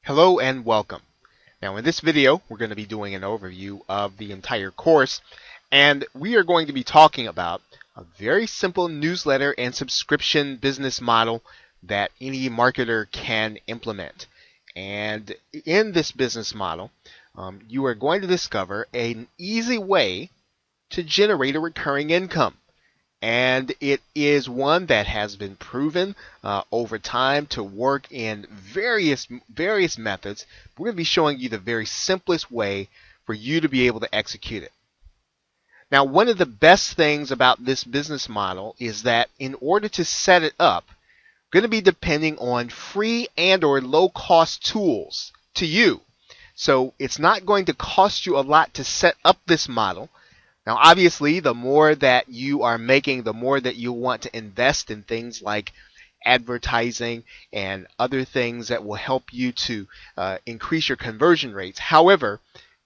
Hello and welcome. Now in this video, we're going to be doing an overview of the entire course, and we are going to be talking about a very simple newsletter and subscription business model that any marketer can implement. And in this business model, you are going to discover an easy way to generate a recurring income. And it is one that has been proven over time to work in various methods. We're going to be showing you the very simplest way for you to be able to execute it. Now, one of the best things about this business model is that in order to set it up, you're going to be depending on free and or low cost tools to you. So it's not going to cost you a lot to set up this model. Now, obviously, the more that you are making, the more that you want to invest in things like advertising and other things that will help you to increase your conversion rates. However,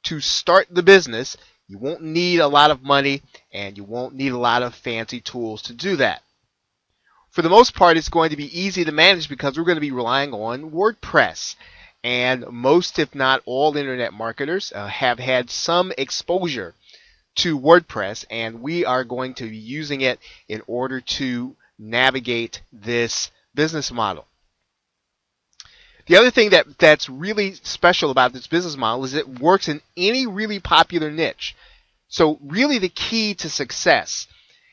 to start the business, you won't need a lot of money and you won't need a lot of fancy tools to do that. For the most part, it's going to be easy to manage because we're going to be relying on WordPress. And most, if not all, internet marketers have had some exposure to WordPress, and we are going to be using it in order to navigate this business model. The other thing that's really special about this business model is it works in any really popular niche. So really the key to success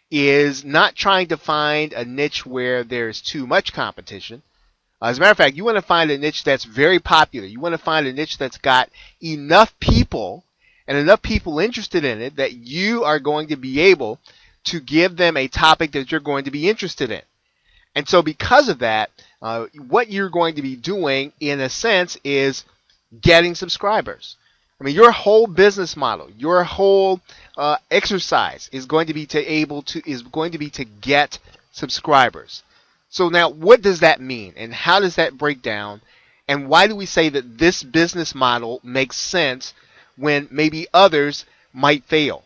is not trying to find a niche where there's too much competition. As a matter of fact, you want to find a niche that's very popular. You want to find a niche that's got enough people and enough people interested in it that you are going to be able to give them a topic that you're going to be interested in. And so because of that, what you're going to be doing in a sense is getting subscribers. I mean, your whole business model, your whole exercise is going to be to get subscribers. So now what does that mean and how does that break down, and why do we say that this business model makes sense when maybe others might fail?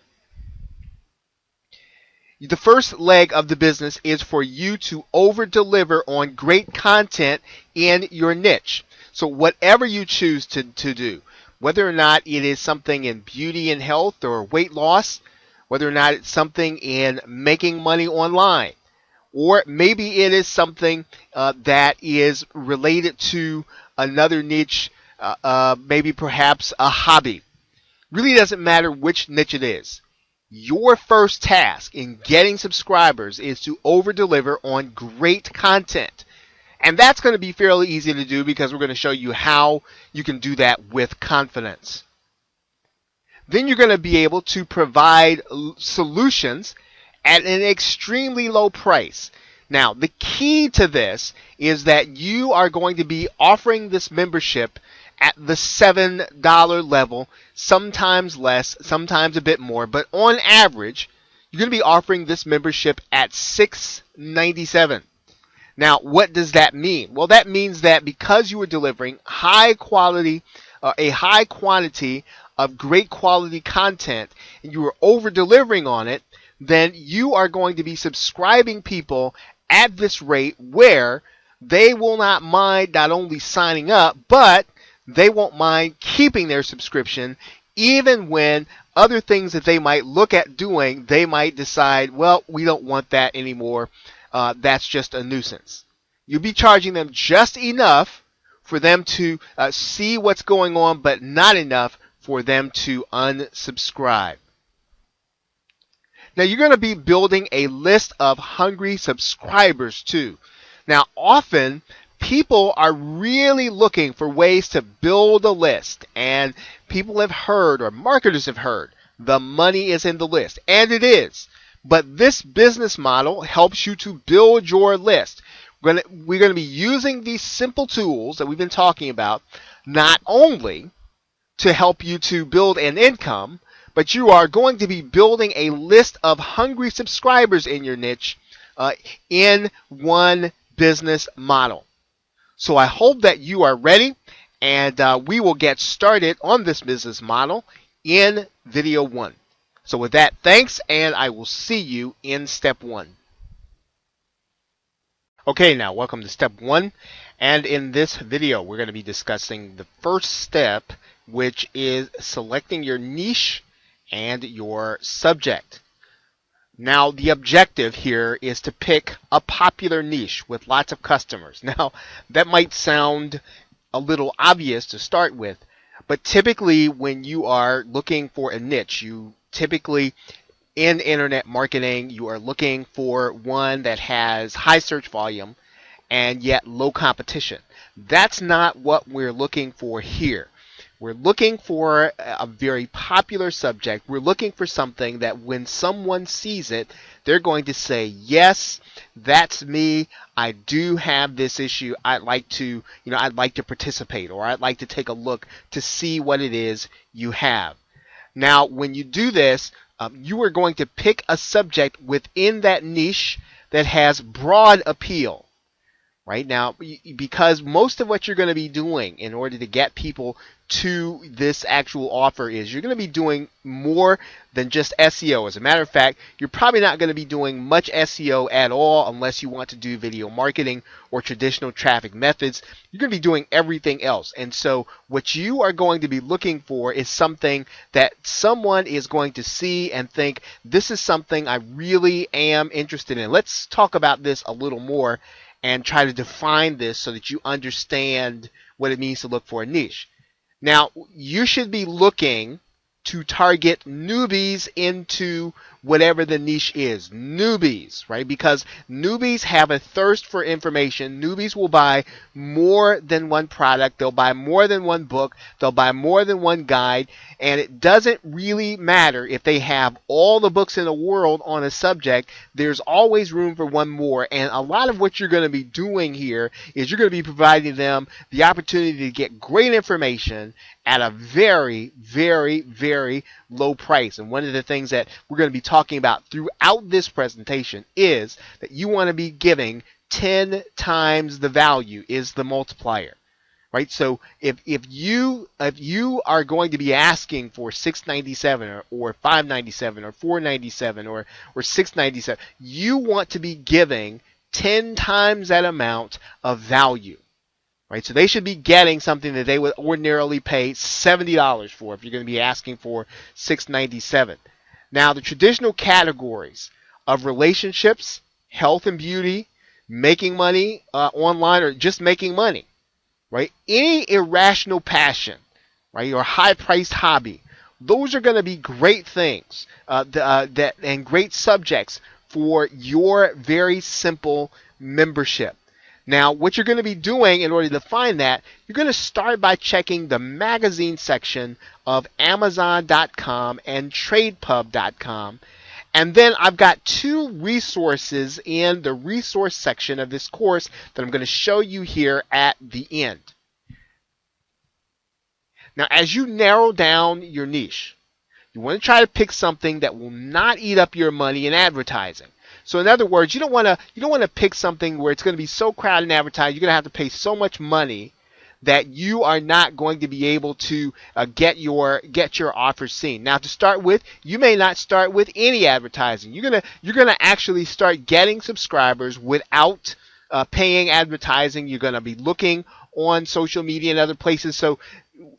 The first leg of the business is for you to over-deliver on great content in your niche. So whatever you choose to do, whether or not it is something in beauty and health or weight loss, whether or not it's something in making money online, or maybe it is something that is related to another niche, maybe perhaps a hobby. Really doesn't matter which niche it is. Your first task in getting subscribers is to over-deliver on great content. And that's going to be fairly easy to do because we're going to show you how you can do that with confidence. Then you're going to be able to provide solutions at an extremely low price. Now, the key to this is that you are going to be offering this membership at the $7 level, sometimes less, sometimes a bit more, but on average, you're going to be offering this membership at $6.97. Now, what does that mean? Well, that means that because you are delivering a high quantity of great quality content, and you are over-delivering on it, then you are going to be subscribing people at this rate where they will not mind not only signing up, but they won't mind keeping their subscription, even when other things that they might look at doing, they might decide, well, we don't want that anymore. That's just a nuisance. You'll be charging them just enough for them to see what's going on, but not enough for them to unsubscribe. Now, you're going to be building a list of hungry subscribers too. Now, often people are really looking for ways to build a list, and people have heard, or marketers have heard, the money is in the list, and it is. But this business model helps you to build your list. We're going to be using these simple tools that we've been talking about, not only to help you to build an income, but you are going to be building a list of hungry subscribers in your niche in one business model. So I hope that you are ready, and we will get started on this business model in video 1. So with that, thanks, and I will see you in step 1. Okay, now welcome to step 1. And in this video, we're going to be discussing the first step, which is selecting your niche and your subject. Now, the objective here is to pick a popular niche with lots of customers. Now, that might sound a little obvious to start with, but typically when you are looking for a niche, you typically in internet marketing, you are looking for one that has high search volume and yet low competition. That's not what we're looking for here. We're looking for a very popular subject. We're looking for something that when someone sees it, they're going to say, yes, that's me. I do have this issue. I'd like to participate, or I'd like to take a look to see what it is you have. Now, when you do this, you are going to pick a subject within that niche that has broad appeal. Right now, because most of what you're going to be doing in order to get people to this actual offer is you're going to be doing more than just SEO. As a matter of fact, you're probably not going to be doing much SEO at all unless you want to do video marketing or traditional traffic methods. You're going to be doing everything else. And so what you are going to be looking for is something that someone is going to see and think, this is something I really am interested in. Let's talk about this a little more and try to define this so that you understand what it means to look for a niche. Now, you should be looking to target newbies into whatever the niche is. Newbies, right? Because newbies have a thirst for information. Newbies will buy more than one product. They'll buy more than one book. They'll buy more than one guide. And it doesn't really matter if they have all the books in the world on a subject. There's always room for one more. And a lot of what you're going to be doing here is you're going to be providing them the opportunity to get great information at a very, very, very low price. And one of the things that we're going to be talking about throughout this presentation is that you want to be giving 10 times the value is the multiplier. Right? So if you are going to be asking for $6.97 or $5.97 or $4.97 or $6.97, you want to be giving 10 times that amount of value. Right? So they should be getting something that they would ordinarily pay $70 for if you're going to be asking for $6.97. Now, the traditional categories of relationships, health and beauty, making money online, or just making money, right? Any irrational passion, right, or high-priced hobby, those are going to be great things and great subjects for your very simple membership. Now, what you're going to be doing in order to find that, you're going to start by checking the magazine section of Amazon.com and TradePub.com. And then I've got two resources in the resource section of this course that I'm going to show you here at the end. Now, as you narrow down your niche, you want to try to pick something that will not eat up your money in advertising. So in other words, you don't want to pick something where it's going to be so crowded in advertising, you're going to have to pay so much money that you are not going to be able to get your offer seen. Now, to start with, you may not start with any advertising. You're gonna actually start getting subscribers without paying advertising. You're gonna be looking on social media and other places. So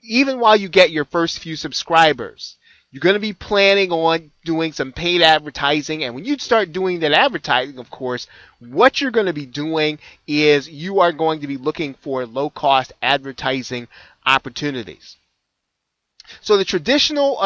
even while you get your first few subscribers, you're going to be planning on doing some paid advertising. And when you start doing that advertising, of course, what you're going to be doing is you are going to be looking for low-cost advertising opportunities. So the traditional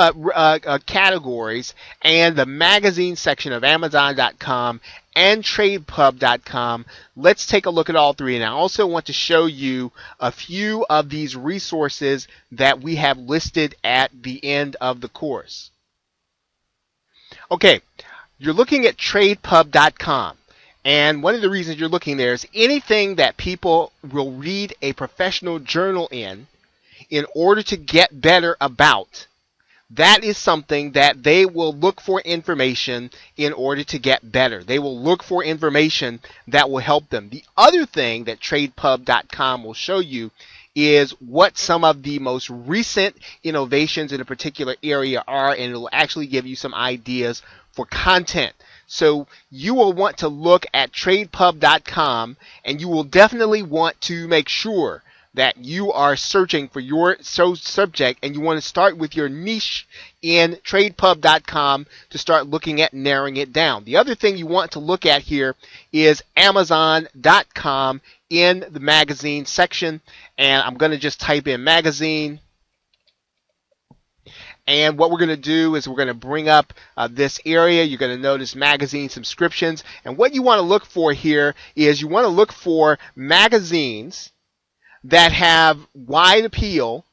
categories and the magazine section of Amazon.com and TradePub.com, let's take a look at all three. And I also want to show you a few of these resources that we have listed at the end of the course. Okay, you're looking at TradePub.com. And one of the reasons you're looking there is anything that people will read a professional journal in order to get better about. That is something that they will look for information in order to get better. They will look for information that will help them. The other thing that TradePub.com will show you is what some of the most recent innovations in a particular area are, and it will actually give you some ideas for content. So you will want to look at tradepub.com, and you will definitely want to make sure that you are searching for your subject, and you want to start with your niche in tradepub.com to start looking at narrowing it down. The other thing you want to look at here is amazon.com in the magazine section, and I'm going to just type in magazine. And what we're going to do is we're going to bring up this area. You're going to notice magazine subscriptions. And what you want to look for here is you want to look for magazines that have wide appeal,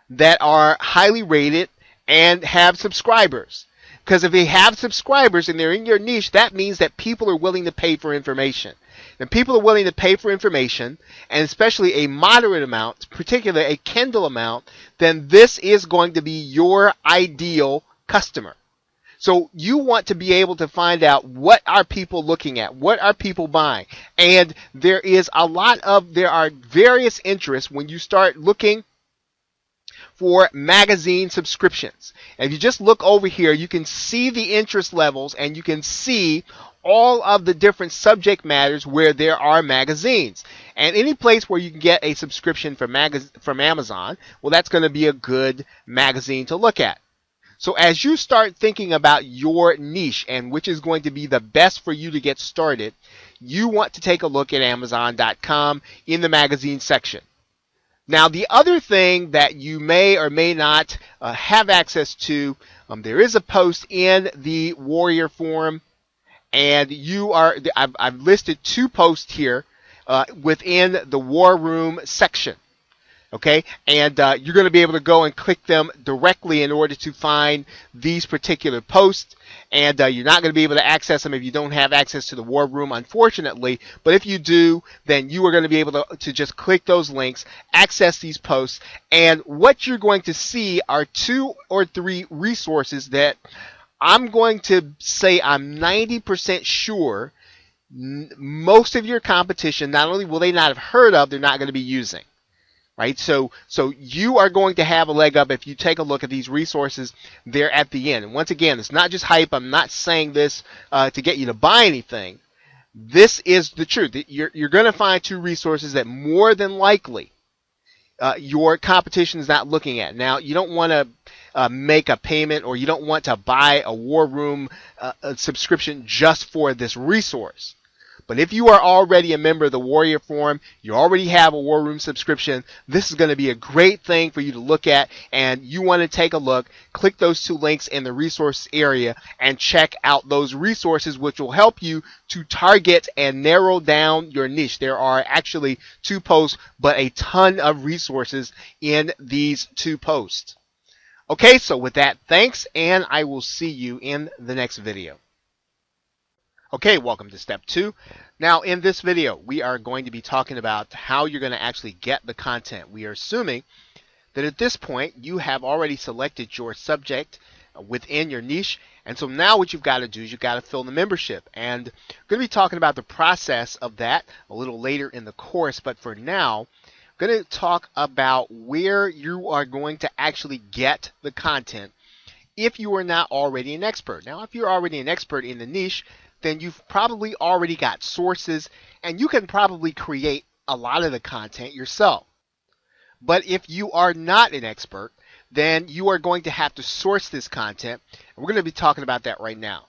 that are highly rated, and have subscribers. Because if they have subscribers and they're in your niche, that means that people are willing to pay for information. And people are willing to pay for information, and especially a moderate amount, particularly a Kindle amount, then this is going to be your ideal customer. So you want to be able to find out, what are people looking at? What are people buying? And there are various interests when you start looking for magazine subscriptions. And if you just look over here, you can see the interest levels, and you can see all of the different subject matters where there are magazines. And any place where you can get a subscription from Amazon, well, that's going to be a good magazine to look at. So as you start thinking about your niche and which is going to be the best for you to get started, you want to take a look at amazon.com in the magazine section. Now, the other thing that you may or may not have access to, there is a post in the Warrior Forum, and I've listed 2 posts here within the War Room section. Okay, and you're going to be able to go and click them directly in order to find these particular posts. And you're not going to be able to access them if you don't have access to the War Room, unfortunately. But if you do, then you are going to be able to just click those links, access these posts, and what you're going to see are 2 or 3 resources that I'm going to say I'm 90% sure most of your competition, not only will they not have heard of, they're not going to be using. Right? So you are going to have a leg up if you take a look at these resources there at the end. And once again, it's not just hype. I'm not saying this to get you to buy anything. This is the truth. You're going to find 2 resources that more than likely your competition is not looking at. Now, you don't want to make a payment, or you don't want to buy a War Room subscription just for this resource. But if you are already a member of the Warrior Forum, you already have a War Room subscription, this is going to be a great thing for you to look at, and you want to take a look, click those 2 links in the resources area, and check out those resources, which will help you to target and narrow down your niche. There are actually 2 posts, but a ton of resources in these 2 posts. Okay, so with that, thanks, and I will see you in the next video. Okay, welcome to step 2. Now, in this video, we are going to be talking about how you're going to actually get the content. We are assuming that at this point, you have already selected your subject within your niche. And so now what you've got to do is you've got to fill the membership. And I'm going to be talking about the process of that a little later in the course. But for now, I'm going to talk about where you are going to actually get the content if you are not already an expert. Now, if you're already an expert in the niche, then you've probably already got sources, and you can probably create a lot of the content yourself. But if you are not an expert, then you are going to have to source this content, and we're going to be talking about that right now.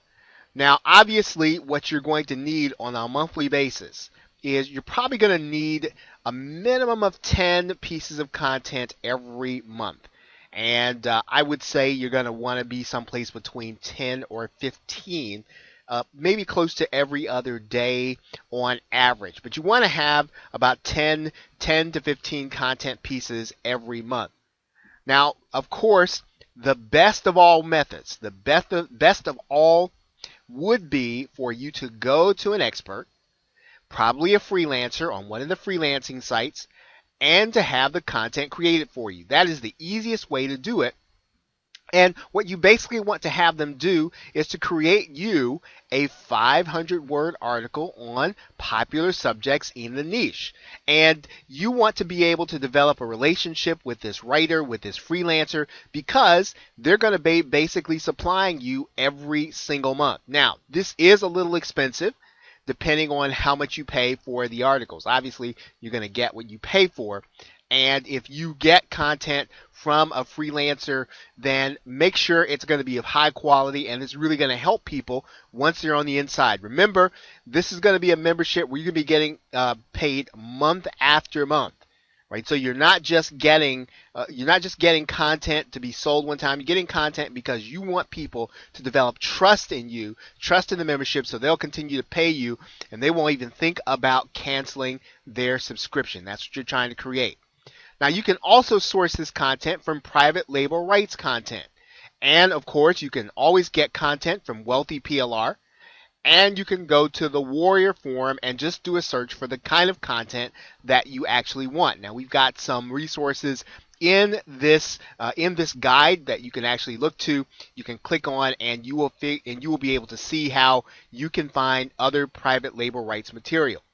Now, obviously, what you're going to need on a monthly basis is you're probably going to need a minimum of 10 pieces of content every month. And I would say you're going to want to be someplace between 10 or 15, maybe close to every other day on average. But you want to have about 10 to 15 content pieces every month. Now, of course, the best of all methods, the best of all would be for you to go to an expert, probably a freelancer on one of the freelancing sites, and to have the content created for you. That is the easiest way to do it. And what you basically want to have them do is to create you a 500-word article on popular subjects in the niche. And you want to be able to develop a relationship with this writer, with this freelancer, because they're going to be basically supplying you every single month. Now, this is a little expensive depending on how much you pay for the articles. Obviously, you're going to get what you pay for. And if you get content from a freelancer, then make sure it's going to be of high quality and it's really going to help people once they're on the inside. Remember, this is going to be a membership where you're going to be getting paid month after month, right? So you're not just getting content to be sold one time. You're getting content because you want people to develop trust in you, trust in the membership, so they'll continue to pay you and they won't even think about canceling their subscription. That's what you're trying to create. Now, you can also source this content from private label rights content. And, of course, you can always get content from Wealthy PLR. And you can go to the Warrior Forum and just do a search for the kind of content that you actually want. Now, we've got some resources in this guide that you can actually look to. You can click on and you will be able to see how you can find other private label rights material.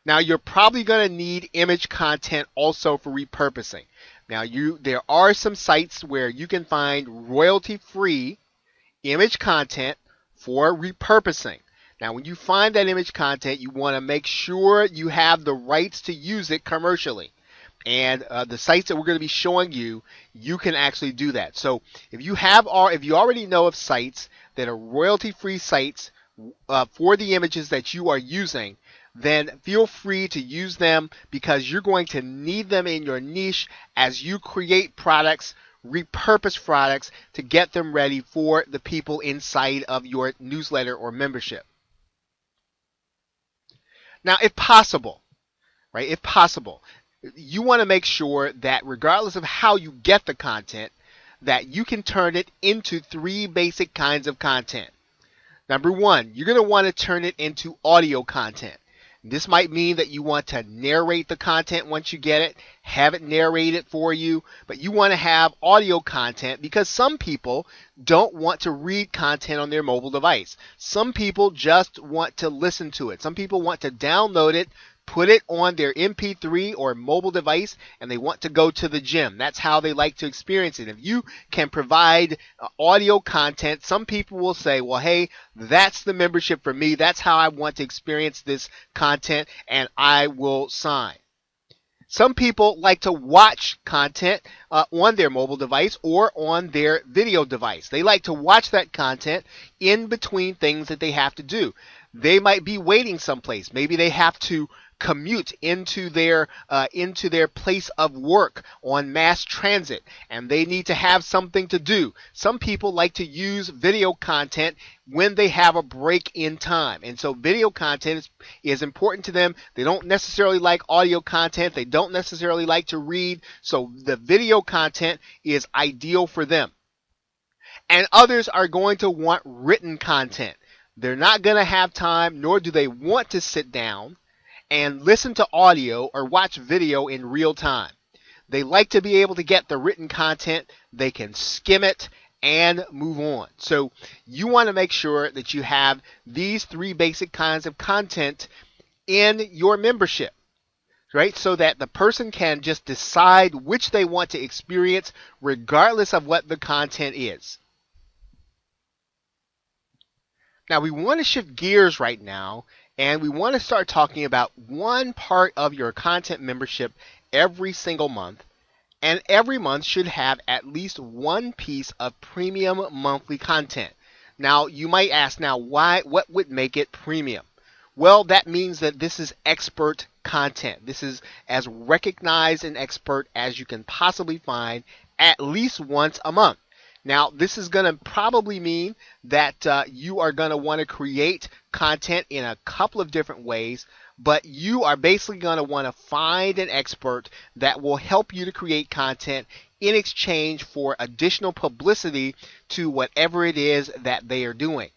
Now, you're probably going to need image content also for repurposing. Now, there are some sites where you can find royalty-free image content for repurposing. Now, when you find that image content, you want to make sure you have the rights to use it commercially. And the sites that we're going to be showing you, you can actually do that. So if you already know of sites that are royalty-free sites for the images that you are using, then feel free to use them because you're going to need them in your niche as you create products, repurpose products to get them ready for the people inside of your newsletter or membership. Now, if possible, you want to make sure that regardless of how you get the content, that you can turn it into 3 basic kinds of content. Number 1, you're going to want to turn it into audio content. This might mean that you want to narrate the content once you get it, have it narrated for you, but you want to have audio content because some people don't want to read content on their mobile device. Some people just want to listen to it. Some people want to download it, put it on their MP3 or mobile device, and they want to go to the gym. That's how they like to experience it. If you can provide audio content, some people will say, well, hey, that's the membership for me. That's how I want to experience this content, and I will sign. Some people like to watch content on their mobile device or on their video device. They like to watch that content in between things that they have to do. They might be waiting someplace. Maybe they have to commute into their place of work on mass transit, and they need to have something to do. Some people like to use video content when they have a break in time, and so video content is important to them. They don't necessarily like audio content. They don't necessarily like to read, so the video content is ideal for them. And others are going to want written content. They're not going to have time, nor do they want to sit down and listen to audio or watch video in real time. They like to be able to get the written content. They can skim it and move on. So you want to make sure that you have these 3 basic kinds of content in your membership, right? So that the person can just decide which they want to experience regardless of what the content is. Now, we want to shift gears right now, and we want to start talking about one part of your content membership every single month, and every month should have at least one piece of premium monthly content. Now, you might ask, what would make it premium? Well, that means that this is expert content. This is as recognized and expert as you can possibly find at least once a month. Now, this is going to probably mean that you are going to want to create content in a couple of different ways, but you are basically going to want to find an expert that will help you to create content in exchange for additional publicity to whatever it is that they are doing.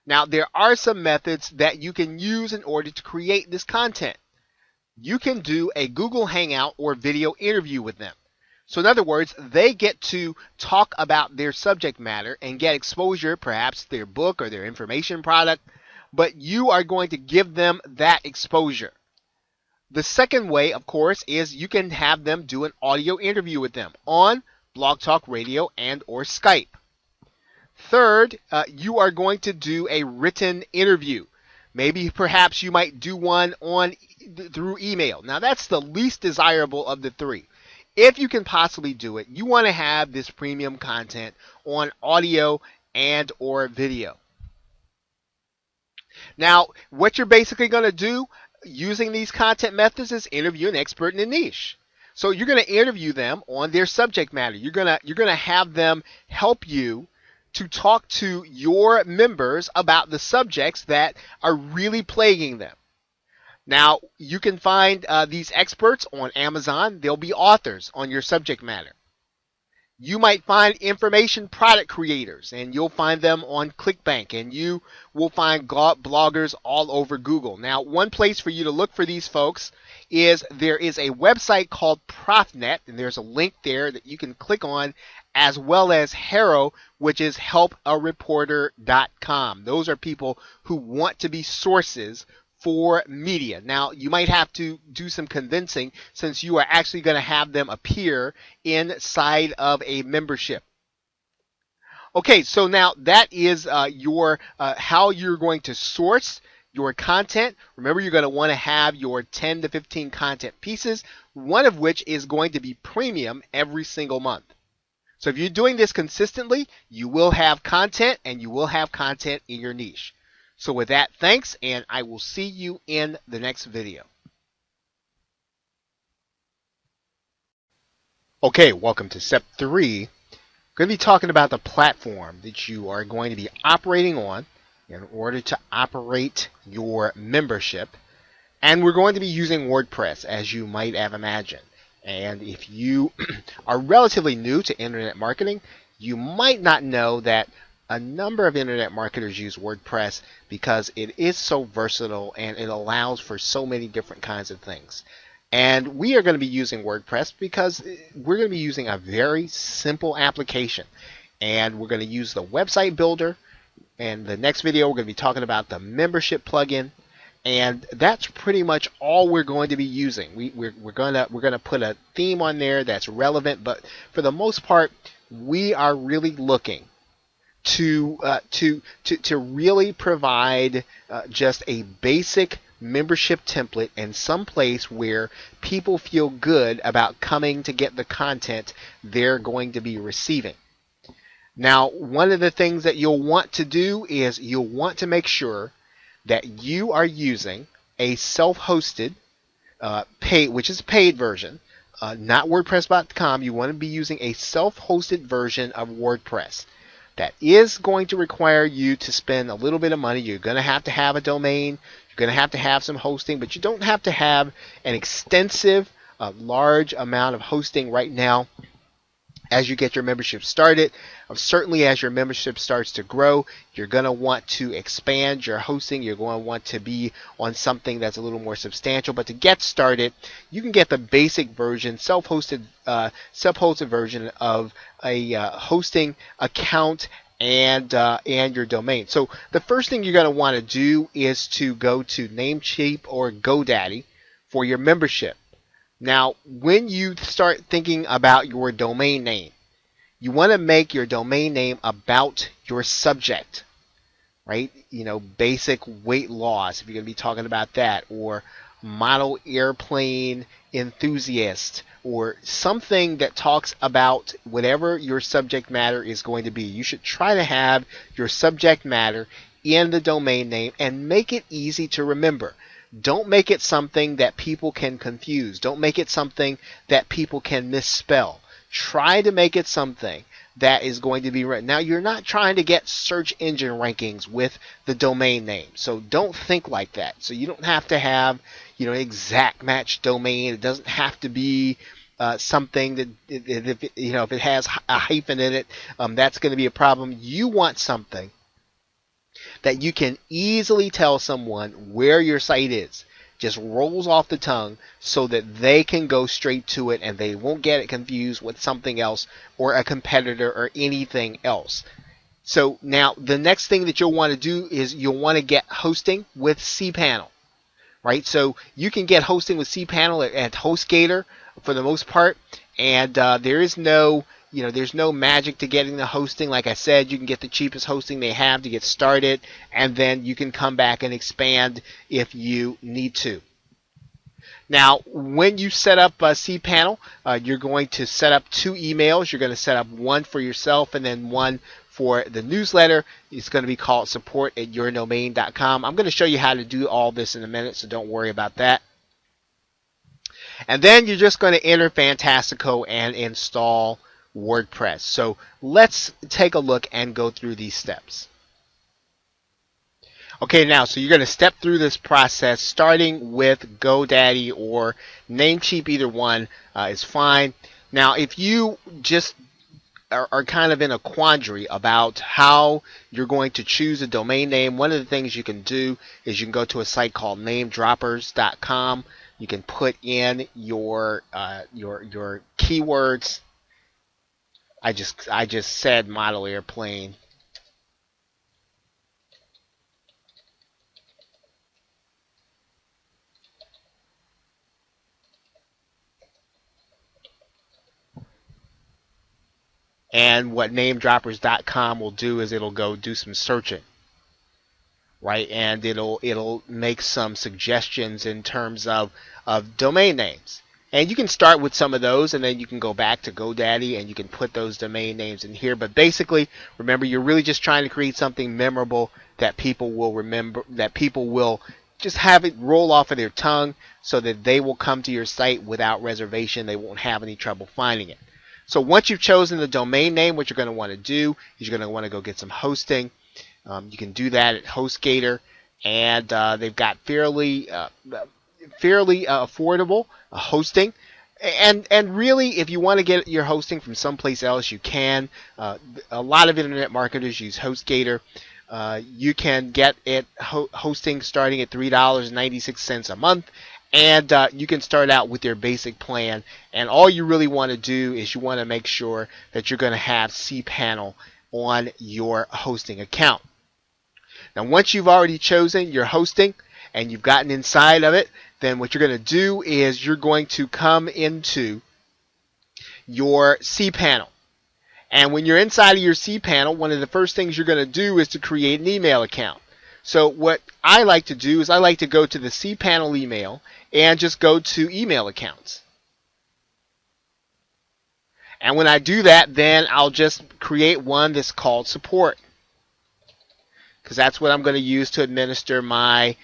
Now, there are some methods that you can use in order to create this content. You can do a Google Hangout or video interview with them. So in other words, they get to talk about their subject matter and get exposure, perhaps their book or their information product, but you are going to give them that exposure. The second way, of course, is you can have them do an audio interview with them on Blog Talk Radio and or Skype. Third, you are going to do a written interview. Maybe perhaps you might do one through email. Now that's the least desirable of the three. If you can possibly do it, you want to have this premium content on audio and or video. Now, what you're basically going to do using these content methods is interview an expert in a niche. So you're going to interview them on their subject matter. You're going to have them help you to talk to your members about the subjects that are really plaguing them. Now, you can find these experts on Amazon. They'll be authors on your subject matter. You might find information product creators, and you'll find them on ClickBank, and you will find bloggers all over Google. Now, one place for you to look for these folks is there is a website called ProfNet, and there's a link there that you can click on, as well as Haro, which is helpareporter.com. Those are people who want to be sources for media. Now, you might have to do some convincing since you are actually going to have them appear inside of a membership. Okay, so now that is your how you're going to source your content. Remember, you're going to want to have your 10 to 15 content pieces, one of which is going to be premium every single month. So if you're doing this consistently, you will have content, and you will have content in your niche. So with that, thanks, and I will see you in the next video. Okay, welcome to step 3. I'm going to be talking about the platform that you are going to be operating on in order to operate your membership. And we're going to be using WordPress, as you might have imagined. And if you are relatively new to internet marketing, you might not know that a number of internet marketers use WordPress because it is so versatile and it allows for so many different kinds of things. And we are going to be using WordPress because we're going to be using a very simple application. And we're going to use the website builder. And the next video, we're going to be talking about the membership plugin. And that's pretty much all we're going to be using. We're going to put a theme on there that's relevant, but for the most part, we are really looking to really provide just a basic membership template and some place where people feel good about coming to get the content they're going to be receiving. Now, one of the things that you'll want to do is you'll want to make sure that you are using a self-hosted paid, which is a paid version, not WordPress.com. You want to be using a self-hosted version of WordPress. That is going to require you to spend a little bit of money. You're going to have a domain. You're going to have some hosting, but you don't have to have an extensive, large amount of hosting right now as you get your membership started. Certainly as your membership starts to grow, you're going to want to expand your hosting. You're going to want to be on something that's a little more substantial. But to get started, you can get the basic version, self-hosted version of a hosting account and your domain. So the first thing you're going to want to do is to go to Namecheap or GoDaddy for your membership. Now, when you start thinking about your domain name, you want to make your domain name about your subject, right? Basic weight loss, if you're going to be talking about that, or model airplane enthusiast, or something that talks about whatever your subject matter is going to be. You should try to have your subject matter in the domain name and make it easy to remember. Don't make it something that people can confuse. Don't make it something that people can misspell. Try to make it something that is going to be written. Now, you're not trying to get search engine rankings with the domain name, so don't think like that. So you don't have to have, an exact match domain. It doesn't have to be something that, if it has a hyphen in it, that's going to be a problem. You want something that you can easily tell someone where your site is. just rolls off the tongue so that they can go straight to it and they won't get it confused with something else or a competitor or anything else. So now the next thing that you'll want to do is you'll want to get hosting with cPanel, right? So you can get hosting with cPanel at HostGator for the most part, and there is no there's no magic to getting the hosting. Like I said, you can get the cheapest hosting they have to get started, and then you can come back and expand if you need to. Now, when you set up cPanel, you're going to set up 2 emails. You're going to set up one for yourself and then one for the newsletter. It's going to be called support@yourdomain.com. I'm going to show you how to do all this in a minute, so don't worry about that. And then you're just going to enter Fantastico and install WordPress. So let's take a look and go through these steps. Okay, now, so you're going to step through this process starting with GoDaddy or Namecheap. Either one is fine. Now, if you just are kind of in a quandary about how you're going to choose a domain name, one of the things you can do is you can go to a site called namedroppers.com. You can put in your keywords. I just said model airplane. And what namedroppers.com will do is it'll go do some searching, right? And it'll make some suggestions in terms of domain names. And you can start with some of those, and then you can go back to GoDaddy and you can put those domain names in here. But basically, remember, you're really just trying to create something memorable that people will remember, that people will just have it roll off of their tongue so that they will come to your site without reservation. They won't have any trouble finding it. So once you've chosen the domain name, what you're going to want to do is you're going to want to go get some hosting. You can do that at HostGator, and they've got fairly affordable hosting. And really, if you want to get your hosting from someplace else, you can. A lot of internet marketers use HostGator. You can get it hosting starting at $3.96 a month. And you can start out with your basic plan. And all you really want to do is you want to make sure that you're going to have cPanel on your hosting account. Now, once you've already chosen your hosting and you've gotten inside of it, then what you're going to do is you're going to come into your cPanel. And when you're inside of your cPanel, one of the first things you're going to do is to create an email account. So what I like to do is I like to go to the cPanel email and just go to email accounts. And when I do that, then I'll just create one that's called support, because that's what I'm going to use to administer my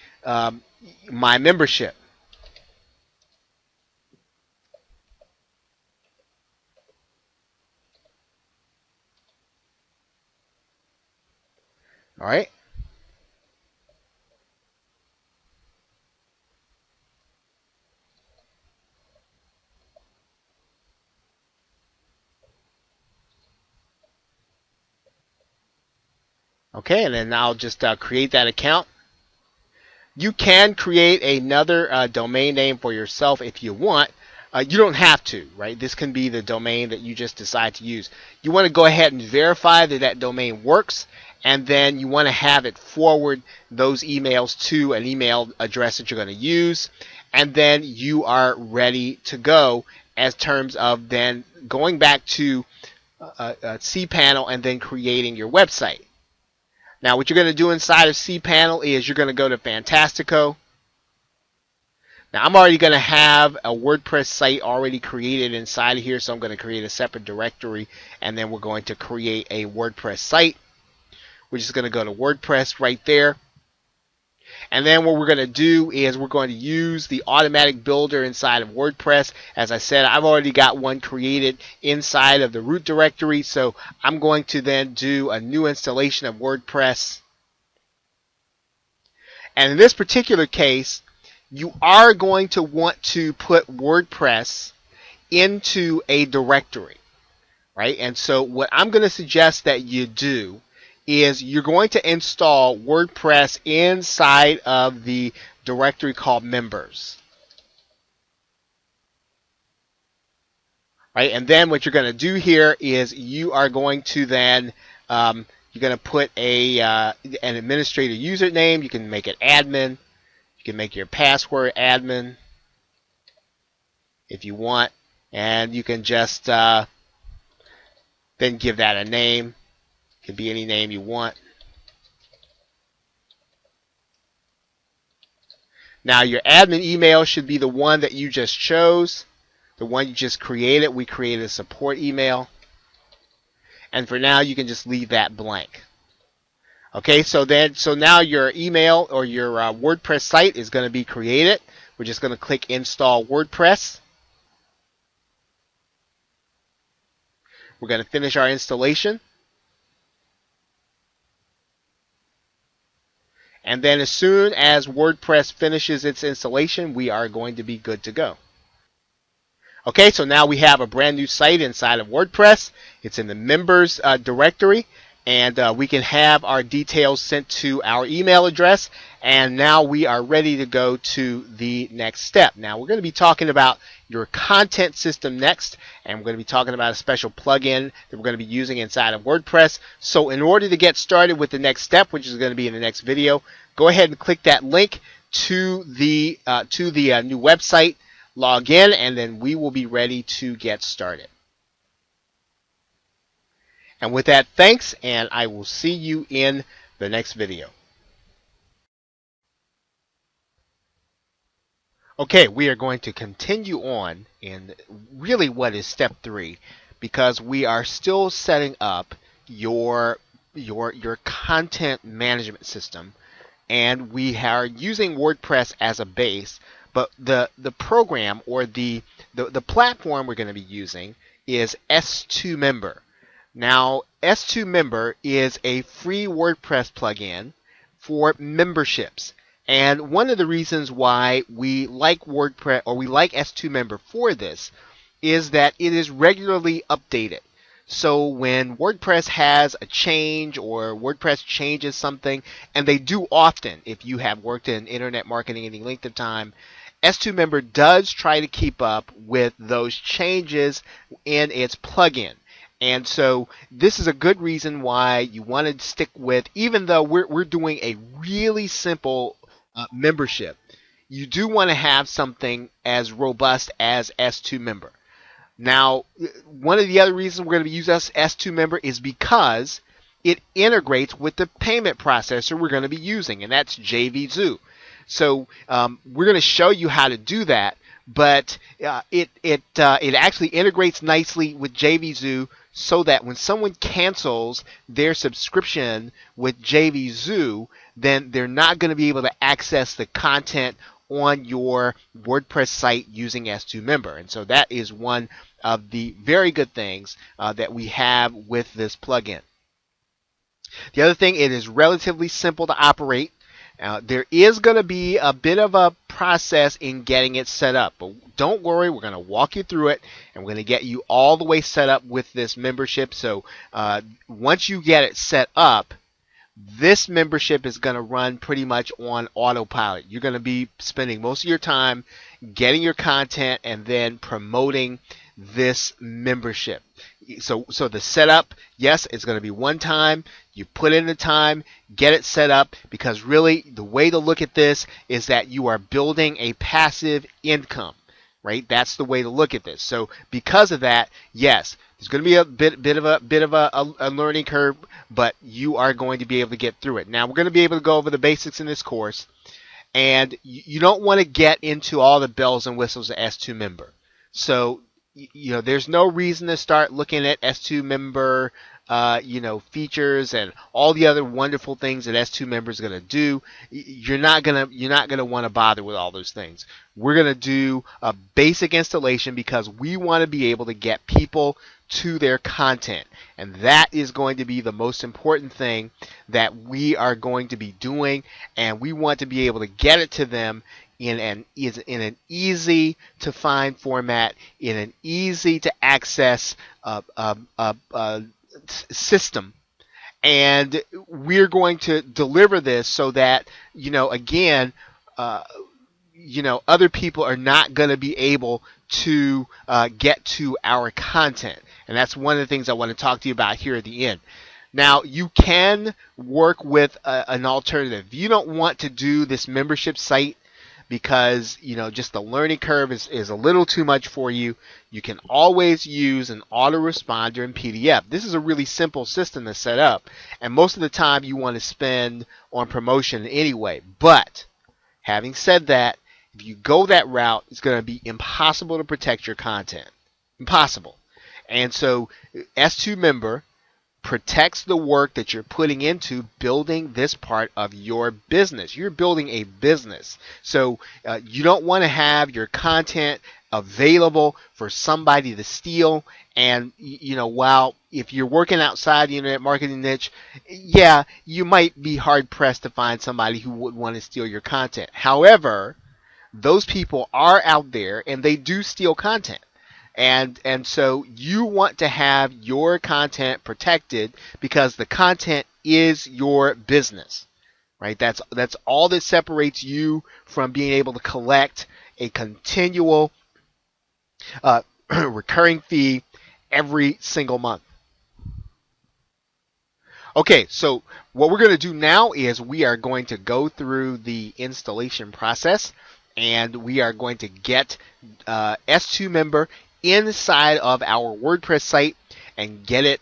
my membership. All right. Okay, and then I'll just create that account. You can create another domain name for yourself if you want. You don't have to, right? This can be the domain that you just decide to use. You want to go ahead and verify that that domain works, and then you want to have it forward those emails to an email address that you're going to use, and then you are ready to go as terms of then going back to cPanel and then creating your website. Now, what you're going to do inside of cPanel is you're going to go to Fantastico. Now, I'm already going to have a WordPress site already created inside of here, so I'm going to create a separate directory, and then we're going to create a WordPress site. We're just going to go to WordPress right there. And then what we're going to do is we're going to use the automatic builder inside of WordPress. As I said, I've already got one created inside of the root directory, so I'm going to then do a new installation of WordPress. And in this particular case, you are going to want to put WordPress into a directory, right? And so what I'm going to suggest that you do is you're going to install WordPress inside of the directory called members. Right, and then what you're going to do here is you are going to then you're going to put an administrator username. You can make it admin. You can make your password admin if you want, and you can just then give that a name. It can be any name you want. Now your admin email should be the one that you just chose, the one you just created. We created a support email. And for now, you can just leave that blank. Okay, so now your email or your WordPress site is going to be created. We're just going to click Install WordPress. We're going to finish our installation. And then as soon as WordPress finishes its installation, we are going to be good to go. Okay, so now we have a brand new site inside of WordPress. It's in the members directory, and we can have our details sent to our email address. And now we are ready to go to the next step. Now we're going to be talking about your content system next, and we're going to be talking about a special plugin that we're going to be using inside of WordPress. So in order to get started with the next step, which is going to be in the next video, go ahead and click that link to the new website. Log in, and then we will be ready to get started. And with that, thanks, and I will see you in the next video. Okay, we are going to continue on in really what is step 3, because we are still setting up your content management system, and we are using WordPress as a base. But the program or the platform we're going to be using is S2 Member. Now, S2 Member is a free WordPress plugin for memberships. And one of the reasons why we like WordPress, or we like S2 Member for this, is that it is regularly updated. So when WordPress has a change or WordPress changes something, and they do often if you have worked in internet marketing any length of time, S2 Member does try to keep up with those changes in its plugin. And so this is a good reason why you want to stick with, even though we're doing a really simple membership, you do want to have something as robust as S2 Member. Now, one of the other reasons we're going to use S2 Member is because it integrates with the payment processor we're going to be using, and that's JVZoo. So we're going to show you how to do that, but it actually integrates nicely with JVZoo, so that when someone cancels their subscription with JVZoo, then they're not going to be able to access the content on your WordPress site using S2 Member. And so that is one of the very good things that we have with this plugin. The other thing, it is relatively simple to operate. There is going to be a bit of a process in getting it set up, but don't worry, we're going to walk you through it, and we're going to get you all the way set up with this membership. So once you get it set up, this membership is going to run pretty much on autopilot. You're going to be spending most of your time getting your content and then promoting this membership. So the setup, yes, it's going to be one time. You put in the time, get it set up, because really the way to look at this is that you are building a passive income, right? That's the way to look at this. So because of that, yes, there's going to be a bit of a learning curve, but you are going to be able to get through it. Now we're going to be able to go over the basics in this course, and you don't want to get into all the bells and whistles of S2 Member. So there's no reason to start looking at S2 Member, features and all the other wonderful things that S2 Member is going to do. You're not gonna want to bother with all those things. We're going to do a basic installation because we want to be able to get people to their content, and that is going to be the most important thing that we are going to be doing, and we want to be able to get it to them in an easy to find format, in an easy to access system. And we're going to deliver this so that, again, uh, other people are not going to be able to get to our content. And that's one of the things I want to talk to you about here at the end. Now, you can work with an alternative. If you don't want to do this membership site because, just the learning curve is a little too much for you, you can always use an autoresponder in PDF. This is a really simple system to set up. And most of the time you want to spend on promotion anyway. But having said that, if you go that route, it's going to be impossible to protect your content. Impossible. And so S2 Member protects the work that you're putting into building this part of your business. You're building a business. So you don't want to have your content available for somebody to steal. And, while if you're working outside the internet marketing niche, yeah, you might be hard pressed to find somebody who would want to steal your content. However, those people are out there and they do steal content. And so you want to have your content protected because the content is your business, right? That's all that separates you from being able to collect a continual recurring fee every single month. Okay, so what we're going to do now is we are going to go through the installation process, and we are going to get S2 Member inside of our WordPress site and get it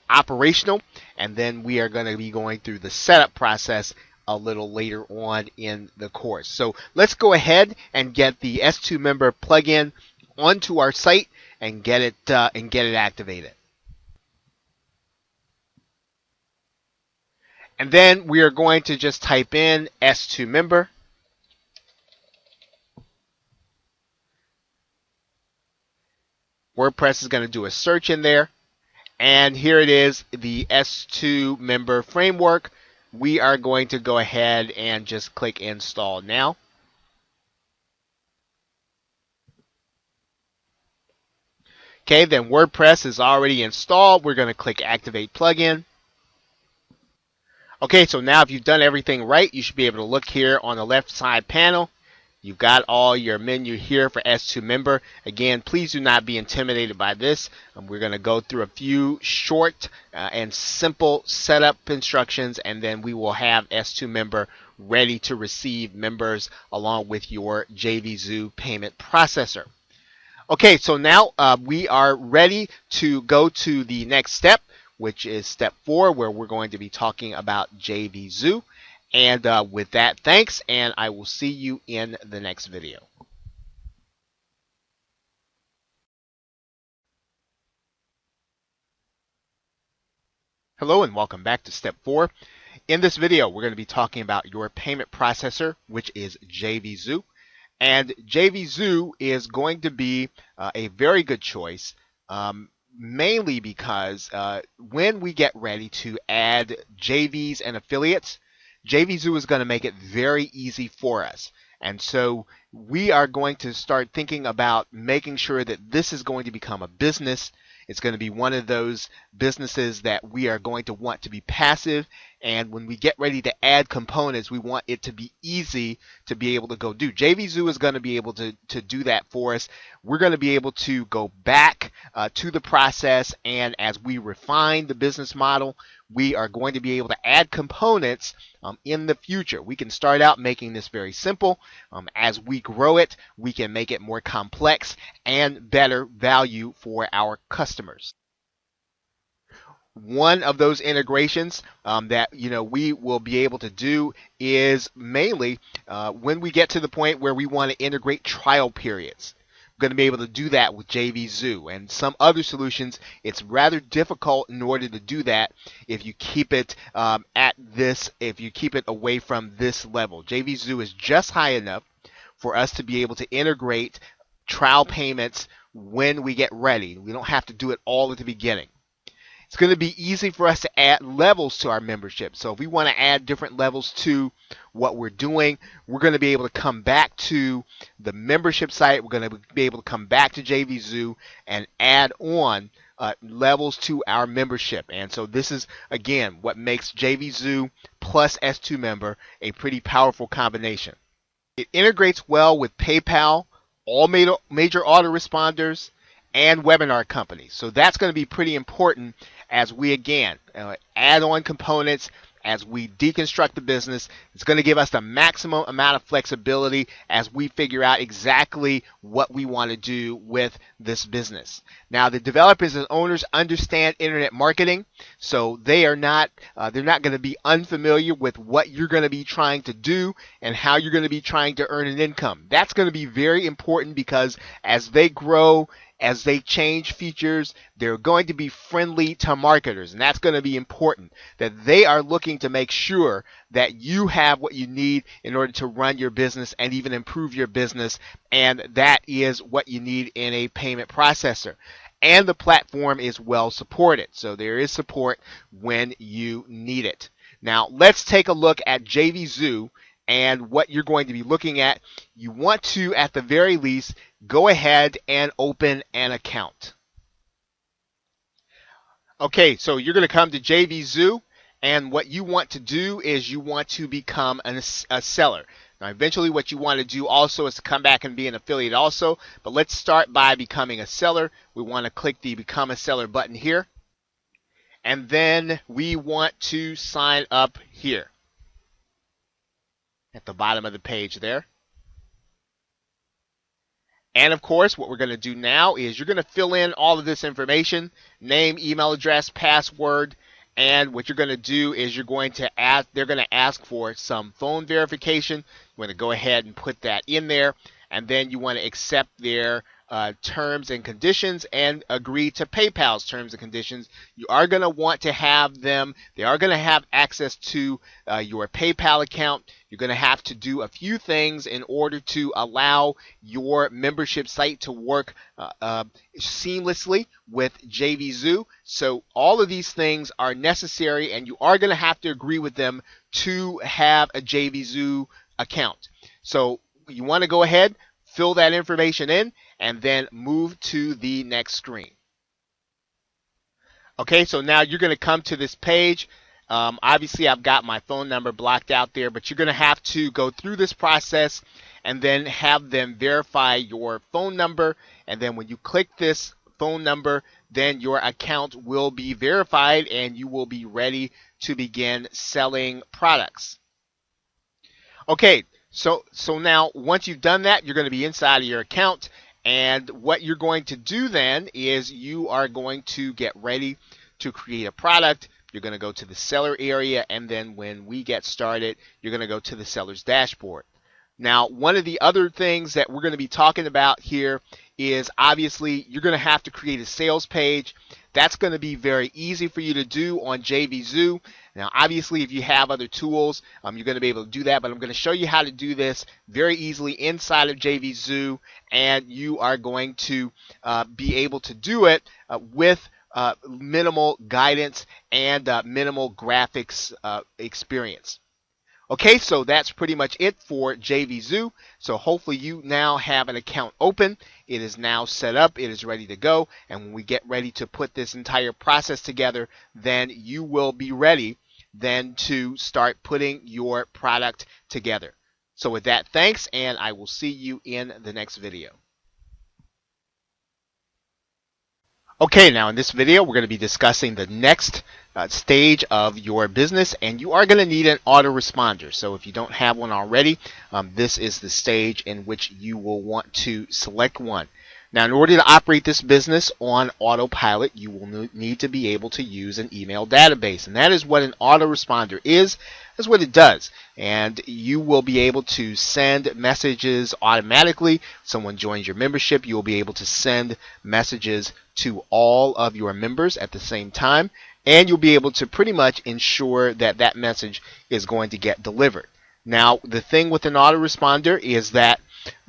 operational. And then we are going to be going through the setup process a little later on in the course. So let's go ahead and get the S2 Member plugin onto our site and get it activated. And then we are going to just type in S2 Member. WordPress is going to do a search in there. And here it is, the S2 Member framework. We are going to go ahead and just click Install now. Okay, then WordPress is already installed. We're going to click Activate Plugin. Okay, so now if you've done everything right, you should be able to look here on the left side panel. You've got all your menu here for S2 Member. Again, please do not be intimidated by this. We're going to go through a few short and simple setup instructions, and then we will have S2 Member ready to receive members along with your JVZoo payment processor. Okay, so now we are ready to go to the next step, which is step 4, where we're going to be talking about JVZoo. And with that, thanks, and I will see you in the next video. Hello and welcome back to step 4. In this video, we're going to be talking about your payment processor, which is JVZoo. And JVZoo is going to be a very good choice, mainly because when we get ready to add JVs and affiliates, JVZoo is going to make it very easy for us. And so we are going to start thinking about making sure that this is going to become a business. It's going to be one of those businesses that we are going to want to be passive. And when we get ready to add components, we want it to be easy to be able to go do. JVZoo is going to be able to do that for us. We're going to be able to go back to the process, and as we refine the business model, we are going to be able to add components in the future. We can start out making this very simple. As we grow it, we can make it more complex and better value for our customers. One of those integrations that we will be able to do is mainly when we get to the point where we want to integrate trial periods. We're going to be able to do that with JVZoo, and some other solutions it's rather difficult in order to do that if you keep it if you keep it away from this level. JVZoo is just high enough for us to be able to integrate trial payments when we get ready. We don't have to do it all at the beginning. It's going to be easy for us to add levels to our membership. So if we want to add different levels to what we're doing, we're going to be able to come back to the membership site. We're going to be able to come back to JVZoo and add on levels to our membership. And so this is, again, what makes JVZoo plus S2 Member a pretty powerful combination. It integrates well with PayPal, all major autoresponders, and webinar companies. So that's going to be pretty important as we, again, add on components, as we deconstruct the business. It's going to give us the maximum amount of flexibility as we figure out exactly what we want to do with this business. Now, the developers and owners understand internet marketing, so they're not going to be unfamiliar with what you're going to be trying to do and how you're going to be trying to earn an income. That's going to be very important because as they grow, as they change features, they're going to be friendly to marketers, and that's going to be important, that they are looking to make sure that you have what you need in order to run your business and even improve your business, and that is what you need in a payment processor. And the platform is well supported, so there is support when you need it. Now, let's take a look at JVZoo and what you're going to be looking at. You want to, at the very least, go ahead and open an account. Okay, so you're going to come to JVZoo, and what you want to do is you want to become a seller. Now, eventually what you want to do also is to come back and be an affiliate also, but let's start by becoming a seller. We want to click the Become a Seller button here, and then we want to sign up here at the bottom of the page there. And of course, what we're going to do now is you're going to fill in all of this information: name, email address, password, and what you're going to do is you're going to they're going to ask for some phone verification. You want to go ahead and put that in there, and then you want to accept their terms and conditions and agree to PayPal's terms and conditions. You are going to want to have them, they are going to have access to your PayPal account. You're going to have to do a few things in order to allow your membership site to work seamlessly with JVZoo. So all of these things are necessary, and you are going to have to agree with them to have a JVZoo account. So you want to go ahead, fill that information in, and then move to the next screen. Okay, so now you're going to come to this page. Obviously, I've got my phone number blocked out there, but you're going to have to go through this process and then have them verify your phone number. And then when you click this phone number, then your account will be verified and you will be ready to begin selling products. Okay, so now once you've done that, you're going to be inside of your account. And what you're going to do then is you are going to get ready to create a product. You're going to go to the seller area, and then when we get started, you're going to go to the seller's dashboard. Now, one of the other things that we're going to be talking about here is obviously you're going to have to create a sales page. That's going to be very easy for you to do on JVZoo. Now, obviously, if you have other tools, you're going to be able to do that, but I'm going to show you how to do this very easily inside of JVZoo, and you are going to be able to do it with minimal guidance and minimal graphics experience. Okay, so that's pretty much it for JVZoo. So hopefully you now have an account open. It is now set up. It is ready to go. And when we get ready to put this entire process together, then you will be ready then to start putting your product together. So with that, thanks, and I will see you in the next video. Okay, now in this video, we're going to be discussing the next stage of your business, and you are going to need an autoresponder. So if you don't have one already, this is the stage in which you will want to select one. Now, in order to operate this business on autopilot, you will need to be able to use an email database, and that is what an autoresponder is. That's what it does, and you will be able to send messages automatically. Someone joins your membership, you will be able to send messages to all of your members at the same time, and you'll be able to pretty much ensure that that message is going to get delivered. Now, the thing with an autoresponder is that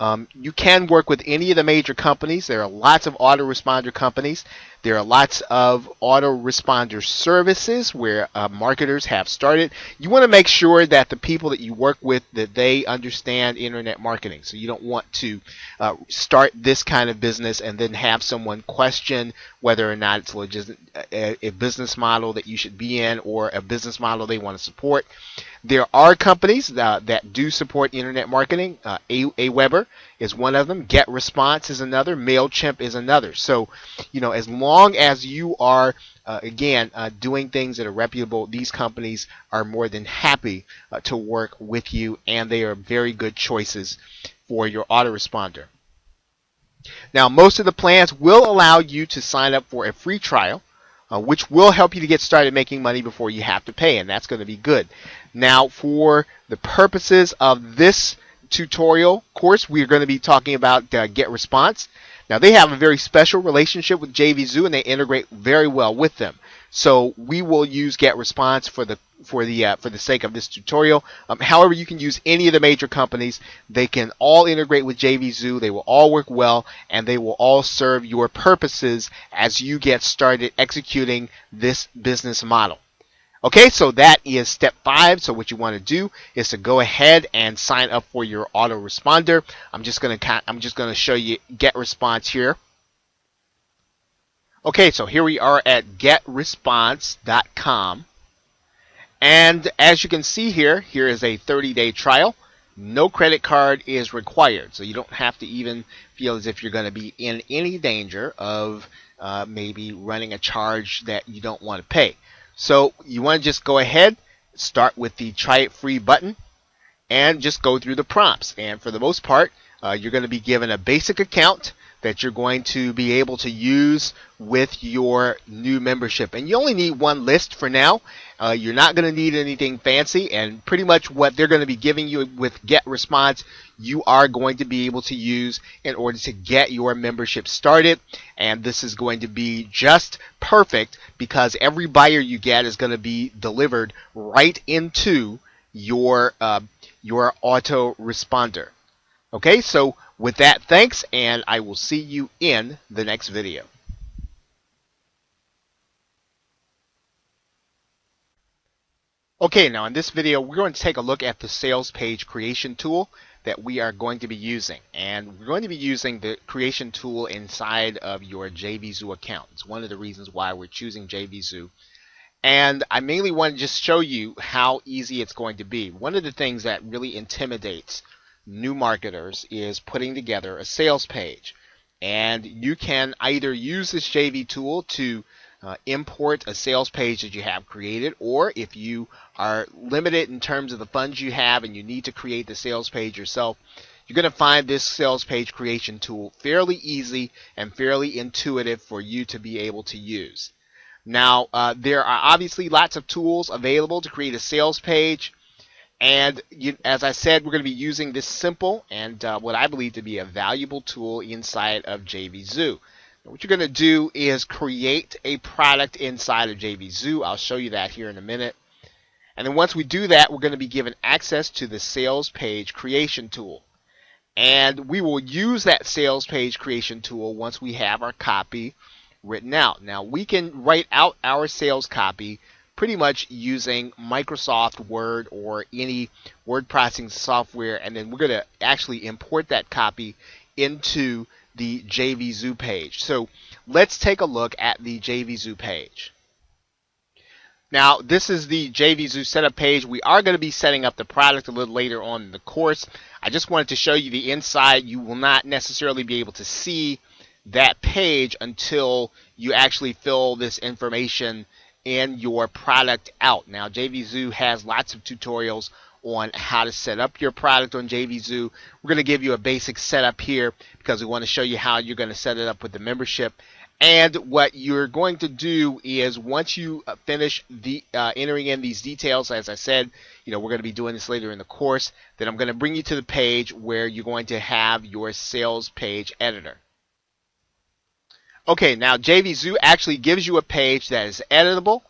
You can work with any of the major companies. There are lots of autoresponder companies. There are lots of autoresponder services where marketers have started. You want to make sure that the people that you work with, that they understand internet marketing. So you don't want to start this kind of business and then have someone question whether or not it's a business model that you should be in or a business model they want to support. There are companies that do support internet marketing. Aweber is one of them. GetResponse is another. MailChimp is another. So, as long as you are, doing things that are reputable, these companies are more than happy to work with you, and they are very good choices for your autoresponder. Now, most of the plans will allow you to sign up for a free trial, which will help you to get started making money before you have to pay, and that's going to be good. Now, for the purposes of this tutorial course, we're going to be talking about GetResponse. Now, they have a very special relationship with JVZoo, and they integrate very well with them. So we will use GetResponse for the sake of this tutorial. However, you can use any of the major companies. They can all integrate with JVZoo. They will all work well, and they will all serve your purposes as you get started executing this business model. Okay, so that is step 5. So what you want to do is to go ahead and sign up for your autoresponder. I'm just going to show you GetResponse here. Okay, so here we are at getresponse.com. And as you can see here is a 30-day trial. No credit card is required, so you don't have to even feel as if you're going to be in any danger of maybe running a charge that you don't want to pay. So you want to just go ahead, start with the try it free button, and just go through the prompts. And for the most part, you're going to be given a basic account that you're going to be able to use with your new membership. And you only need one list for now. You're not going to need anything fancy, and pretty much what they're going to be giving you with GetResponse, you are going to be able to use in order to get your membership started. And this is going to be just perfect because every buyer you get is going to be delivered right into your autoresponder. Okay, so with that, thanks, and I will see you in the next video. Okay, now in this video, we're going to take a look at the sales page creation tool that we are going to be using. And we're going to be using the creation tool inside of your JVZoo account. It's one of the reasons why we're choosing JVZoo. And I mainly want to just show you how easy it's going to be. One of the things that really intimidates new marketers is putting together a sales page. And you can either use this JV tool to import a sales page that you have created, or if you are limited in terms of the funds you have and you need to create the sales page yourself, you're going to find this sales page creation tool fairly easy and fairly intuitive for you to be able to use. Now, there are obviously lots of tools available to create a sales page. And as I said, we're going to be using this simple and what I believe to be a valuable tool inside of JVZoo. What you're going to do is create a product inside of JVZoo. I'll show you that here in a minute. And then once we do that, we're going to be given access to the sales page creation tool. And we will use that sales page creation tool once we have our copy written out. Now, we can write out our sales copy pretty much using Microsoft Word or any word processing software, and then we're going to actually import that copy into the JVZoo page. So let's take a look at the JVZoo page. Now, this is the JVZoo setup page. We are going to be setting up the product a little later on in the course. I just wanted to show you the inside. You will not necessarily be able to see that page until you actually fill this information in your product out. Now, JVZoo has lots of tutorials on how to set up your product on JVZoo. We're going to give you a basic setup here because we want to show you how you're going to set it up with the membership. And what you're going to do is once you finish the entering in these details, as I said, we're going to be doing this later in the course, then I'm going to bring you to the page where you're going to have your sales page editor. Okay, now JVZoo actually gives you a page that is editable,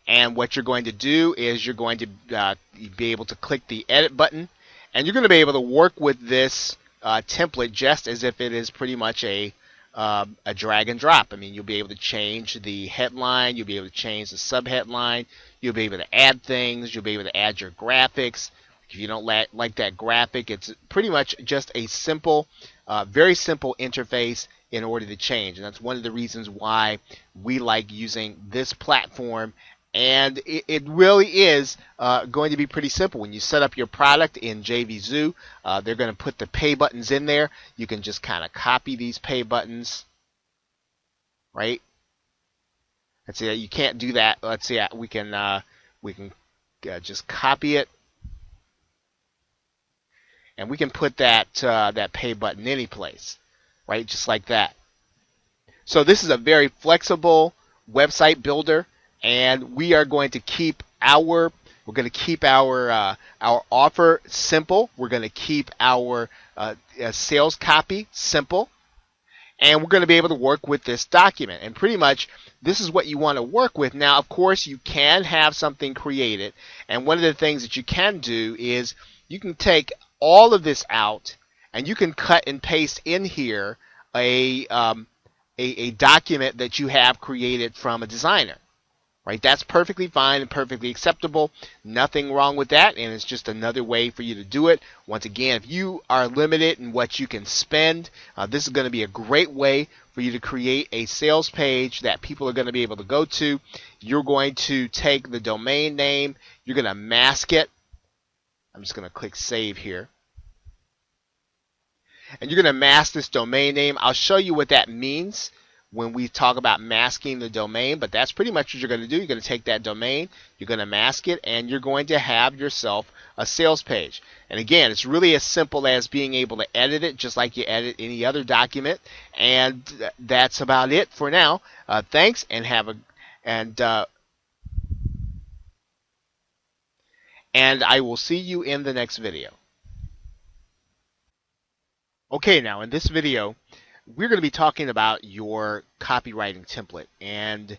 and what you're going to do is you're going to be able to click the edit button, and you're going to be able to work with this template just as if it is pretty much a drag and drop. I mean, you'll be able to change the headline, you'll be able to change the subheadline, you'll be able to add things, you'll be able to add your graphics. If you don't like that graphic, it's pretty much just a simple, very simple interface in order to change. And that's one of the reasons why we like using this platform. And it really is going to be pretty simple. When you set up your product in JVZoo, they're going to put the pay buttons in there. You can just kind of copy these pay buttons, right? Let's see, you can't do that. Let's see, we can just copy it, and we can put that that pay button any place, right? Just like that. So this is a very flexible website builder. And we are going to keep our offer simple. We're going to keep our sales copy simple, and we're going to be able to work with this document. And pretty much, this is what you want to work with. Now, of course, you can have something created, and one of the things that you can do is you can take all of this out, and you can cut and paste in here a document that you have created from a designer. Right, that's perfectly fine and perfectly acceptable. Nothing wrong with that, and it's just another way for you to do it. Once again, if you are limited in what you can spend, this is going to be a great way for you to create a sales page that people are going to be able to go to. You're going to take the domain name, you're going to mask it. I'm just going to click save here. And you're going to mask this domain name. I'll show you what that means when we talk about masking the domain, but that's pretty much what you're going to do. You're going to take that domain, you're going to mask it, and you're going to have yourself a sales page. And again, it's really as simple as being able to edit it just like you edit any other document. And that's about it for now. Thanks, and and I will see you in the next video. Okay, now in this video, we're going to be talking about your copywriting template, and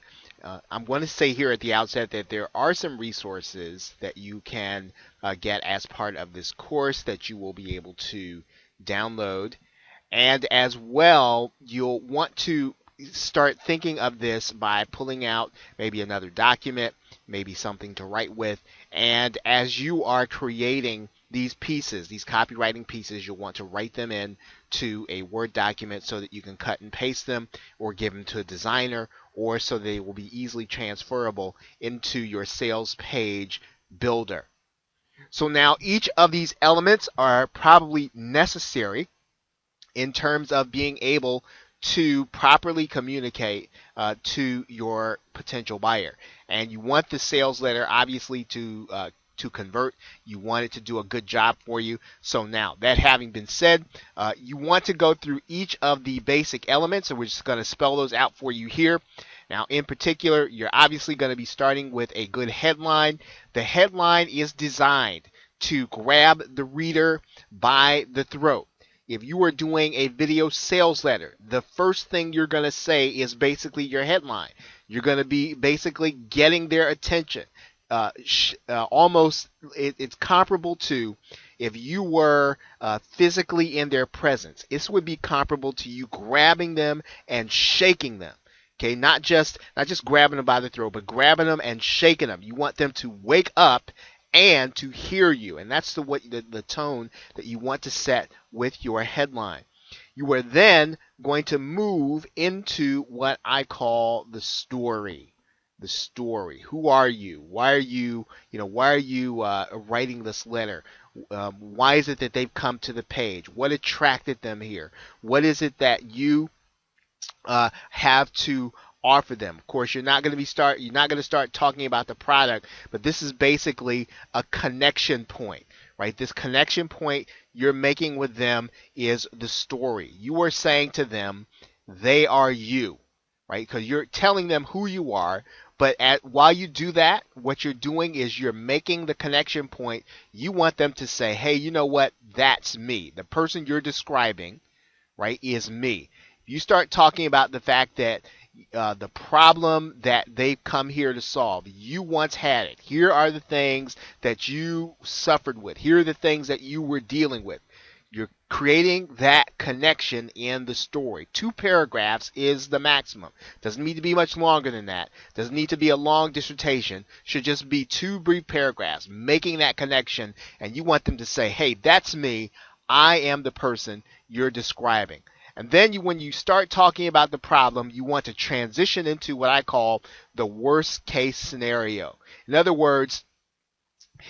I'm going to say here at the outset that there are some resources that you can get as part of this course that you will be able to download, and as well you'll want to start thinking of this by pulling out maybe another document, maybe something to write with, and as you are creating these pieces, these copywriting pieces, you'll want to write them in to a Word document so that you can cut and paste them or give them to a designer, or so they will be easily transferable into your sales page builder. So now each of these elements are probably necessary in terms of being able to properly communicate to your potential buyer. And you want the sales letter obviously to convert. You want it to do a good job for you. So now, that having been said, you want to go through each of the basic elements, and we're just going to spell those out for you here. Now, in particular, you're obviously going to be starting with a good headline. The headline is designed to grab the reader by the throat. If you are doing a video sales letter, the first thing you're going to say is basically your headline. You're going to be basically getting their attention. Almost, it's comparable to if you were physically in their presence. This would be comparable to you grabbing them and shaking them. Okay, not just grabbing them by the throat, but grabbing them and shaking them. You want them to wake up and to hear you, and that's the tone that you want to set with your headline. You are then going to move into what I call the story. The story. Who are you? Why are you writing this letter? Why is it that they've come to the page? What attracted them here? What is it that you have to offer them? Of course, you're not going to start talking about the product, but this is basically a connection point, right? This connection point you're making with them is the story. You are saying to them, they are you, right? Because you're telling them who you are. But while you do that, what you're doing is you're making the connection point. You want them to say, hey, you know what? That's me. The person you're describing, right, is me. You start talking about the fact that the problem that they've come here to solve, you once had it. Here are the things that you suffered with. Here are the things that you were dealing with. You're creating that connection in the story. 2 paragraphs is the maximum. Doesn't need to be much longer than that. Doesn't need to be a long dissertation. Should just be 2 brief paragraphs making that connection, and you want them to say, hey, that's me. I am the person you're describing. And then when you start talking about the problem, you want to transition into what I call the worst case scenario. In other words,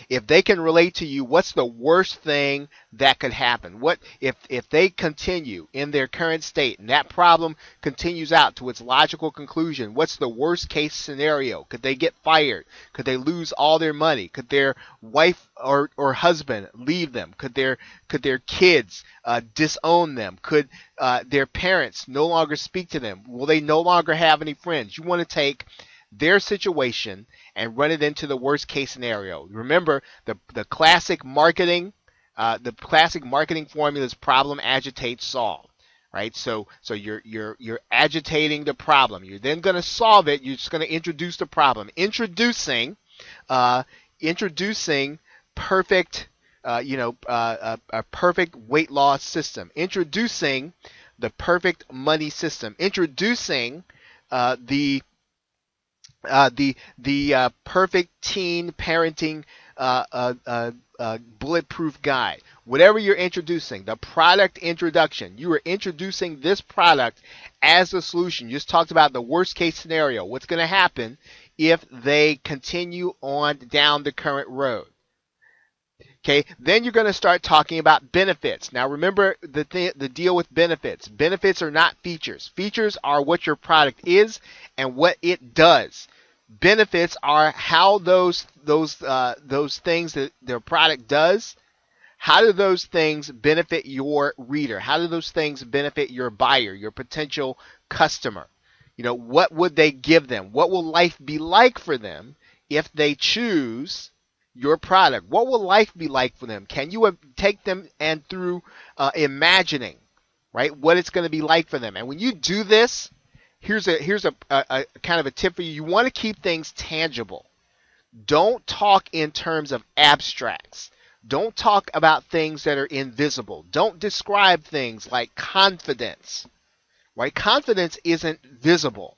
if they can relate to you, what's the worst thing that could happen? What if they continue in their current state and that problem continues out to its logical conclusion? What's the worst case scenario? Could they get fired? Could they lose all their money? Could their wife or husband leave them? Could their kids disown them? Could their parents no longer speak to them? Will they no longer have any friends? You want to take their situation and run it into the worst case scenario. Remember the classic marketing formula is problem, agitate, solve. Right? So you're agitating the problem. You're then going to solve it. You're just going to introduce the problem. Introducing perfect a perfect weight loss system. Introducing the perfect money system. Introducing the perfect teen parenting bulletproof guide. Whatever you're introducing, the product introduction, you are introducing this product as a solution. You just talked about the worst case scenario. What's going to happen if they continue on down the current road? Okay, then you're going to start talking about benefits. Now remember the deal with benefits. Benefits are not features. Features are what your product is and what it does. Benefits are how those things that their product does, how do those things benefit your reader? How do those things benefit your buyer, your potential customer? What would they give them? What will life be like for them if they choose your product? What will life be like for them? Can you take them and through imagining, right, what it's going to be like for them? And when you do this, here's a kind of a tip for you. You want to keep things tangible. Don't talk in terms of abstracts. Don't talk about things that are invisible. Don't describe things like confidence, right? Confidence isn't visible.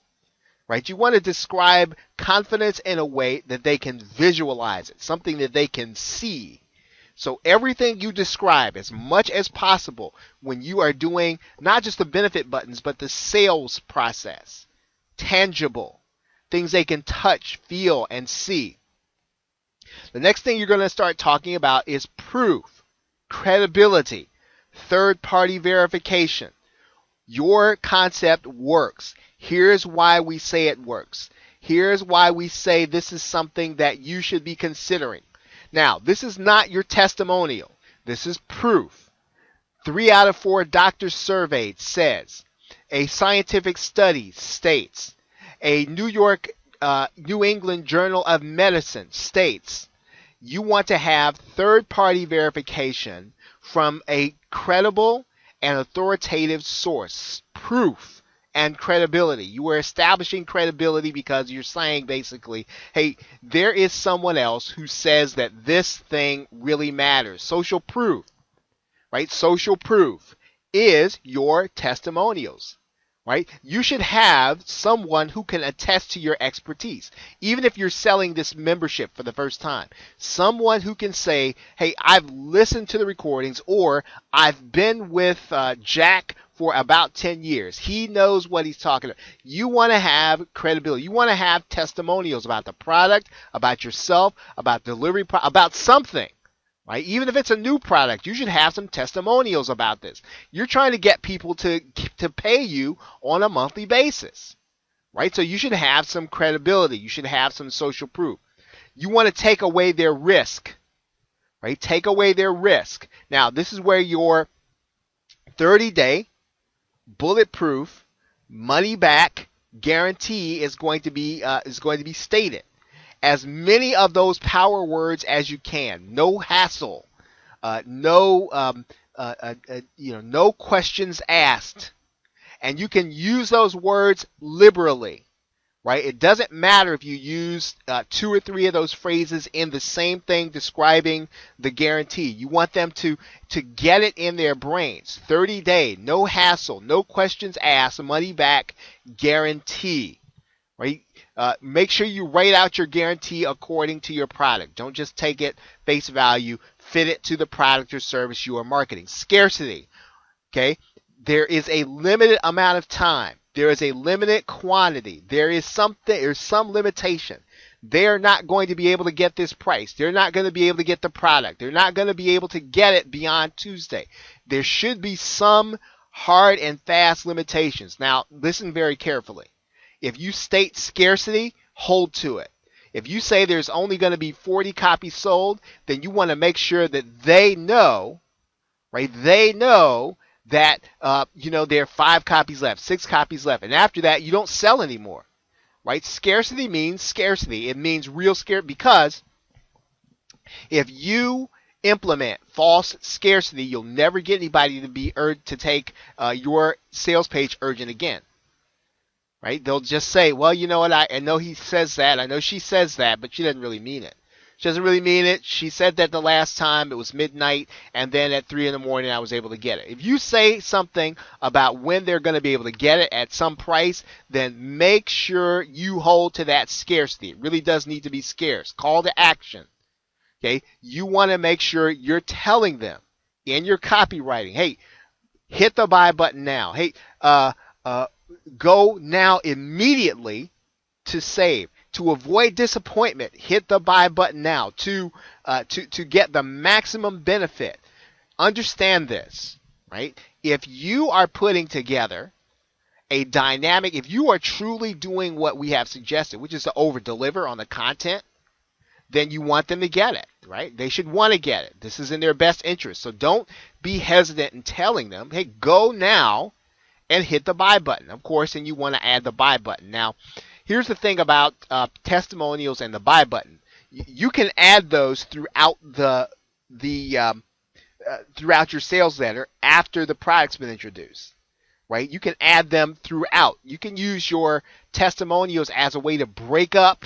Right? You want to describe confidence in a way that they can visualize it, something that they can see. So everything you describe as much as possible when you are doing not just the benefit buttons, but the sales process, tangible, things they can touch, feel, and see. The next thing you're going to start talking about is proof, credibility, third-party verification. Your concept works. Here's why we say it works. Here's why we say this is something that you should be considering. Now, this is not your testimonial. This is proof. 3 out of 4 doctors surveyed says. A scientific study states. A New England Journal of Medicine states. You want to have third-party verification from a credible and authoritative source. Proof and credibility. You are establishing credibility because you're saying basically, hey, there is someone else who says that this thing really matters. Social proof, right? Social proof is your testimonials, right? You should have someone who can attest to your expertise. Even if you're selling this membership for the first time, someone who can say, hey, I've listened to the recordings, or I've been with Jack for about 10 years. He knows what he's talking about. You want to have credibility. You want to have testimonials about the product, about yourself, about delivery, about something. Right? Even if it's a new product, you should have some testimonials about this. You're trying to get people to pay you on a monthly basis. Right? So you should have some credibility. You should have some social proof. You want to take away their risk. Right? Take away their risk. Now, this is where your 30-day bulletproof money back guarantee is going to be stated. As many of those power words as you can. No hassle. No questions asked. And you can use those words liberally. right? It doesn't matter if you use 2 or 3 of those phrases in the same thing describing the guarantee. You want them to get it in their brains. 30-day, no hassle, no questions asked, money back guarantee, right? Make sure you write out your guarantee according to your product. Don't just take it face value. Fit it to the product or service you are marketing. Scarcity, okay? There is a limited amount of time. There is a limited quantity. There's some limitation. They're not going to be able to get this price. They're not going to be able to get the product. They're not going to be able to get it beyond Tuesday. There should be some hard and fast limitations. Now, listen very carefully. If you state scarcity, hold to it. If you say there's only going to be 40 copies sold, then you want to make sure that they know, right? They know that there are 5 copies left, 6 copies left, and after that you don't sell anymore, right? Scarcity means scarcity. It means real scarcity, because if you implement false scarcity, you'll never get anybody to take your sales page urgent again, right? They'll just say, well, you know what? I know he says that, I know she says that, but she doesn't really mean it. She doesn't really mean it. She said that the last time it was midnight, and then at 3 in the morning I was able to get it. If you say something about when they're going to be able to get it at some price, then make sure you hold to that scarcity. It really does need to be scarce. Call to action. Okay? You want to make sure you're telling them in your copywriting, hey, hit the buy button now. Hey, go now immediately to save. To avoid disappointment, hit the buy button now to get the maximum benefit. Understand this, right? If you are putting together a dynamic, if you are truly doing what we have suggested, which is to over-deliver on the content, then you want them to get it, right? They should want to get it. This is in their best interest. So don't be hesitant in telling them, hey, go now and hit the buy button. Of course, and you want to add the buy button. Now, here's the thing about testimonials and the buy button. You can add those throughout throughout your sales letter after the product's been introduced, right? You can add them throughout. You can use your testimonials as a way to break up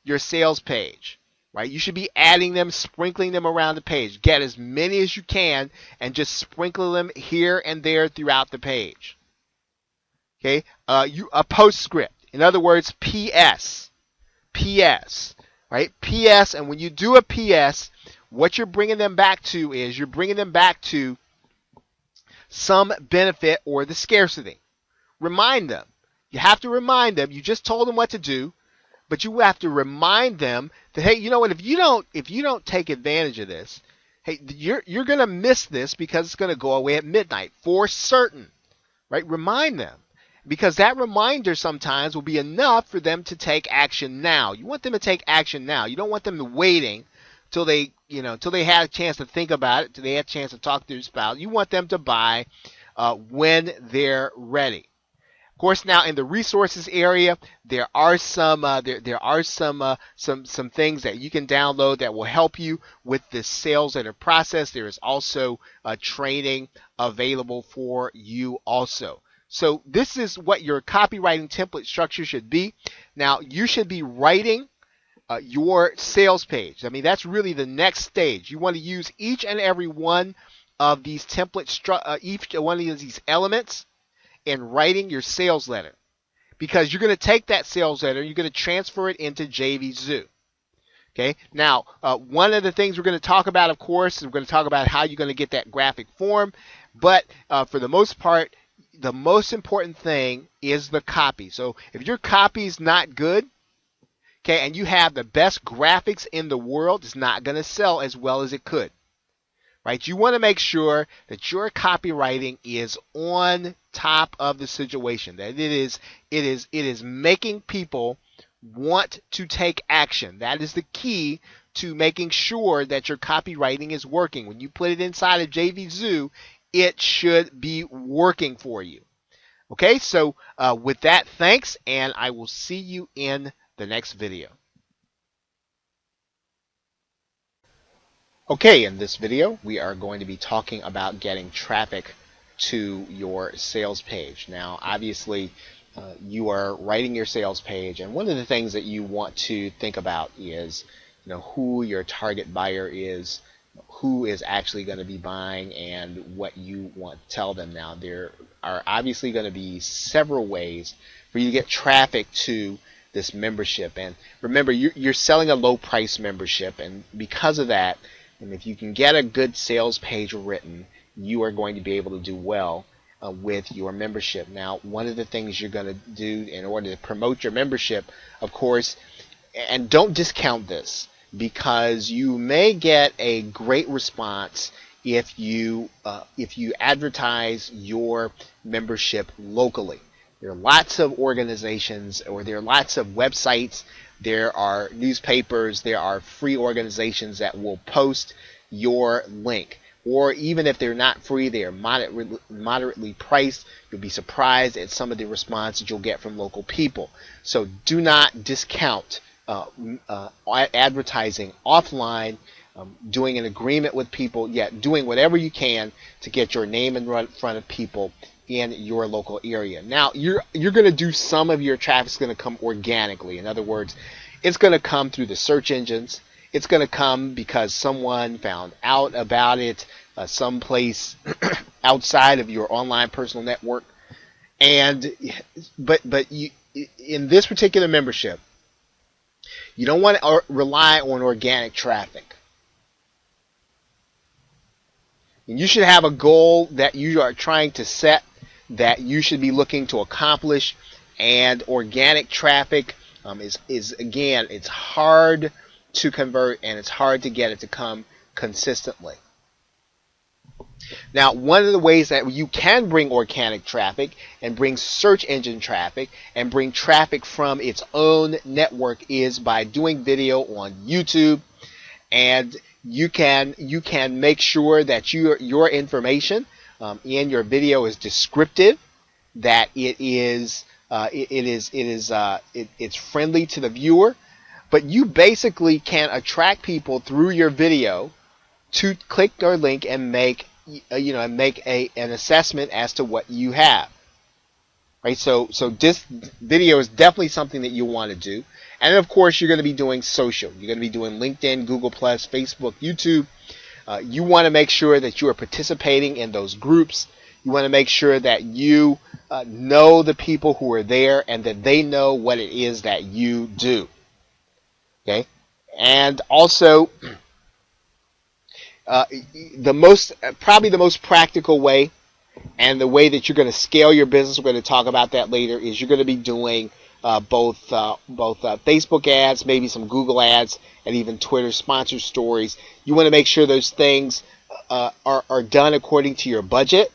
your sales page, right? You should be adding them, sprinkling them around the page. Get as many as you can and just sprinkle them here and there throughout the page. Okay, a postscript. In other words, PS, right? PS, and when you do a PS, what you're bringing them back to is you're bringing them back to some benefit or the scarcity. Remind them. You have to remind them. You just told them what to do, but you have to remind them that, hey, you know what? If you don't take advantage of this, hey, you're going to miss this because it's going to go away at midnight for certain, right? Remind them. Because that reminder sometimes will be enough for them to take action now. You want them to take action now. You don't want them to waiting till they had a chance to think about it, till they had a chance to talk to their spouse. You want them to buy when they're ready. Of course, now in the resources area, there are some things that you can download that will help you with the sales letter process. There is also training available for you also. So this is what your copywriting template structure should be. Now, you should be writing your sales page. I mean, that's really the next stage. You want to use each and every one of these each one of these elements in writing your sales letter, because you're going to take that sales letter, you're going to transfer it into JVZoo. Okay. Now, one of the things we're going to talk about, of course, is we're going to talk about how you're going to get that graphic form. But for the most part, the most important thing is the copy. So if your copy is not good, okay, and you have the best graphics in the world, it's not going to sell as well as it could, right? You want to make sure that your copywriting is on top of the situation, that it is making people want to take action. That is the key to making sure that your copywriting is working. When you put it inside of JVZoo, it should be working for you. Okay, so with that, thanks, and I will see you in the next video. Okay, in this video, we are going to be talking about getting traffic to your sales page. Now, obviously, you are writing your sales page, and one of the things that you want to think about is, who your target buyer is, who is actually going to be buying, and what you want to tell them. Now, there are obviously going to be several ways for you to get traffic to this membership. And remember, you're selling a low price membership, and because of that, and if you can get a good sales page written, you are going to be able to do well with your membership. Now, one of the things you're going to do in order to promote your membership, of course, and don't discount this, because you may get a great response if you advertise your membership locally. There are lots of organizations, or there are lots of websites, there are newspapers, there are free organizations that will post your link. Or even if they're not free, they are moderately priced. You'll be surprised at some of the response that you'll get from local people. So do not discount advertising offline, doing an agreement with people, yet doing whatever you can to get your name in front of people in your local area. Now, you're going to do some of your traffic's going to come organically. In other words, it's going to come through the search engines. It's going to come because someone found out about it someplace outside of your online personal network. But you, in this particular membership, you don't want to rely on organic traffic. And you should have a goal that you are trying to set, that you should be looking to accomplish. And organic traffic is again, it's hard to convert, and it's hard to get it to come consistently. Now, one of the ways that you can bring organic traffic and bring search engine traffic and bring traffic from its own network is by doing video on YouTube. And you can make sure that your information in your video is descriptive, that it's friendly to the viewer. But you basically can attract people through your video to click your link and make an assessment as to what you have. Right? So this video is definitely something that you want to do. And of course, you're going to be doing social. You're going to be doing LinkedIn, Google+, Facebook, YouTube. You want to make sure that you are participating in those groups. You want to make sure that you know the people who are there and that they know what it is that you do. Okay, and also probably the most practical way, and the way that you're going to scale your business, we're going to talk about that later, is you're going to be doing both Facebook ads, maybe some Google ads, and even Twitter sponsor stories. You want to make sure those things are done according to your budget,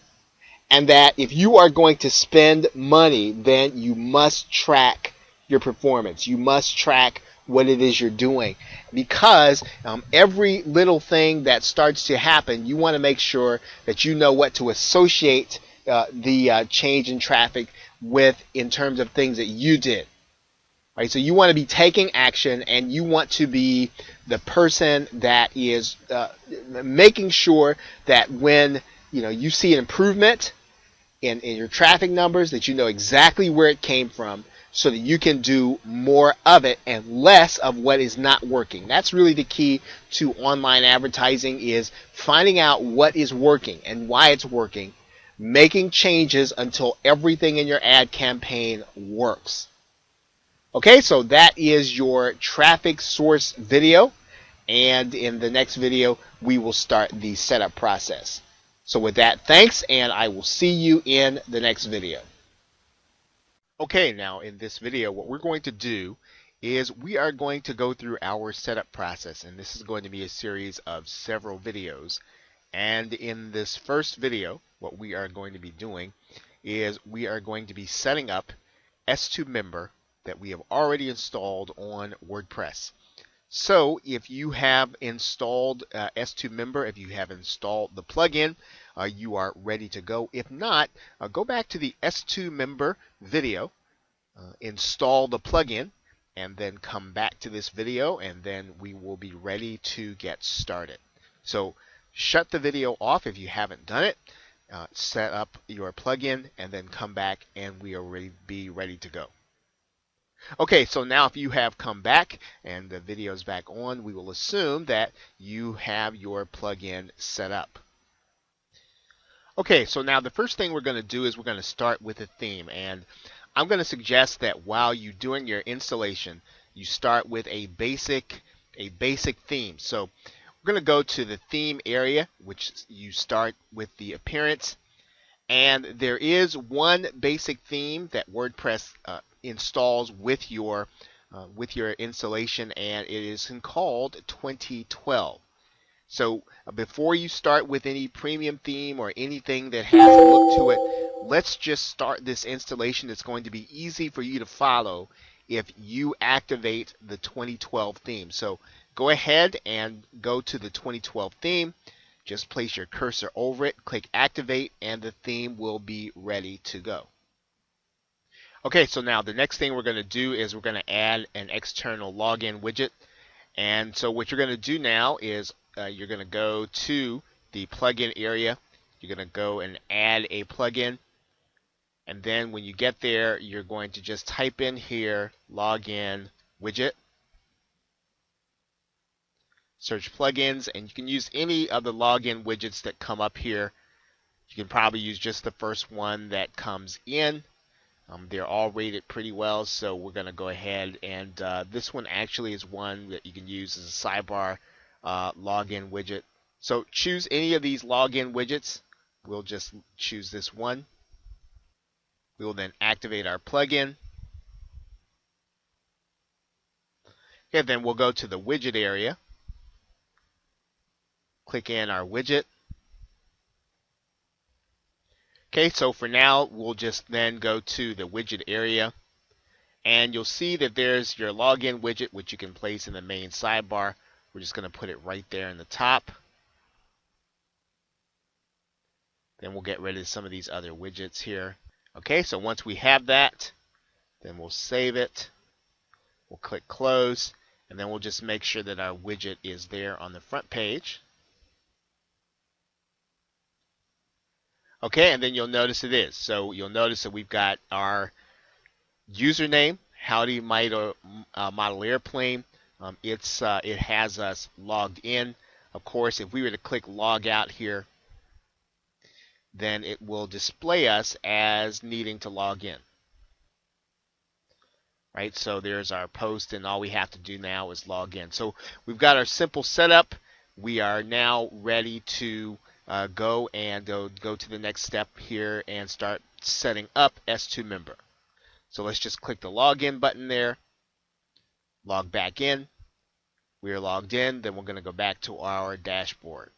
and that if you are going to spend money, then you must track your performance. You must track what it is you're doing, because every little thing that starts to happen, you want to make sure that you know what to associate the change in traffic with in terms of things that you did. Right? So you want to be taking action, and you want to be the person that is making sure that when you see an improvement in your traffic numbers, that you know exactly where it came from, so that you can do more of it and less of what is not working. That's really the key to online advertising, is finding out what is working and why it's working, making changes until everything in your ad campaign works. Okay, so that is your traffic source video, and in the next video we will start the setup process. So with that, thanks, and I will see you in the next video. Okay, now in this video, what we're going to do is we are going to go through our setup process, and this is going to be a series of several videos. And in this first video, what we are going to be doing is we are going to be setting up S2 Member that we have already installed on WordPress. So if you have installed S2 Member, if you have installed the plugin, you are ready to go. If not, go back to the S2 Member video, install the plugin, and then come back to this video, and then we will be ready to get started. So shut the video off if you haven't done it. set up your plugin, and then come back and we are be ready to go. Okay, so now if you have come back and the video is back on, we will assume that you have your plugin set up. Okay, so now the first thing we're going to do is we're going to start with a theme, and I'm going to suggest that while you're doing your installation, you start with a basic theme. So we're going to go to the theme area, which you start with the appearance, and there is one basic theme that WordPress installs with your installation, and it is called 2012. So before you start with any premium theme or anything that has a look to it, let's just start this installation. It's going to be easy for you to follow if you activate the 2012 theme. So go ahead and go to the 2012 theme. Just place your cursor over it, click activate, and the theme will be ready to go. Okay, so now the next thing we're going to do is we're going to add an external login widget. And so what you're going to do now is you're going to go to the plugin area. You're going to go and add a plugin. And then when you get there, you're going to just type in here login widget. Search plugins, and you can use any of the login widgets that come up here. You can probably use just the first one that comes in. They're all rated pretty well, so we're going to go ahead and this one actually is one that you can use as a sidebar login widget. So choose any of these login widgets. We'll just choose this one. We will then activate our plugin. Okay, then we'll go to the widget area. Click in our widget. Okay, so for now, we'll just then go to the widget area, and you'll see that there's your login widget, which you can place in the main sidebar. We're just going to put it right there in the top. Then we'll get rid of some of these other widgets here. Okay, so once we have that, then we'll save it. We'll click close, and then we'll just make sure that our widget is there on the front page. Okay, and then you'll notice it is. So you'll notice that we've got our username, Howdy Model Airplane. It has us logged in. Of course, if we were to click log out here, then it will display us as needing to log in. Right, so there's our post, and all we have to do now is log in. So we've got our simple setup. We are now ready to go to the next step here and start setting up S2 member. So let's just click the login button there, log back in. We are logged in, then we're going to go back to our dashboard.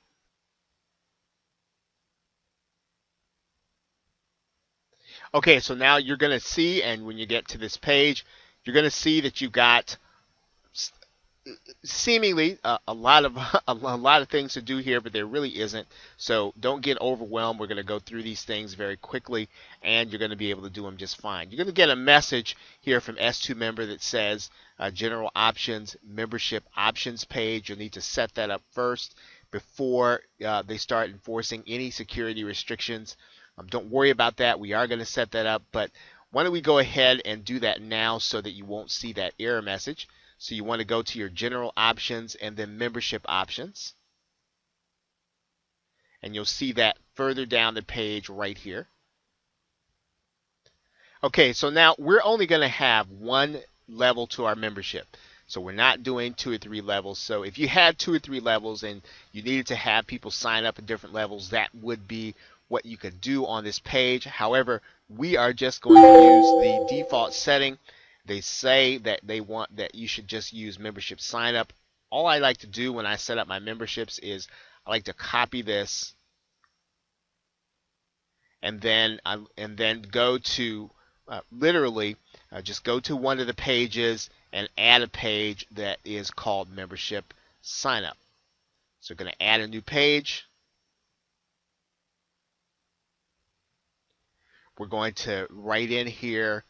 Okay, so now you're going to see, and when you get to this page, you're going to see that you've got seemingly a lot of things to do here, but there really isn't. So don't get overwhelmed. We're going to go through these things very quickly, and you're going to be able to do them just fine. You're going to get a message here from S2 member that says general options, membership options page. You'll need to set that up first before they start enforcing any security restrictions. Don't worry about that. We are going to set that up, but why don't we go ahead and do that now so that you won't see that error message. So you want to go to your general options and then membership options. And you'll see that further down the page right here. Okay, so now we're only going to have one level to our membership. So we're not doing 2 or 3 levels. So if you had 2 or 3 levels and you needed to have people sign up at different levels, that would be what you could do on this page. However, we are just going to use the default setting. They say that they want that you should just use membership sign up. All I like to do when I set up my memberships is I like to copy this and then go to literally just go to one of the pages and add a page that is called membership sign up. So we're going to add a new page. We're going to write in here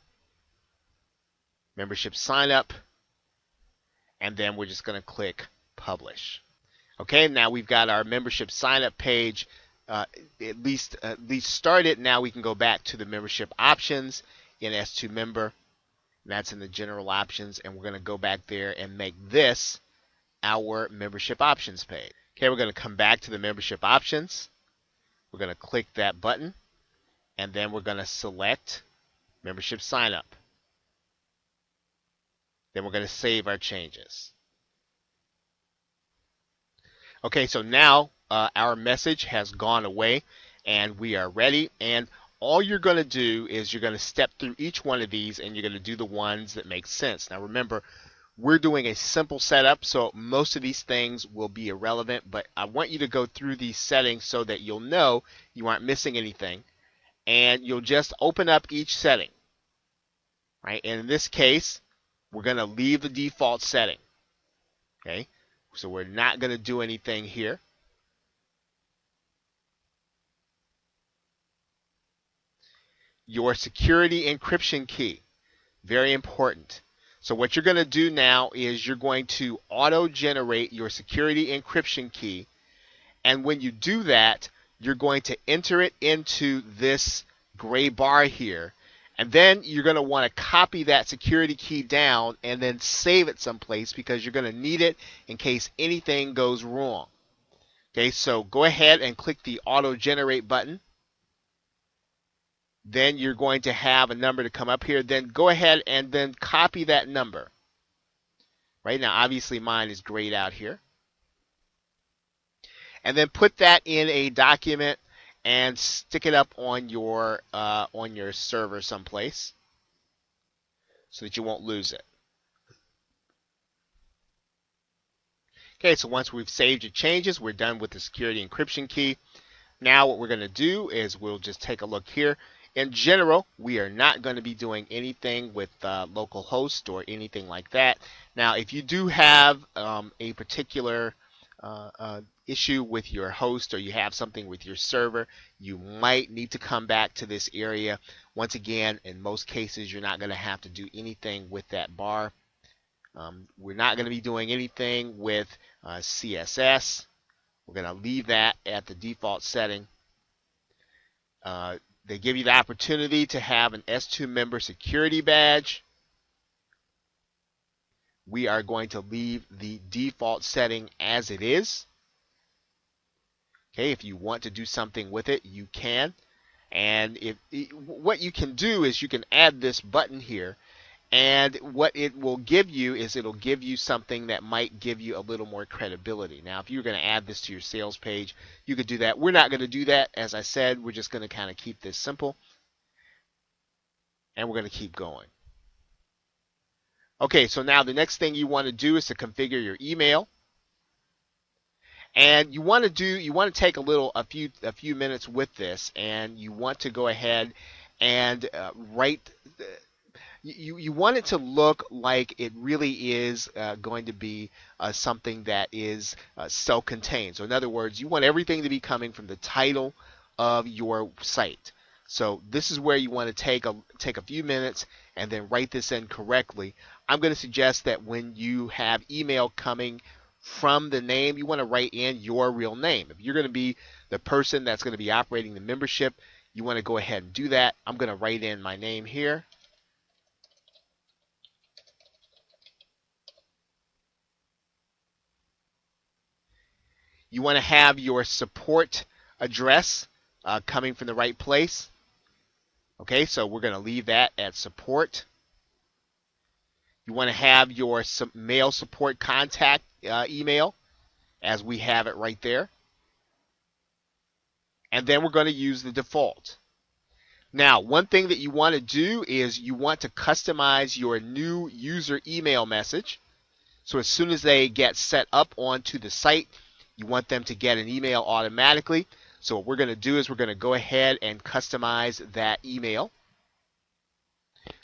membership sign up, and then we're just going to click publish. Okay, now we've got our membership sign up page uh, at least started. Now we can go back to the membership options in S2 member. That's in the general options, and we're going to go back there and make this our membership options page. Okay, we're going to come back to the membership options. We're going to click that button, and then we're going to select membership sign up. Then we're going to save our changes. Okay, so now our message has gone away and we are ready. And all you're going to do is you're going to step through each one of these and you're going to do the ones that make sense. Now remember, we're doing a simple setup, so most of these things will be irrelevant, but I want you to go through these settings so that you'll know you aren't missing anything. And you'll just open up each setting. Right? And in this case, we're going to leave the default setting. Okay? So we're not going to do anything here. Your security encryption key, very important. So what you're going to do now is you're going to auto-generate your security encryption key. And when you do that, you're going to enter it into this gray bar here. And then you're going to want to copy that security key down and then save it someplace because you're going to need it in case anything goes wrong. Okay, so go ahead and click the auto generate button. Then you're going to have a number to come up here. Then go ahead and then copy that number. Right now, obviously mine is grayed out here. And then put that in a document and stick it up on your server someplace so that you won't lose it. Okay, so once we've saved your changes, we're done with the security encryption key. Now what we're going to do is we'll just take a look here. In general, we are not going to be doing anything with localhost or anything like that. Now, if you do have a particular issue with your host or you have something with your server, you might need to come back to this area. Once again, in most cases, you're not going to have to do anything with that bar. We're not going to be doing anything with CSS. We're going to leave that at the default setting. They give you the opportunity to have an S2 member security badge. We are going to leave the default setting as it is. Okay, if you want to do something with it, you can. And what you can do is you can add this button here. And what it will give you is it'll give you something that might give you a little more credibility. Now, if you're going to add this to your sales page, you could do that. We're not going to do that. As I said, we're just going to kind of keep this simple. And we're going to keep going. Okay, so now the next thing you want to do is to configure your email. And you want to take a few minutes with this, and you want to go ahead and write. You want it to look like it really is going to be something that is self-contained. So in other words, you want everything to be coming from the title of your site. So this is where you want to take a few minutes and then write this in correctly. I'm going to suggest that when you have email coming from the name, you want to write in your real name. If you're going to be the person that's going to be operating the membership, you want to go ahead and do that. I'm going to write in my name here. You want to have your support address coming from the right place. Okay, so we're going to leave that at support. You want to have your mail support contact email, as we have it right there. And then we're going to use the default. Now, one thing that you want to do is you want to customize your new user email message. So as soon as they get set up onto the site, you want them to get an email automatically. So what we're going to do is we're going to go ahead and customize that email.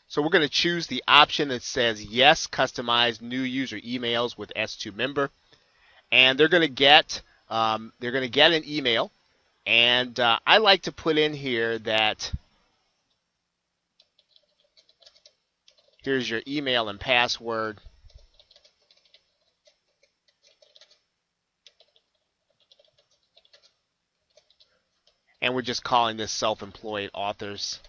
So we're going to choose the option that says yes, customize new user emails with S2 member, and they're going to get an email. And I like to put in here that here's your email and password. And we're just calling this self-employed authors.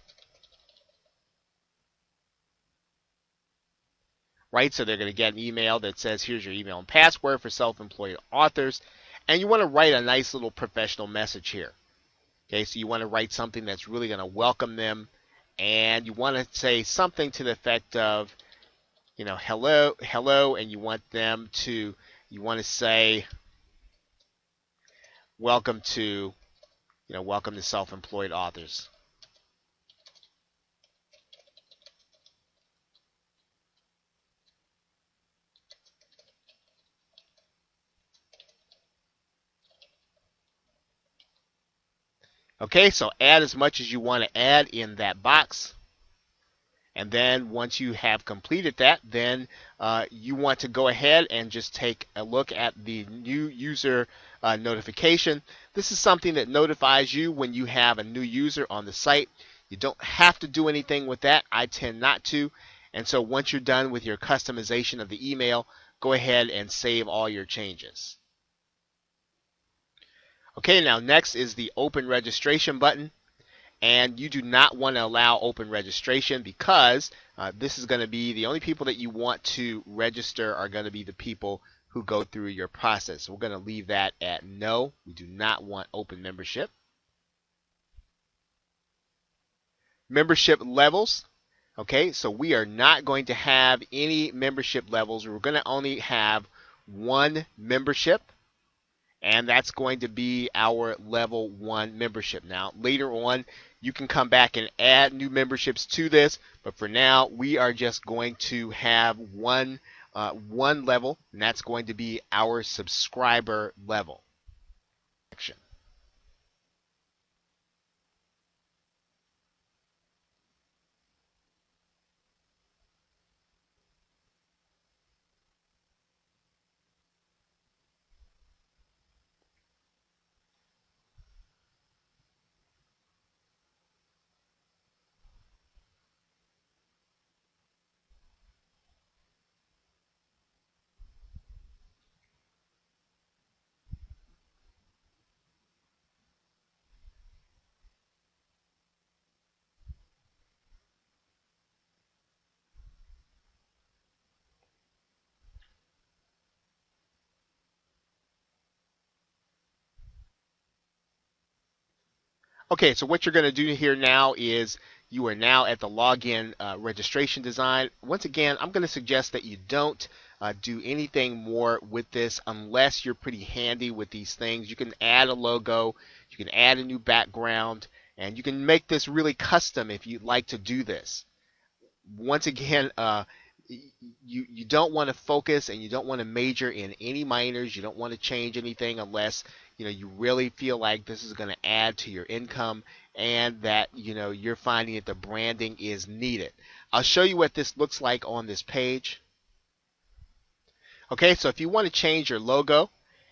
Right? So they're going to get an email that says, here's your email and password for self-employed authors. And you want to write a nice little professional message here. Okay, so you want to write something that's really going to welcome them. And you want to say something to the effect of, hello, hello, and you want to say, welcome to, welcome to self-employed authors. Okay, so add as much as you want to add in that box. And then once you have completed that, then you want to go ahead and just take a look at the new user notification. This is something that notifies you when you have a new user on the site. You don't have to do anything with that. I tend not to. And so once you're done with your customization of the email, go ahead and save all your changes. Okay, now next is the open registration button. And you do not want to allow open registration because this is going to be the only people that you want to register are going to be the people who go through your process. So we're going to leave that at no. We do not want open membership. Membership levels. Okay, so we are not going to have any membership levels. We're going to only have one membership. And that's going to be our level 1 membership. Now, later on, you can come back and add new memberships to this, but for now, we are just going to have one level, and that's going to be our subscriber level. Okay, so what you're going to do here now is you are now at the login registration design. Once again, I'm going to suggest that you don't do anything more with this unless you're pretty handy with these things. You can add a logo, you can add a new background, and you can make this really custom if you'd like to do this. Once again, you don't want to focus and you don't want to major in any minors. You don't want to change anything unless you really feel like this is going to add to your income and that you're finding that the branding is needed. I'll show you what this looks like on this page. Okay, so if you want to change your logo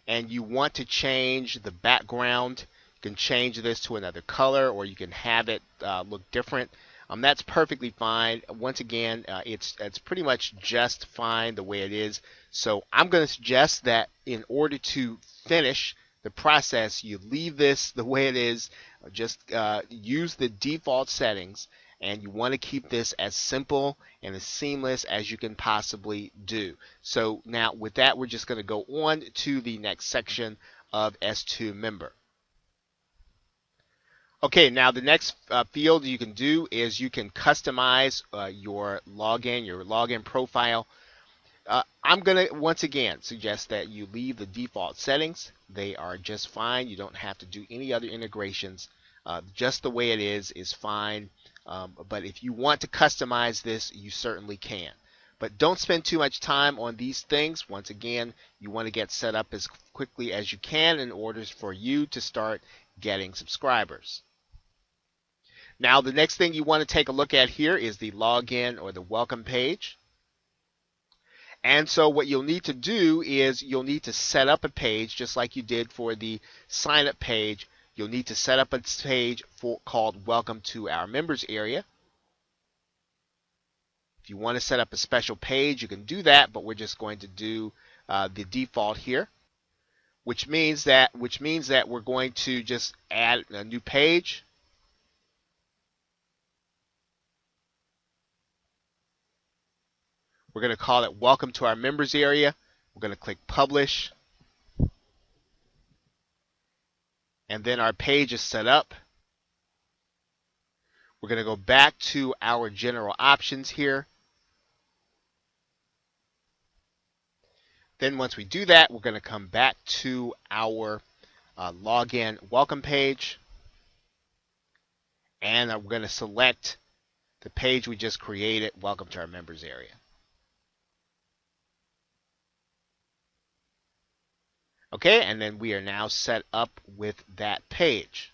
and you want to change the background, you can change this to another color or you can have it look different. That's perfectly fine. Once again, it's pretty much just fine the way it is. So I'm going to suggest that in order to finish the process, you leave this the way it is. Just use the default settings, and you want to keep this as simple and as seamless as you can possibly do. So now with that, we're just going to go on to the next section of S2 member. Okay, now the next field you can do is you can customize your login profile. I'm going to once again suggest that you leave the default settings. They are just fine. You don't have to do any other integrations. Just the way it is fine. But if you want to customize this, you certainly can. But don't spend too much time on these things. Once again, you want to get set up as quickly as you can in order for you to start getting subscribers. Now, the next thing you want to take a look at here is the login or the welcome page. And so what you'll need to do is you'll need to set up a page just like you did for the sign up page. You'll need to set up a page called Welcome to Our Members Area. If you want to set up a special page, you can do that, but we're just going to do the default here. which means that we're going to just add a new page. We're going to call it Welcome to our members area. We're going to click Publish. And then our page is set up. We're going to go back to our general options here. Then once we do that, we're going to come back to our login welcome page. And we're going to select the page we just created, Welcome to our members area. Okay, and then we are now set up with that page.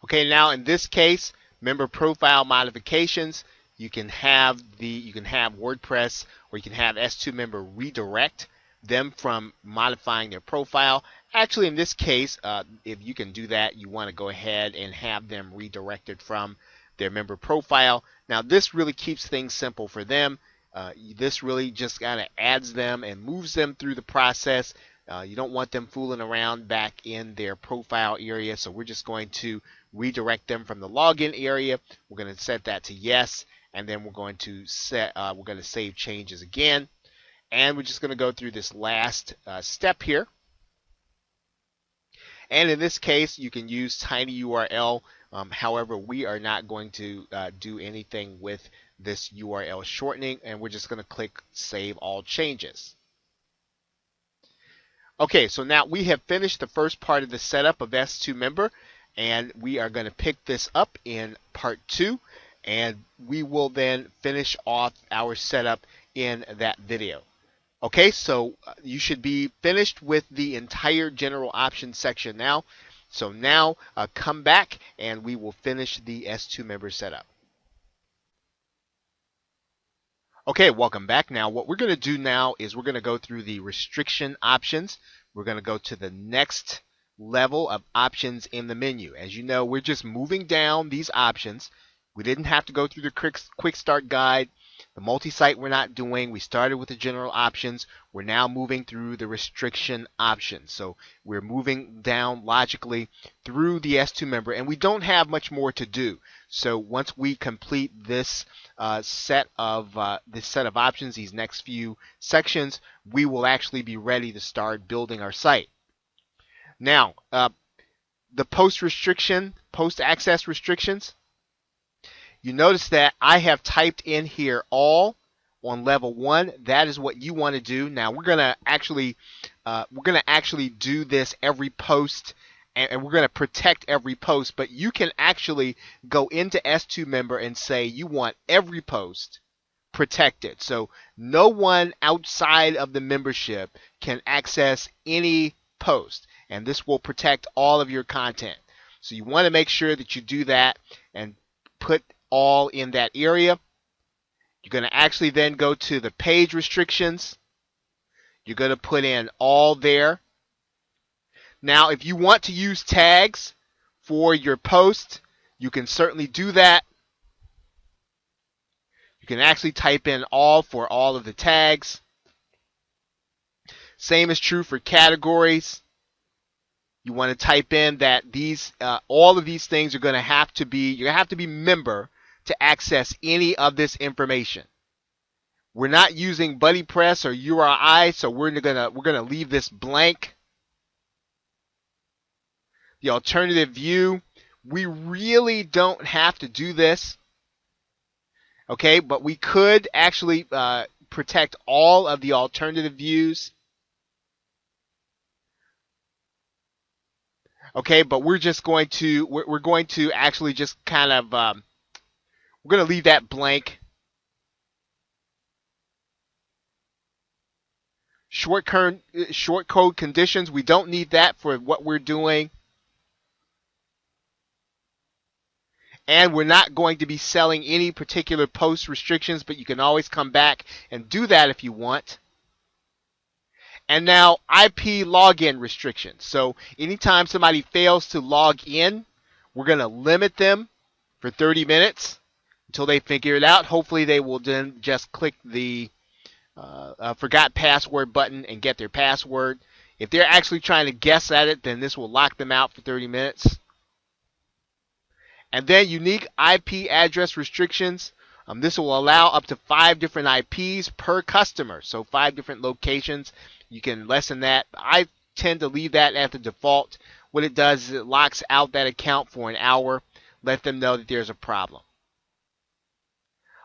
Okay, now in this case, member profile modifications, you can have WordPress, or you can have S2 member redirect them from modifying their profile. Actually, in this case, if you can do that, you want to go ahead and have them redirected from their member profile. Now, this really keeps things simple for them. This really just kind of adds them and moves them through the process. You don't want them fooling around back in their profile area, so we're just going to redirect them from the login area. We're going to set that to yes, and then we're going to save changes again, and we're just going to go through this last step here. And in this case, you can use tinyURL. However, we are not going to do anything with this URL shortening, and we're just going to click Save All Changes. Okay, so now we have finished the first part of the setup of S2 member, and we are going to pick this up in part 2, and we will then finish off our setup in that video. Okay, so you should be finished with the entire general options section now. So now come back and we will finish the S2 member setup. Okay, welcome back. Now what we're going to do now is we're going to go through the restriction options. We're going to go to the next level of options in the menu. As you know, we're just moving down these options. We didn't have to go through the quick start guide. The multi-site we're not doing. We started with the general options. We're now moving through the restriction options. So we're moving down logically through the S2 member, and we don't have much more to do. So once we complete this set of options, these next few sections, we will actually be ready to start building our site. Now, the post access restrictions. You notice that I have typed in here all on level 1. That is what you want to do. Now we're going to actually do this every post, and we're going to protect every post. But you can actually go into S2 member and say you want every post protected. So no one outside of the membership can access any post, and this will protect all of your content. So you want to make sure that you do that and put all in that area. You're going to actually then go to the page restrictions. You're going to put in all there. Now, if you want to use tags for your post, you can certainly do that. You can actually type in all for all of the tags. Same is true for categories. You want to type in that these all of these things are going to have to be, you're going to have to be member to access any of this information. We're not using BuddyPress or URI, so we're gonna leave this blank. The alternative view, we really don't have to do this. Okay, but we could actually protect all of the alternative views. Okay, but we're going to actually just kind of we're going to leave that blank. Short code conditions, we don't need that for what we're doing. And we're not going to be selling any particular post restrictions, but you can always come back and do that if you want. And now IP login restrictions. So anytime somebody fails to log in, we're going to limit them for 30 minutes until they figure it out. Hopefully they will then just click the forgot password button and get their password. If they're actually trying to guess at it, then this will lock them out for 30 minutes. And then unique IP address restrictions. This will allow up to 5 different IPs per customer. So 5 different locations. You can lessen that. I tend to leave that at the default. What it does is it locks out that account for an hour. Let them know that there's a problem.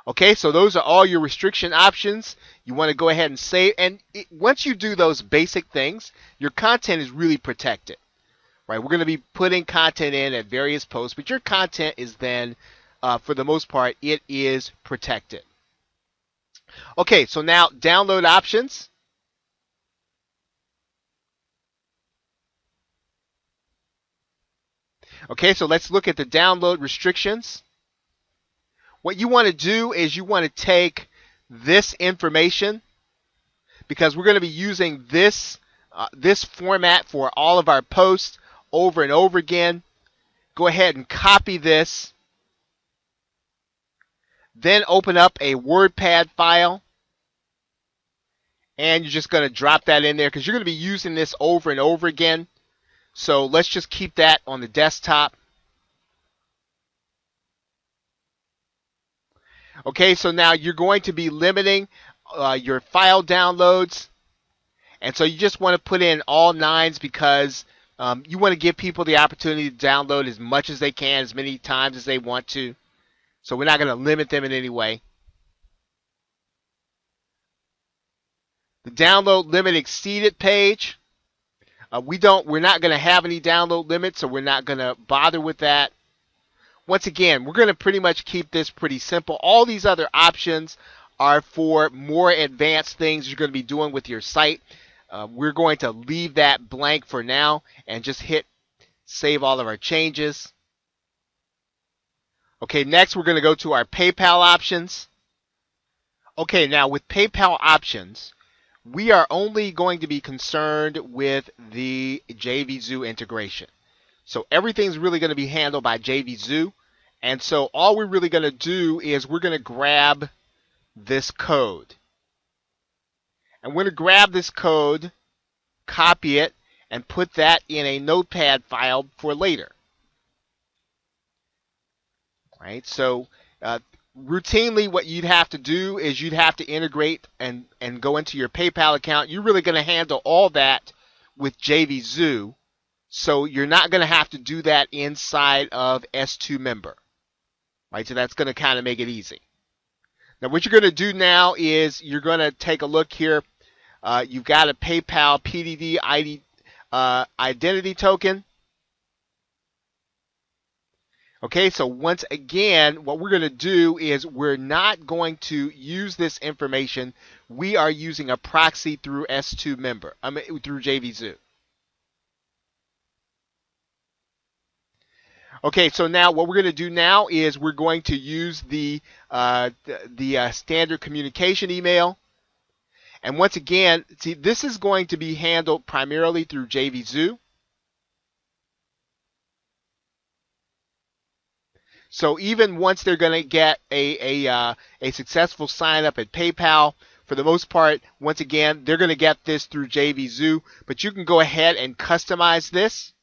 Okay, so those are all your restriction options. You want to go ahead and save. And once you do those basic things, your content is really protected. Right, we're going to be putting content in at various posts, but your content is then, for the most part, it is protected. Okay, so now download options. Okay, so let's look at the download restrictions. What you want to do is you want to take this information, because we're going to be using this format for all of our posts over and over again. Go ahead and copy this. Then open up a WordPad file. And you're just going to drop that in there because you're going to be using this over and over again. So let's just keep that on the desktop. Okay, so now you're going to be limiting your file downloads. And so you just want to put in all 9s because you want to give people the opportunity to download as much as they can, as many times as they want to. So we're not going to limit them in any way. The download limit exceeded page. We're not going to have any download limits, so we're not going to bother with that. Once again, we're going to pretty much keep this pretty simple. All these other options are for more advanced things you're going to be doing with your site. We're going to leave that blank for now and just hit save all of our changes. Okay, next we're going to go to our PayPal options. Okay, now with PayPal options, we are only going to be concerned with the JVZoo integration. So everything's really going to be handled by JVZoo. And so all we're really going to do is we're going to grab this code. And we're going to grab this code, copy it, and put that in a notepad file for later. Right? So routinely what you'd have to do is you'd have to integrate and go into your PayPal account. You're really going to handle all that with JVZoo. So you're not going to have to do that inside of S2 Member. Right? So that's going to kind of make it easy. Now what you're going to do now is you're going to take a look here. You've got a PayPal PDD ID, identity token. Okay, so once again, what we're going to do is we're not going to use this information. We are using a proxy through S2 Member, through JVZoo. Okay, so now what we're going to do now is we're going to use the standard communication email. And once again, see, this is going to be handled primarily through JVZoo. So even once they're going to get a successful sign up at PayPal, for the most part, once again, they're going to get this through JVZoo. But you can go ahead and customize this.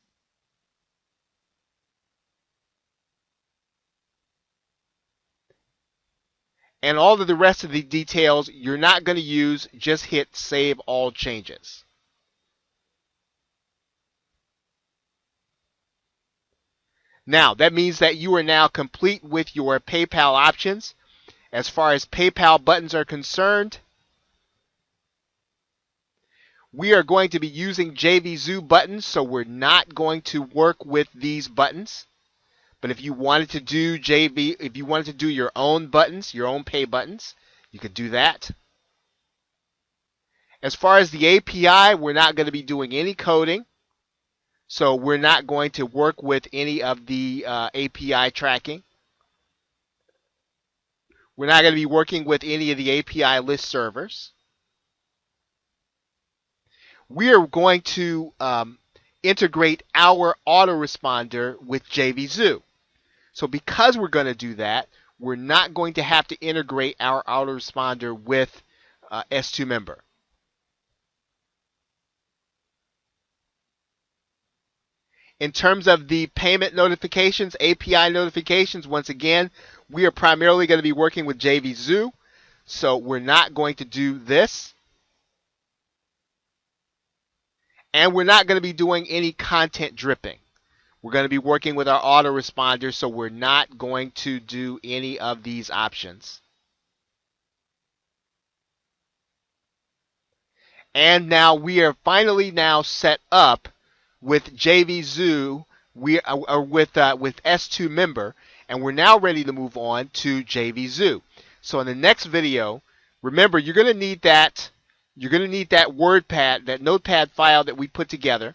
And all of the rest of the details you're not going to use. Just hit Save All Changes. Now, that means that you are now complete with your PayPal options. As far as PayPal buttons are concerned, we are going to be using JVZoo buttons, so we're not going to work with these buttons. But if you wanted to do if you wanted to do your own buttons, your own pay buttons, you could do that. As far as the API, we're not going to be doing any coding. So we're not going to work with any of the API tracking. We're not going to be working with any of the API list servers. We are going to integrate our autoresponder with JVZoo. So because we're going to do that, we're not going to have to integrate our autoresponder with S2 Member. In terms of the payment notifications, API notifications, once again, we are primarily going to be working with JVZoo, so we're not going to do this. And we're not going to be doing any content dripping. We're going to be working with our autoresponder, so we're not going to do any of these options. And now we are finally now set up with JVZoo, with S2 member, and we're now ready to move on to JVZoo. So in the next video, remember you're going to need that WordPad, that Notepad file that we put together,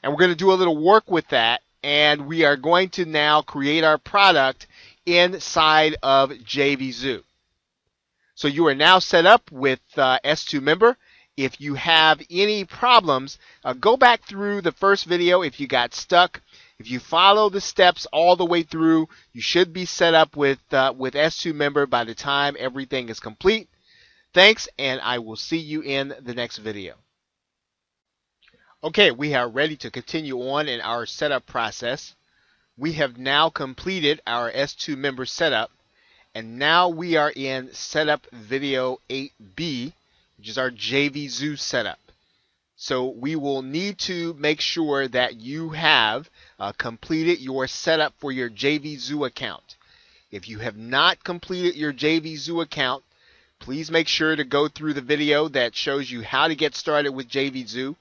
and we're going to do a little work with that, and we are going to now create our product inside of JVZoo. So you are now set up with S2 member. If you have any problems, go back through the first video if you got stuck. If you follow the steps all the way through, you should be set up with S2 member by the time everything is complete. Thanks, and I will see you in the next video. Okay, we are ready to continue on in our setup process. We have now completed our S2 member setup, and now we are in setup video 8B, which is our JVZoo setup. So we will need to make sure that you have completed your setup for your JVZoo account. If you have not completed your JVZoo account, please make sure to go through the video that shows you how to get started with JVZoo,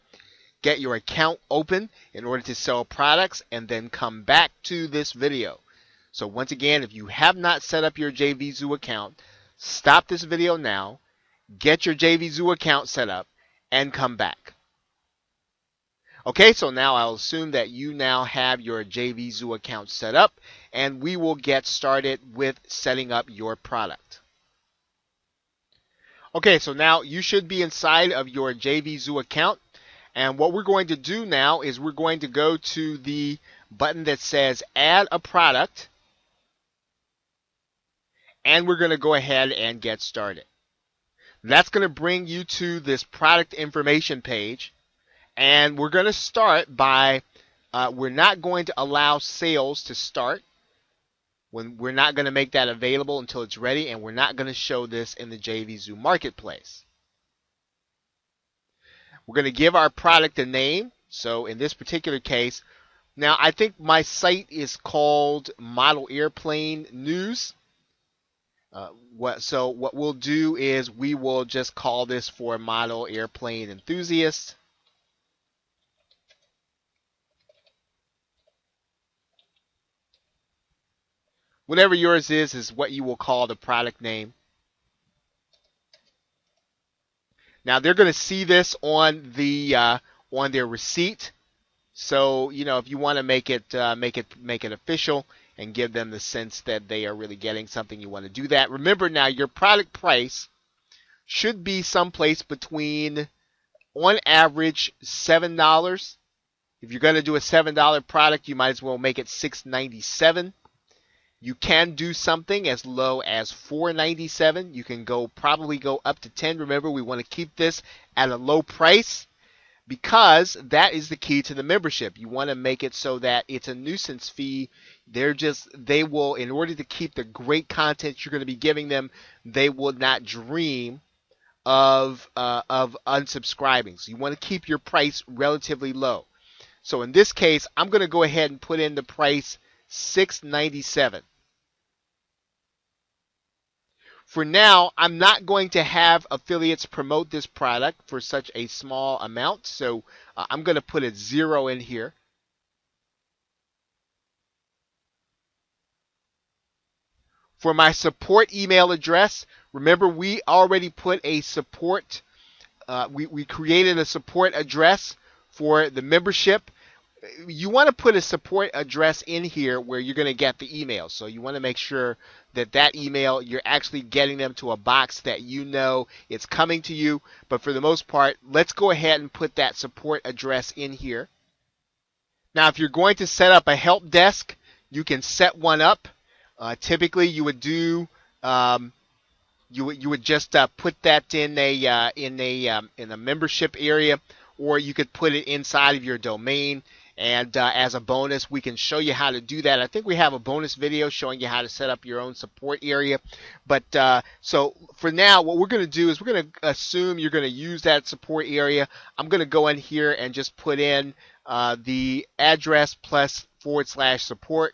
get your account open in order to sell products, and then come back to this video. So once again, if you have not set up your JVZoo account, stop this video now, get your JVZoo account set up, and come back. Okay, so now I'll assume that you now have your JVZoo account set up, and we will get started with setting up your product. Okay, so now you should be inside of your JVZoo account, and what we're going to do now is we're going to go to the button that says Add a Product, and we're going to go ahead and get started. That's going to bring you to this product information page, and we're going to start by, we're not going to allow sales to start. We're not going to make that available until it's ready, and we're not going to show this in the JVZoo marketplace. We're going to give our product a name. So in this particular case, now I think my site is called Model Airplane News. So what we'll do is we will just call this for Model Airplane Enthusiast. Whatever yours is what you will call the product name. Now they're going to see this on their receipt. So if you want to make it official and give them the sense that they are really getting something, you want to do that. Remember now, your product price should be someplace between, on average, $7. If you're going to do a $7 product, you might as well make it $6.97. You can do something as low as $4.97. You can probably go up to $10. Remember, we want to keep this at a low price, because that is the key to the membership. You want to make it so that it's a nuisance fee. They will, in order to keep the great content you're going to be giving them, they will not dream of unsubscribing. So you want to keep your price relatively low. So in this case, I'm going to go ahead and put in the price $6.97. For now, I'm not going to have affiliates promote this product for such a small amount, so I'm going to put a 0 in here. For my support email address, remember we already put a support, we created a support address for the membership. You want to put a support address in here where you're going to get the email. So you want to make sure that email, you're actually getting them to a box that you know it's coming to you. But for the most part, let's go ahead and put that support address in here. Now, if you're going to set up a help desk, you can set one up. Typically, you would do you would just put that in a membership area, or you could put it inside of your domain. And as a bonus, we can show you how to do that. I think we have a bonus video showing you how to set up your own support area. But so for now, what we're going to do is we're going to assume you're going to use that support area. I'm going to go in here and just put in the address plus /support.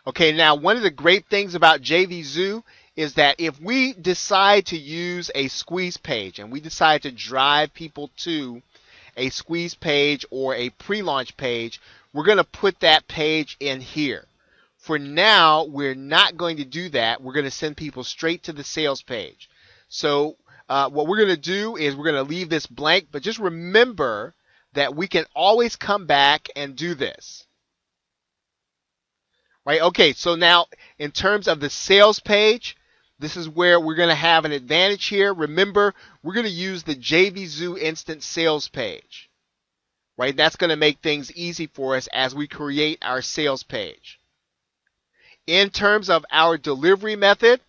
Okay, now one of the great things about JVZoo is that if we decide to use a squeeze page and we decide to drive people to a squeeze page or a pre-launch page, we're going to put that page in here. For now, we're not going to do that. We're going to send people straight to the sales page. So what we're going to do is we're going to leave this blank, but just remember that we can always come back and do this. Right? Okay, so now in terms of the sales page, this is where we're going to have an advantage here. Remember, we're going to use the JVZoo Instant Sales page. Right? That's going to make things easy for us as we create our sales page. In terms of our delivery method,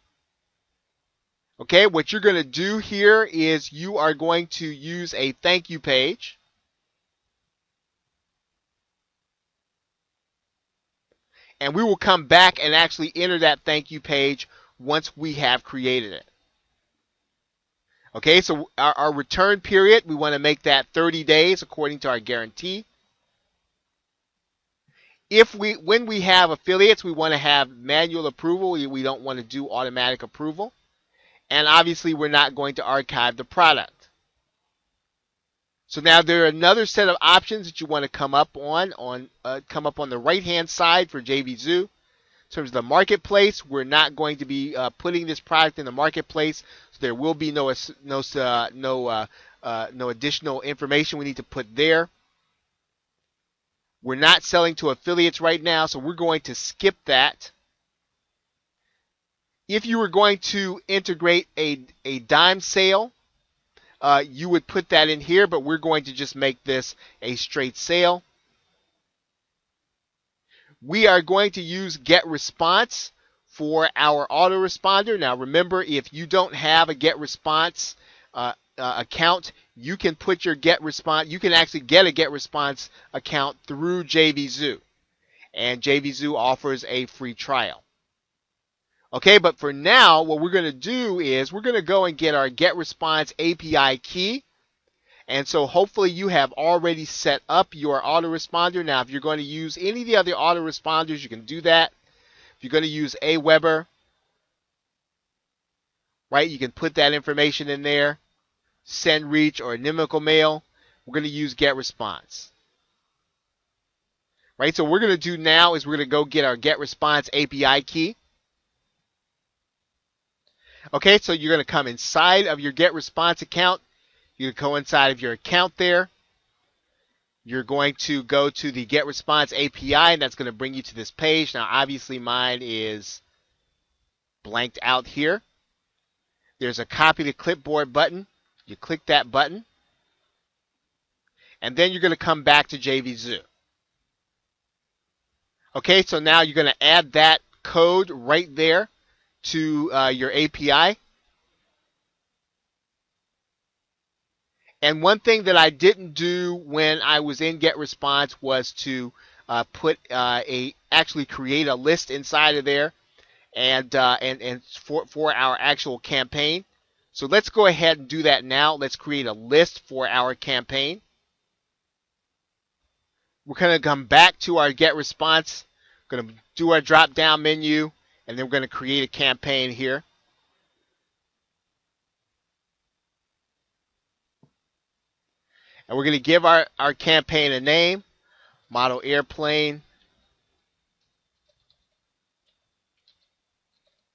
okay, what you're going to do here is you are going to use a thank you page. And we will come back and actually enter that thank you page once we have created it. Okay, so our return period, we want to make that 30 days according to our guarantee. When we have affiliates, we want to have manual approval. We don't want to do automatic approval. And obviously, we're not going to archive the product. So now there are another set of options that you want to come up on the right-hand side for JVZoo. In terms of the marketplace, we're not going to be putting this product in the marketplace, so there will be no additional information we need to put there. We're not selling to affiliates right now, so we're going to skip that. If you were going to integrate a dime sale, you would put that in here, but we're going to just make this a straight sale. We are going to use GetResponse for our autoresponder. Now remember, if you don't have a GetResponse account, you can put your GetResponse. You can actually get a GetResponse account through JVZoo, and JVZoo offers a free trial. Okay, but for now, what we're going to do is we're going to go and get our GetResponse API key. And so hopefully you have already set up your autoresponder. Now, if you're going to use any of the other autoresponders, you can do that. If you're going to use Aweber, right, you can put that information in there. SendReach or Inimical Mail, we're going to use GetResponse. Right, so what we're going to do now is we're going to go get our GetResponse API key. Okay, so you're going to come inside of your GetResponse account. You're going to go inside of your account there. You're going to go to the GetResponse API, and that's going to bring you to this page. Now, obviously, mine is blanked out here. There's a copy to clipboard button. You click that button. And then you're going to come back to JVZoo. Okay, so now you're going to add that code right there to your API. And one thing that I didn't do when I was in GetResponse was to actually create a list inside of there and for our actual campaign. So let's go ahead and do that now. Let's create a list for our campaign. We're going to come back to our GetResponse. We're going to do our drop-down menu, and then we're going to create a campaign here. And we're going to give our campaign a name, Model Airplane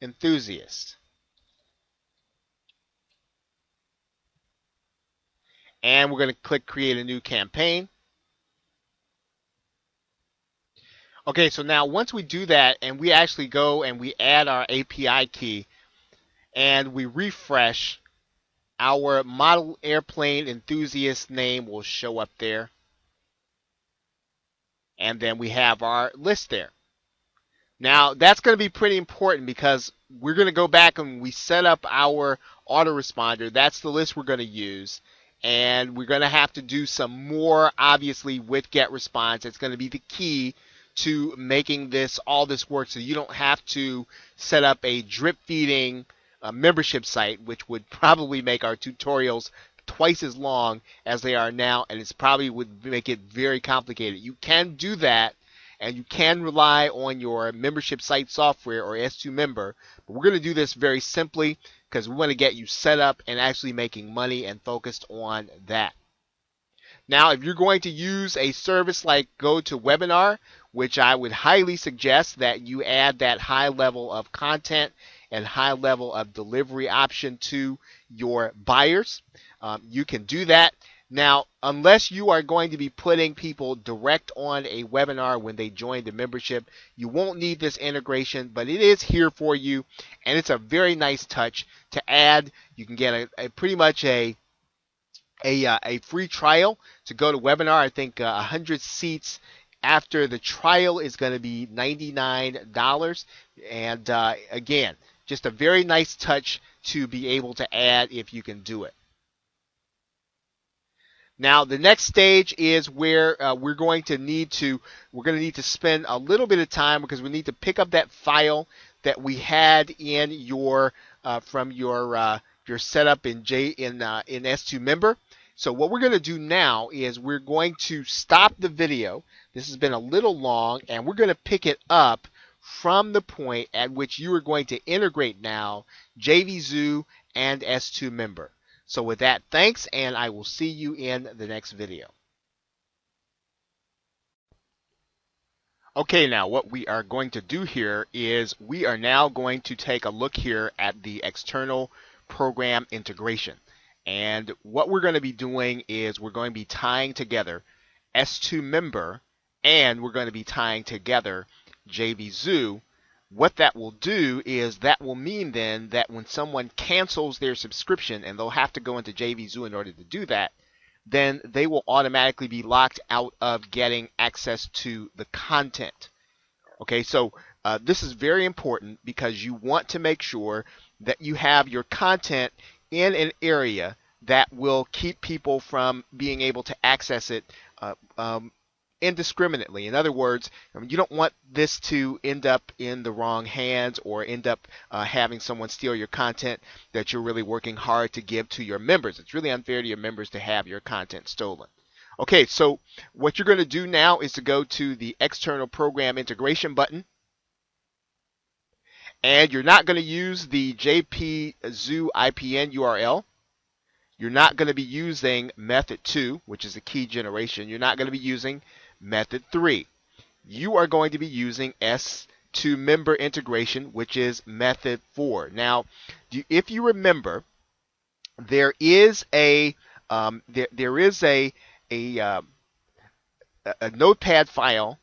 Enthusiast. And we're going to click Create a New Campaign. Okay, so now once we do that and we actually go and we add our API key and we refresh, our Model Airplane Enthusiast name will show up there. And then we have our list there. Now, that's going to be pretty important because we're going to go back and we set up our autoresponder. That's the list we're going to use. and we're going to have to do some more, obviously, with GetResponse. It's going to be the key to making all this work, so you don't have to set up a drip feeding membership site, which would probably make our tutorials twice as long as they are now, and it's probably would make it very complicated. You can do that, and you can rely on your membership site software or S2 member, but we're going to do this very simply because we want to get you set up and actually making money and focused on that. Now, if you're going to use a service like GoToWebinar, which I would highly suggest that you add that high level of content and high level of delivery option to your buyers, you can do that. Now, unless you are going to be putting people direct on a webinar when they join the membership, you won't need this integration, but it is here for you, and it's a very nice touch to add. You can get a pretty much a free trial to GoToWebinar. I think 100 seats after the trial is going to be $99. And again, just a very nice touch to be able to add if you can do it. Now, the next stage is where we're going to need to spend a little bit of time because we need to pick up that file that we had in your from your setup in S2 member. So what we're going to do now is we're going to stop the video. This has been a little long, and we're going to pick it up from the point at which you are going to integrate now JVZoo and S2 member. So with that, thanks, and I will see you in the next video. Okay, now what we are going to do here is we are now going to take a look here at the external program integration. And what we're going to be doing is we're going to be tying together S2 member and we're going to be tying together JVZoo. What that will do is that will mean then that when someone cancels their subscription, and they'll have to go into JVZoo in order to do that, then they will automatically be locked out of getting access to the content. Okay, so this is very important because you want to make sure that you have your content in an area that will keep people from being able to access it indiscriminately. In other words, you don't want this to end up in the wrong hands or end up having someone steal your content that you're really working hard to give to your members. It's really unfair to your members to have your content stolen. Okay, so what you're going to do now is to go to the external program integration button. And you're not going to use the JVZoo IPN URL. You're not going to be using method 2, which is a key generation. You're not going to be using method 3. You are going to be using S2 member integration, which is method 4. Now, if you remember, there is a notepad file.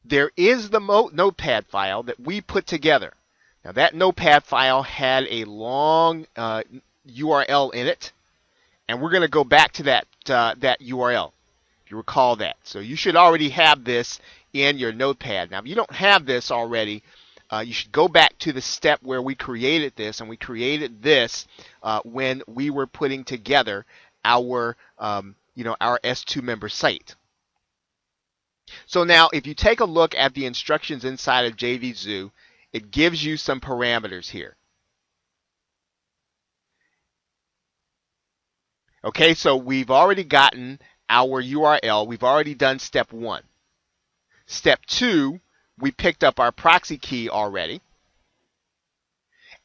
There is the notepad file that we put together. Now that notepad file had a long URL in it, and we're going to go back to that URL, if you recall that. So you should already have this in your notepad. Now if you don't have this already, you should go back to the step where we created this, and we created this when we were putting together our our S2 member site. So now if you take a look at the instructions inside of JVZoo, it gives you some parameters here. Okay, so we've already gotten our URL. We've already done step 1. Step 2, we picked up our proxy key already.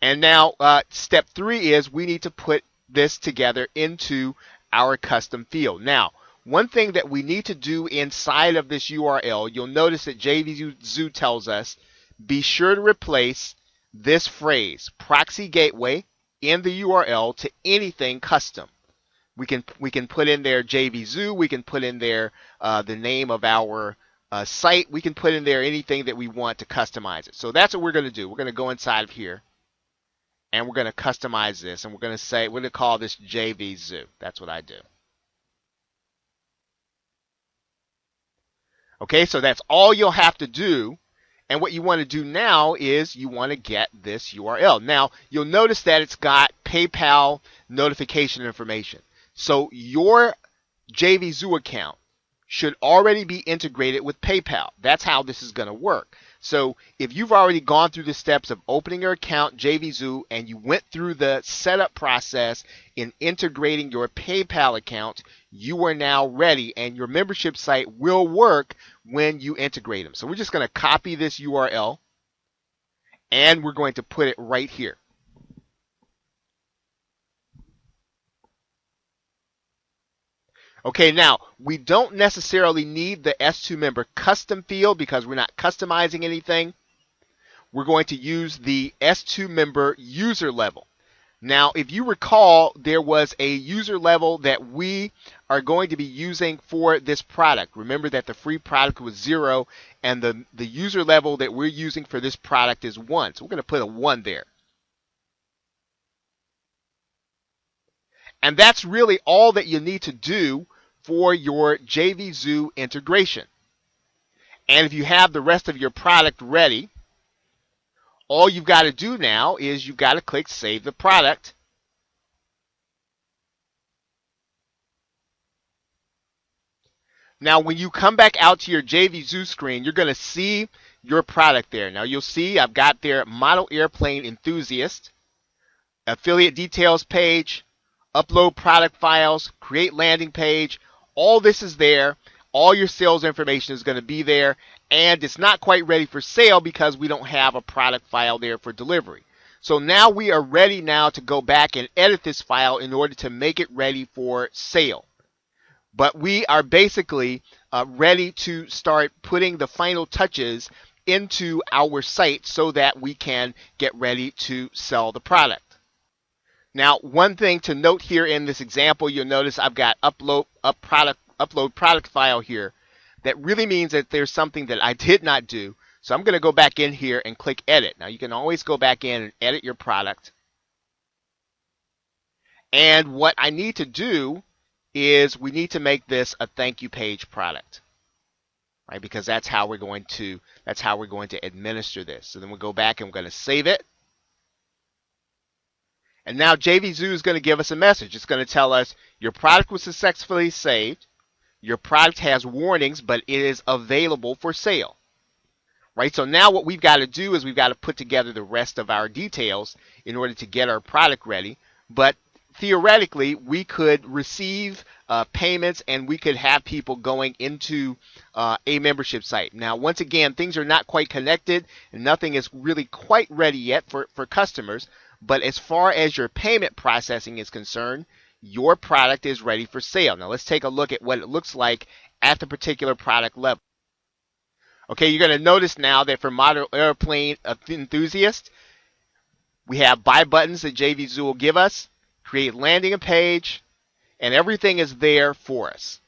And now step 3 is we need to put this together into our custom field. Now, one thing that we need to do inside of this URL, you'll notice that JVZoo tells us, be sure to replace this phrase, proxy gateway, in the URL to anything custom. We can put in there JVZoo, we can put in there the name of our site, we can put in there anything that we want to customize it. So that's what we're going to do. We're going to go inside of here, and we're going to customize this, and we're going to call this JVZoo. That's what I do. Okay, so that's all you'll have to do. And what you want to do now is you want to get this URL. Now, you'll notice that it's got PayPal notification information. So your JVZoo account should already be integrated with PayPal. That's how this is going to work. So if you've already gone through the steps of opening your account, JVZoo, and you went through the setup process in integrating your PayPal account, you are now ready, and your membership site will work when you integrate them. So we're just going to copy this URL, and we're going to put it right here. Okay, now we don't necessarily need the S2 member custom field because we're not customizing anything. We're going to use the S2 member user level. Now, if you recall, there was a user level that we are going to be using for this product. Remember that the free product was 0, and the user level that we're using for this product is 1. So we're going to put a 1 there. And that's really all that you need to do for your JVZoo integration. And if you have the rest of your product ready, all you've got to do now is you've got to click Save the Product. Now, when you come back out to your JVZoo screen, you're going to see your product there. Now, you'll see I've got there Model Airplane Enthusiast, Affiliate Details page, Upload Product Files, Create Landing Page. All this is there. All your sales information is going to be there. And it's not quite ready for sale because we don't have a product file there for delivery. So now we are ready now to go back and edit this file in order to make it ready for sale. But we are basically ready to start putting the final touches into our site so that we can get ready to sell the product. Now, one thing to note here in this example, you'll notice I've got upload product file here. That really means that there's something that I did not do. So I'm going to go back in here and click edit. Now, you can always go back in and edit your product. And what I need to do is we need to make this a thank you page product, right? Because that's how we're going to administer this. So then we'll go back and we're going to save it. And now JVZoo is going to give us a message. It's going to tell us your product was successfully saved. Your product has warnings, but it is available for sale. Right? So now what we've got to do is we've got to put together the rest of our details in order to get our product ready. But theoretically, we could receive payments and we could have people going into a membership site. Now, once again, things are not quite connected and nothing is really quite ready yet for customers. But as far as your payment processing is concerned, your product is ready for sale. Now, let's take a look at what it looks like at the particular product level. Okay, you're going to notice now that for Model Airplane Enthusiast, we have buy buttons that JVZoo will give us, create landing page, and everything is there for us.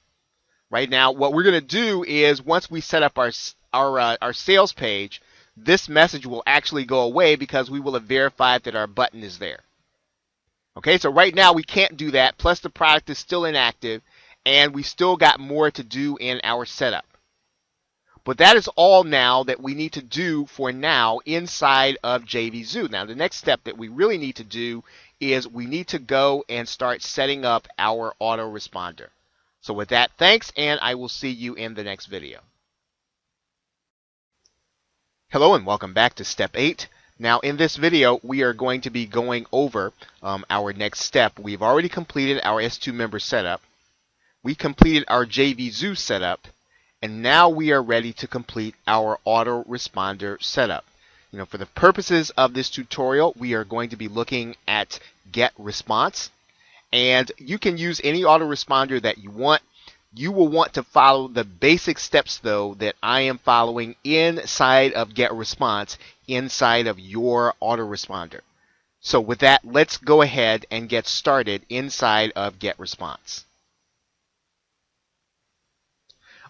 Right now, what we're going to do is once we set up our sales page, this message will actually go away because we will have verified that our button is there. Okay, so right now we can't do that, plus the product is still inactive, and we still got more to do in our setup. But that is all now that we need to do for now inside of JVZoo. Now, the next step that we really need to do is we need to go and start setting up our autoresponder. So with that, thanks, and I will see you in the next video. Hello and welcome back to step 8. Now in this video we are going to be going over our next step. We've already completed our S2 member setup. We completed our JVZoo setup, and now we are ready to complete our autoresponder setup. For the purposes of this tutorial, we are going to be looking at GetResponse, and you can use any autoresponder that you want. You will want to follow the basic steps, though, that I am following inside of GetResponse, inside of your autoresponder. So with that, let's go ahead and get started inside of GetResponse.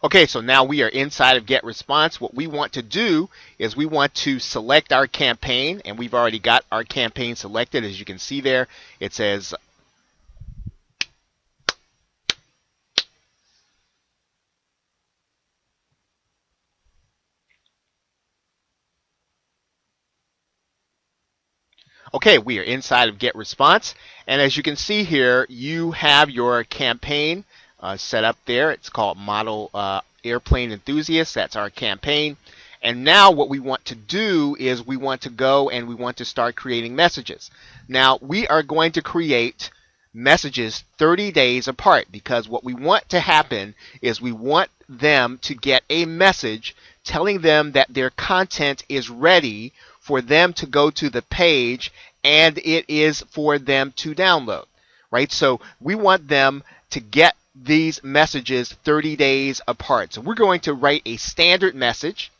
Okay, so now we are inside of GetResponse. What we want to do is we want to select our campaign, and we've already got our campaign selected. As you can see there, it says Okay, we are inside of Get Response, and as you can see here, you have your campaign set up there. It's called Model Airplane Enthusiast. That's our campaign. And now what we want to do is we want to go and we want to start creating messages. Now we are going to create messages 30 days apart, because what we want to happen is we want them to get a message telling them that their content is ready for them to go to the page and it is for them to download, right? So we want them to get these messages 30 days apart. So we're going to write a standard message.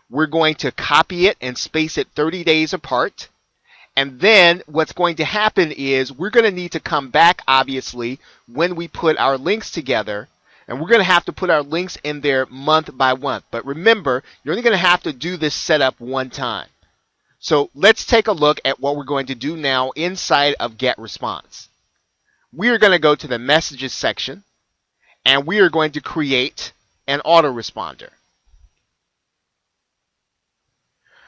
We're going to copy it and space it 30 days apart. And then what's going to happen is we're going to need to come back, obviously, when we put our links together. And we're going to have to put our links in there month by month. But remember, you're only going to have to do this setup one time. So let's take a look at what we're going to do now inside of Get Response. We are going to go to the Messages section, and we are going to create an autoresponder.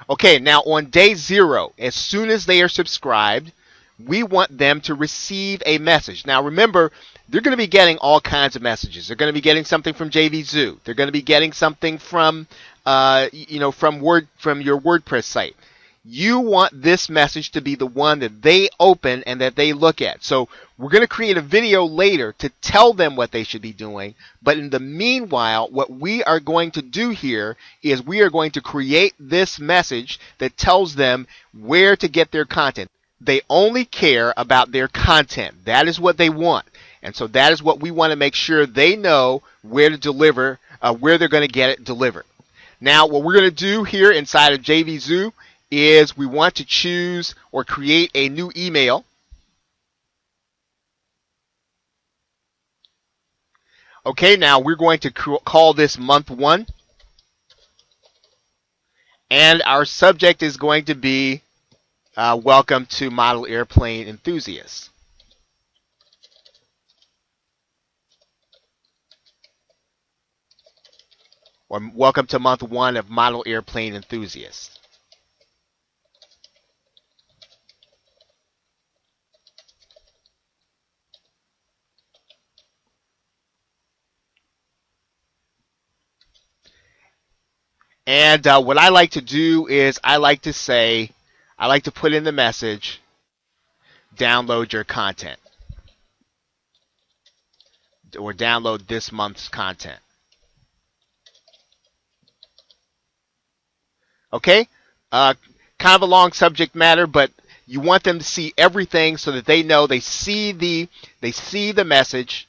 Okay, now on day 0, as soon as they are subscribed, we want them to receive a message. Now remember, they're going to be getting all kinds of messages. They're going to be getting something from JVZoo. They're going to be getting something from, from your WordPress site. You want this message to be the one that they open and that they look at. So we're going to create a video later to tell them what they should be doing. But in the meanwhile, what we are going to do here is we are going to create this message that tells them where to get their content. They only care about their content. That is what they want. And so that is what we want to make sure they know where to deliver, where they're going to get it delivered. Now, what we're going to do here inside of JVZoo is we want to choose or create a new email. Okay, now we're going to call this month 1. And our subject is going to be welcome to Model Airplane Enthusiasts. Or welcome to month 1 of Model Airplane Enthusiasts. And what I like to do is I like to put in the message, download your content, or download this month's content. Okay, kind of a long subject matter, but you want them to see everything so that they know they see the message.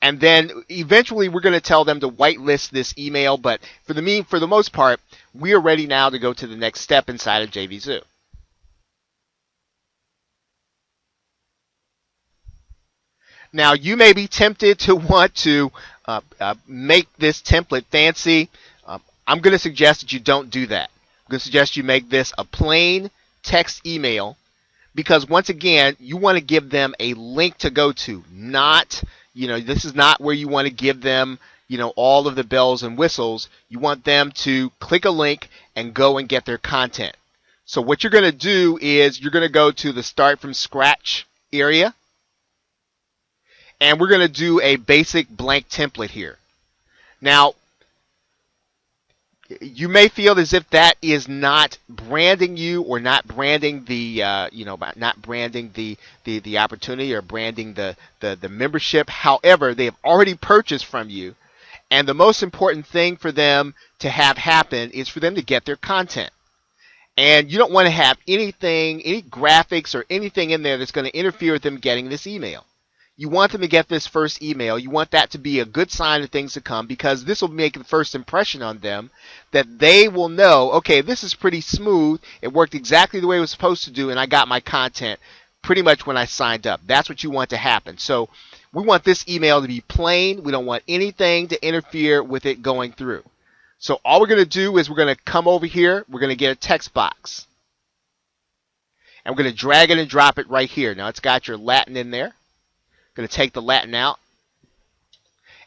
And then eventually we're going to tell them to whitelist this email, but for the most part, we are ready now to go to the next step inside of JVZoo. Now you may be tempted to want to make this template fancy. I'm going to suggest that you don't do that. I'm going to suggest you make this a plain text email, because once again, you want to give them a link to go to, not, this is not where you want to give them, all of the bells and whistles. You want them to click a link and go and get their content. So what you're going to do is you're going to go to the Start from Scratch area, and we're going to do a basic blank template here. Now, you may feel as if that is not branding you, or not branding the not branding the opportunity, or branding the membership. However, they have already purchased from you, and the most important thing for them to have happen is for them to get their content. And you don't want to have any graphics or anything in there that's going to interfere with them getting this email. You want them to get this first email. You want that to be a good sign of things to come, because this will make the first impression on them, that they will know, okay, this is pretty smooth. It worked exactly the way it was supposed to do, and I got my content pretty much when I signed up. That's what you want to happen. So we want this email to be plain. We don't want anything to interfere with it going through. So all we're going to do is we're going to come over here. We're going to get a text box. And we're going to drag it and drop it right here. Now it's got your Latin in there. Going to take the Latin out.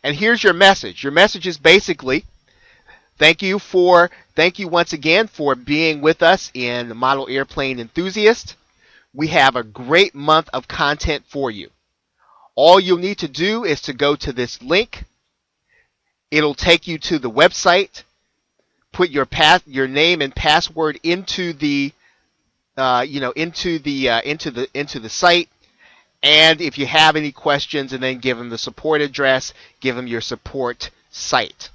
And here's your message. Your message is basically, thank you once again for being with us in Model Airplane Enthusiast. we have a great month of content for you. All you'll need to do is to go to this link. It'll take you to the website. Put your name and password into the into the site. And if you have any questions, and then give them the support address, give them your support site.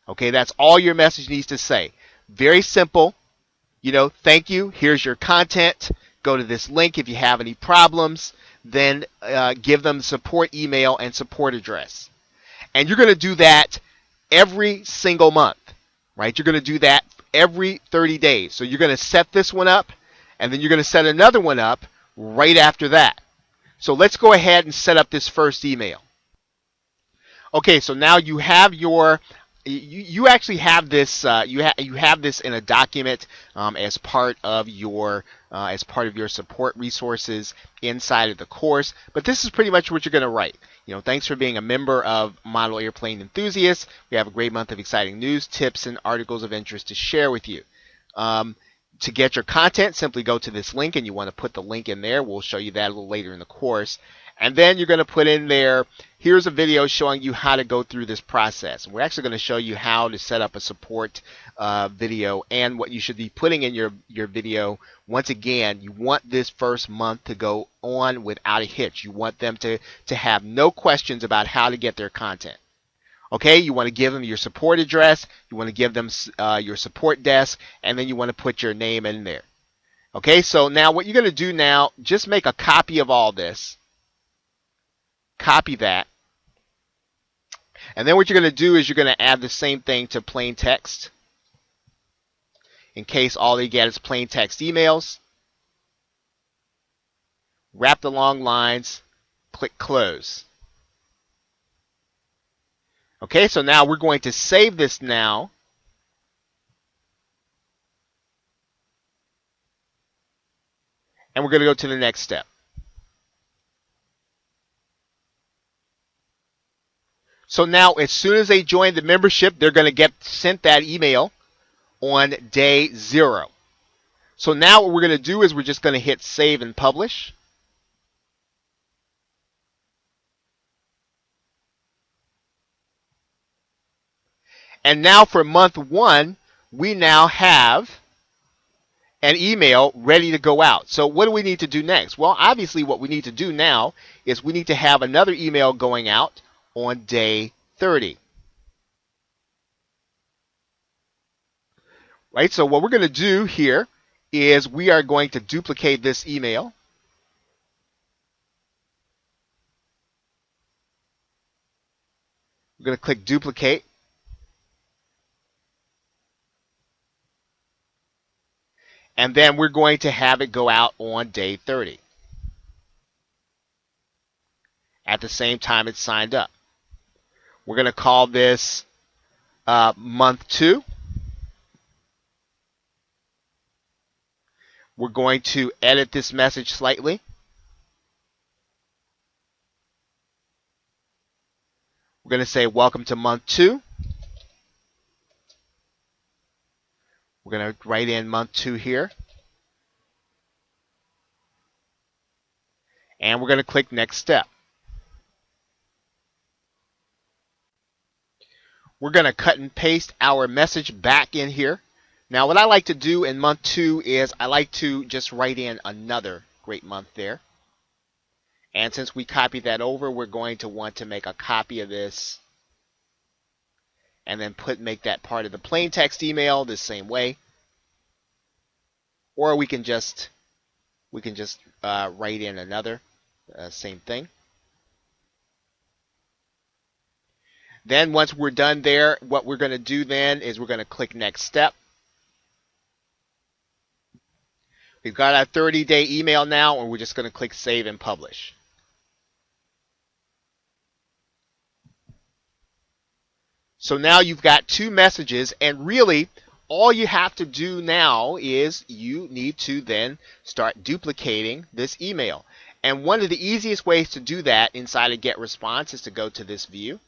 Okay, that's all your message needs to say. Very simple. Thank you. Here's your content. Go to this link if you have any problems. Then give them the support email and support address. And you're going to do that every single month, right? You're going to do that every 30 days. So you're going to set this one up, and then you're going to set another one up right after that. So let's go ahead and set up this first email. Okay, so now you have you actually have this you have this in a document as part of your support resources inside of the course. But this is pretty much what you're going to write. Thanks for being a member of Model Airplane Enthusiasts. We have a great month of exciting news, tips, and articles of interest to share with you. To get your content, simply go to this link, and you want to put the link in there. We'll show you that a little later in the course. And then you're going to put in there, here's a video showing you how to go through this process. We're actually going to show you how to set up a support video and what you should be putting in your video. Once again, you want this first month to go on without a hitch. You want them to have no questions about how to get their content. Okay, you want to give them your support address, you want to give them your support desk, and then you want to put your name in there. Okay, so now what you're going to do now, just make a copy of all this. Copy that. And then what you're going to do is you're going to add the same thing to plain text. In case all they get is plain text emails. Wrap the long lines, click close. Okay, so now we're going to save this now. And we're going to go to the next step. So now as soon as they join the membership, they're going to get sent that email on day 0. So now what we're going to do is we're just going to hit save and publish. And now for month 1, we now have an email ready to go out. So what do we need to do next? Well, obviously what we need to do now is we need to have another email going out on day 30. Right, so what we're going to do here is we are going to duplicate this email. We're going to click duplicate. And then we're going to have it go out on day 30. At the same time it's signed up. We're going to call this month 2. We're going to edit this message slightly. We're going to say welcome to month 2. We're going to write in month 2 here. And we're going to click next step. We're going to cut and paste our message back in here. Now what I like to do in month 2 is I like to just write in another great month there. And since we copied that over, we're going to want to make a copy of this and then make that part of the plain text email the same way. Or we can just write in another same thing. Then once we're done there, what we're going to do then is we're going to click next step. We've got our 30-day email now, and we're just going to click save and publish. So now you've got 2 messages, and really all you have to do now is you need to then start duplicating this email. And one of the easiest ways to do that inside of Get Response is to go to this view.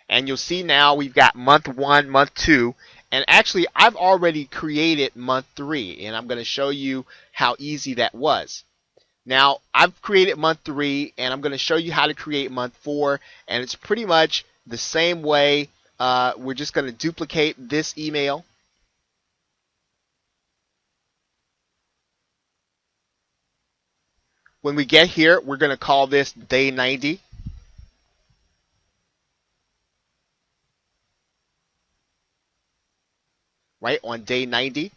And you'll see now we've got month 1, month 2, And actually, I've already created month 3, and I'm going to show you how easy that was. Now, I've created month 3, and I'm going to show you how to create month 4, and it's pretty much the same way. We're just going to duplicate this email. When we get here, we're going to call this day 90. Right, on day 90.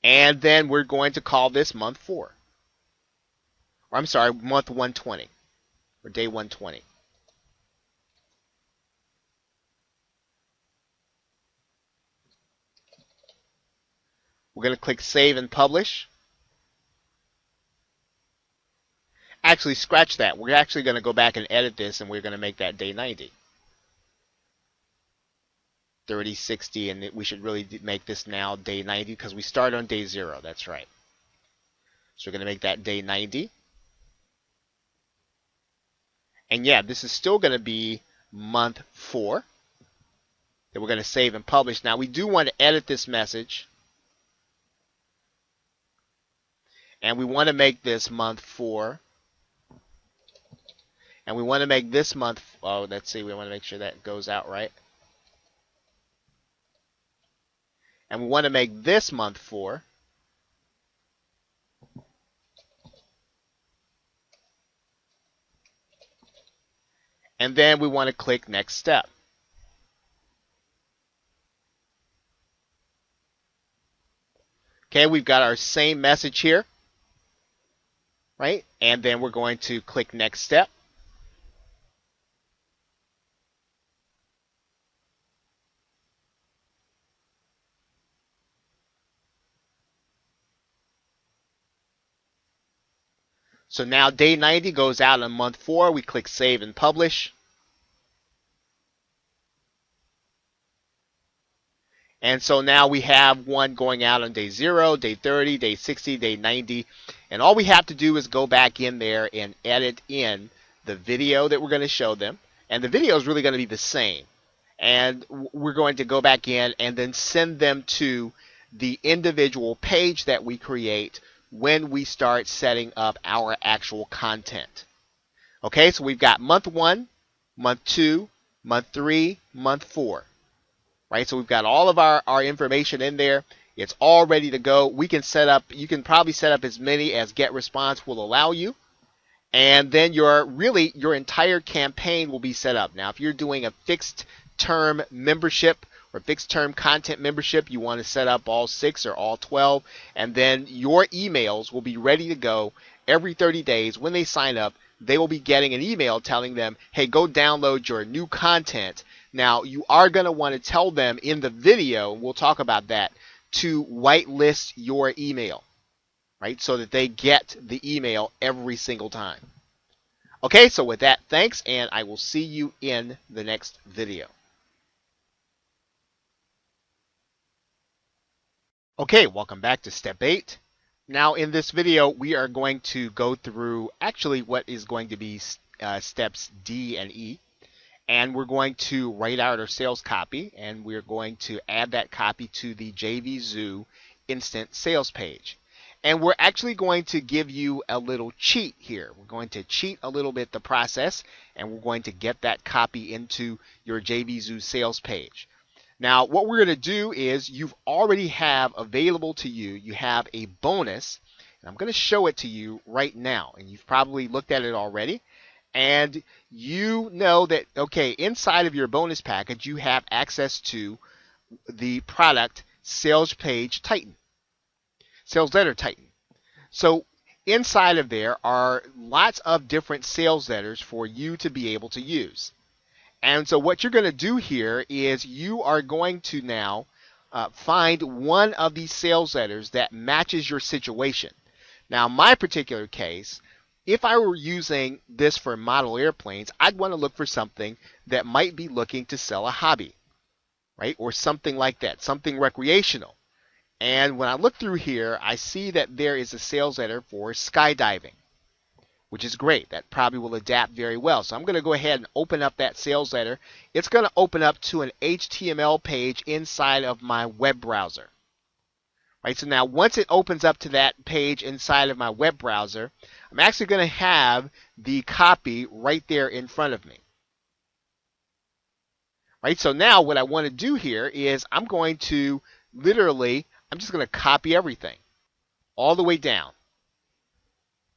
And then we're going to call this month 4. Or I'm sorry, month 120, or day 120. We're going to click Save and Publish. Actually, scratch that. We're actually going to go back and edit this, and we're going to make that day 90. 30, 60, and we should really make this now day 90 because we start on day 0. That's right. So we're going to make that day 90. And yeah, this is still going to be month 4 that we're going to save and publish. Now, we do want to edit this message. And we want to make this month 4. And we want to make this month, oh, let's see, we want to make sure that goes out right. And we want to make this month 4. And then we want to click Next Step. Okay, we've got our same message here, right? And then we're going to click Next Step. So now day 90 goes out on month 4. We click Save and Publish. And so now we have one going out on day 0, day 30, day 60, day 90. And all we have to do is go back in there and edit in the video that we're going to show them. And the video is really going to be the same. And we're going to go back in and then send them to the individual page that we create when we start setting up our actual content. Okay, so we've got month 1, month 2, month 3, month 4. Right, so we've got all of our information in there. It's all ready to go. We can set up, you can probably set up as many as GetResponse will allow you. And then your entire campaign will be set up. Now, if you're doing a fixed term membership or fixed term content membership, you want to set up all 6 or all 12, and then your emails will be ready to go every 30 days. When they sign up, they will be getting an email telling them, hey, go download your new content. Now, you are going to want to tell them in the video, and we'll talk about that, to whitelist your email, right, so that they get the email every single time. Okay, so with that, thanks, and I will see you in the next video. Okay, welcome back to step 8. Now in this video, we are going to go through actually what is going to be steps D and E. And we're going to write out our sales copy, and we're going to add that copy to the JVZoo instant sales page. And we're actually going to give you a little cheat here. We're going to cheat a little bit the process, and we're going to get that copy into your JVZoo sales page. Now, what we're going to do is you've already have available to you, you have a bonus, and I'm going to show it to you right now. And you've probably looked at it already. And you know that, okay, inside of your bonus package, you have access to the product Sales Page Titan, Sales Letter Titan. So inside of there are lots of different sales letters for you to be able to use. And so what you're going to do here is you are going to now find one of these sales letters that matches your situation. Now, in my particular case, if I were using this for model airplanes, I'd want to look for something that might be looking to sell a hobby, right? Or something like that, something recreational. And when I look through here, I see that there is a sales letter for skydiving, which is great. That probably will adapt very well. So I'm going to go ahead and open up that sales letter. It's going to open up to an HTML page inside of my web browser. Right, so now once it opens up to that page inside of my web browser, I'm actually going to have the copy right there in front of me. Right, so now what I want to do here is I'm going to I'm just going to copy everything all the way down.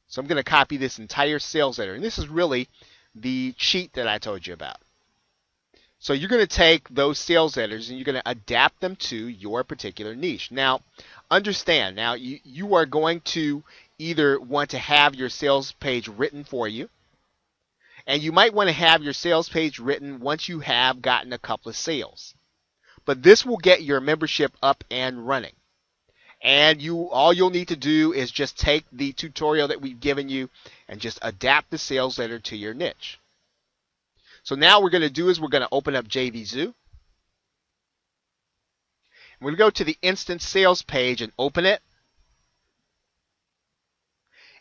So I'm going to copy this entire sales letter. And this is really the cheat that I told you about. So you're going to take those sales letters and you're going to adapt them to your particular niche. Now, understand, now you are going to either want to have your sales page written for you, and you might want to have your sales page written once you have gotten a couple of sales. But this will get your membership up and running. And all you'll need to do is just take the tutorial that we've given you and just adapt the sales letter to your niche. So now what we're going to do is we're going to open up JVZoo. We're going to go to the instant sales page and open it.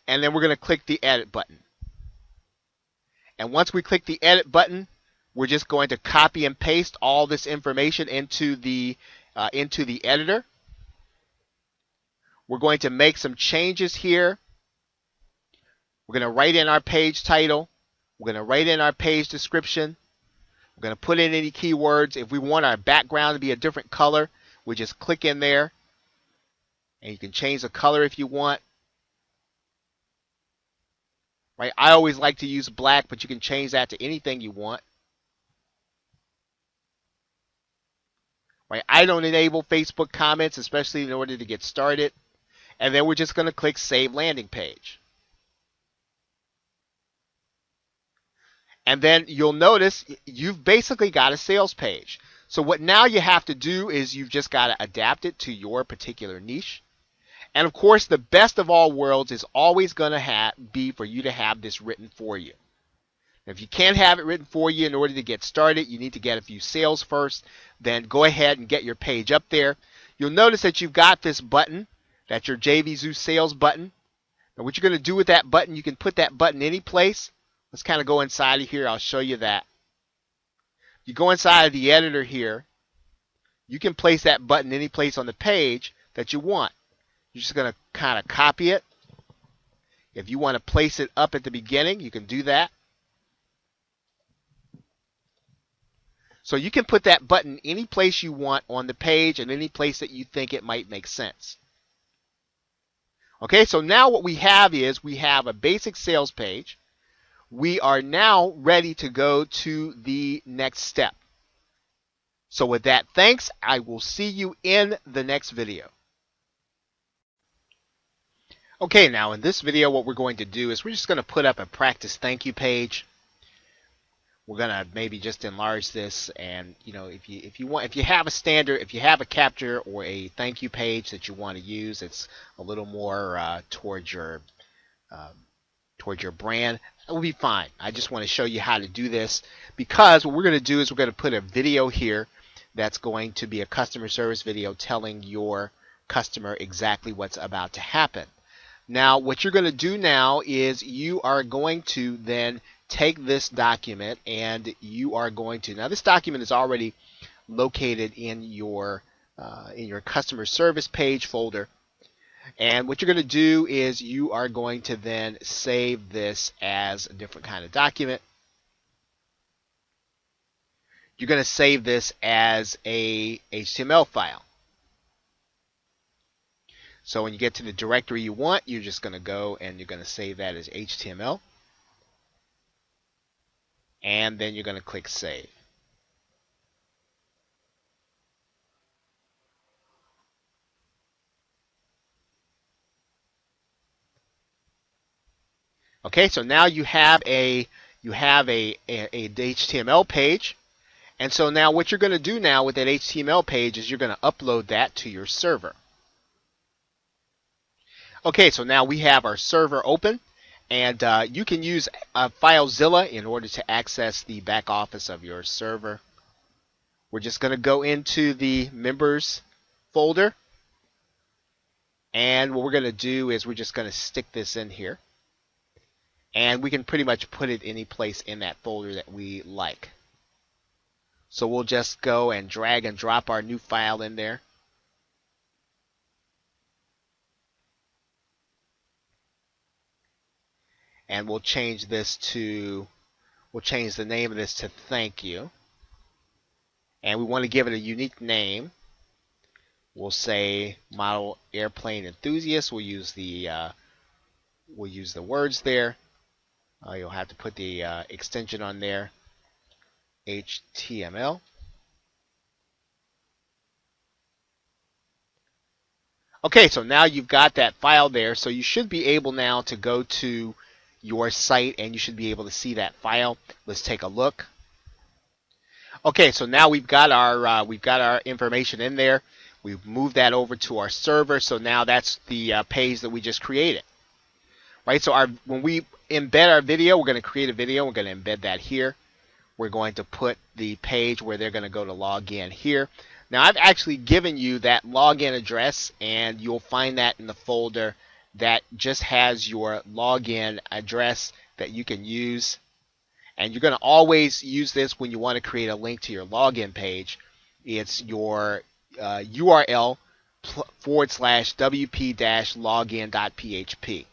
And then we're going to click the edit button. And once we click the edit button, we're just going to copy and paste all this information into the editor. We're going to make some changes here. We're going to write in our page title. We're going to write in our page description. We're going to put in any keywords. If we want our background to be a different color, we just click in there. And you can change the color if you want. Right? I always like to use black, but you can change that to anything you want. Right? I don't enable Facebook comments, especially in order to get started. And then we're just going to click Save Landing Page. And then you'll notice you've basically got a sales page. So what now you have to do is you've just got to adapt it to your particular niche. And of course, the best of all worlds is always going to be for you to have this written for you. If you can't have it written for you in order to get started, you need to get a few sales first. Then go ahead and get your page up there. You'll notice that you've got this button. That's your JVZoo sales button. Now what you're going to do with that button, you can put that button any place. Let's kind of go inside of here. I'll show you that. You go inside of the editor here. You can place that button any place on the page that you want. You're just going to kind of copy it. If you want to place it up at the beginning, you can do that. So you can put that button any place you want on the page and any place that you think it might make sense. Okay, so now what we have is we have a basic sales page. We are now ready to go to the next step. So with that, thanks. I will see you in the next video. Okay, now in this video, what we're going to do is we're just going to put up a practice thank you page. We're going to maybe just enlarge this, and if you have a capture or a thank you page that you want to use, it's a little more towards your brand, that will be fine. I just want to show you how to do this, because what we're going to do is we're going to put a video here that's going to be a customer service video telling your customer exactly what's about to happen. Now, what you're going to do now is you are going to then take this document, and you are going to, now this document is already located in your customer service page folder, and what you're going to do is you are going to then save this as a different kind of document. You're going to save this as a HTML file. So when you get to the directory you want, you're just going to go and you're going to save that as HTML. And then you're going to click Save. Okay, so now you have a HTML page. And so now what you're going to do now with that HTML page is you're going to upload that to your server. Okay, so now we have our server open, and you can use FileZilla in order to access the back office of your server. We're just going to go into the members folder, and what we're going to do is we're just going to stick this in here. and we can pretty much put it any place in that folder that we like. So we'll just go and drag and drop our new file in there. And we'll change the name of this to thank you. And we want to give it a unique name. We'll say model airplane enthusiast. We'll use the words there. You'll have to put the extension on there, HTML. Okay, so now you've got that file there, so you should be able now to go to your site and you should be able to see that file. Let's take a look. Okay, so now we've got our information in there. We've moved that over to our server, so now that's the page that we just created. Right, so when we embed our video, we're going to create a video. We're going to embed that here. We're going to put the page where they're going to go to log in here. Now, I've actually given you that login address, and you'll find that in the folder that just has your login address that you can use. And you're going to always use this when you want to create a link to your login page. It's your URL /wp-login.php.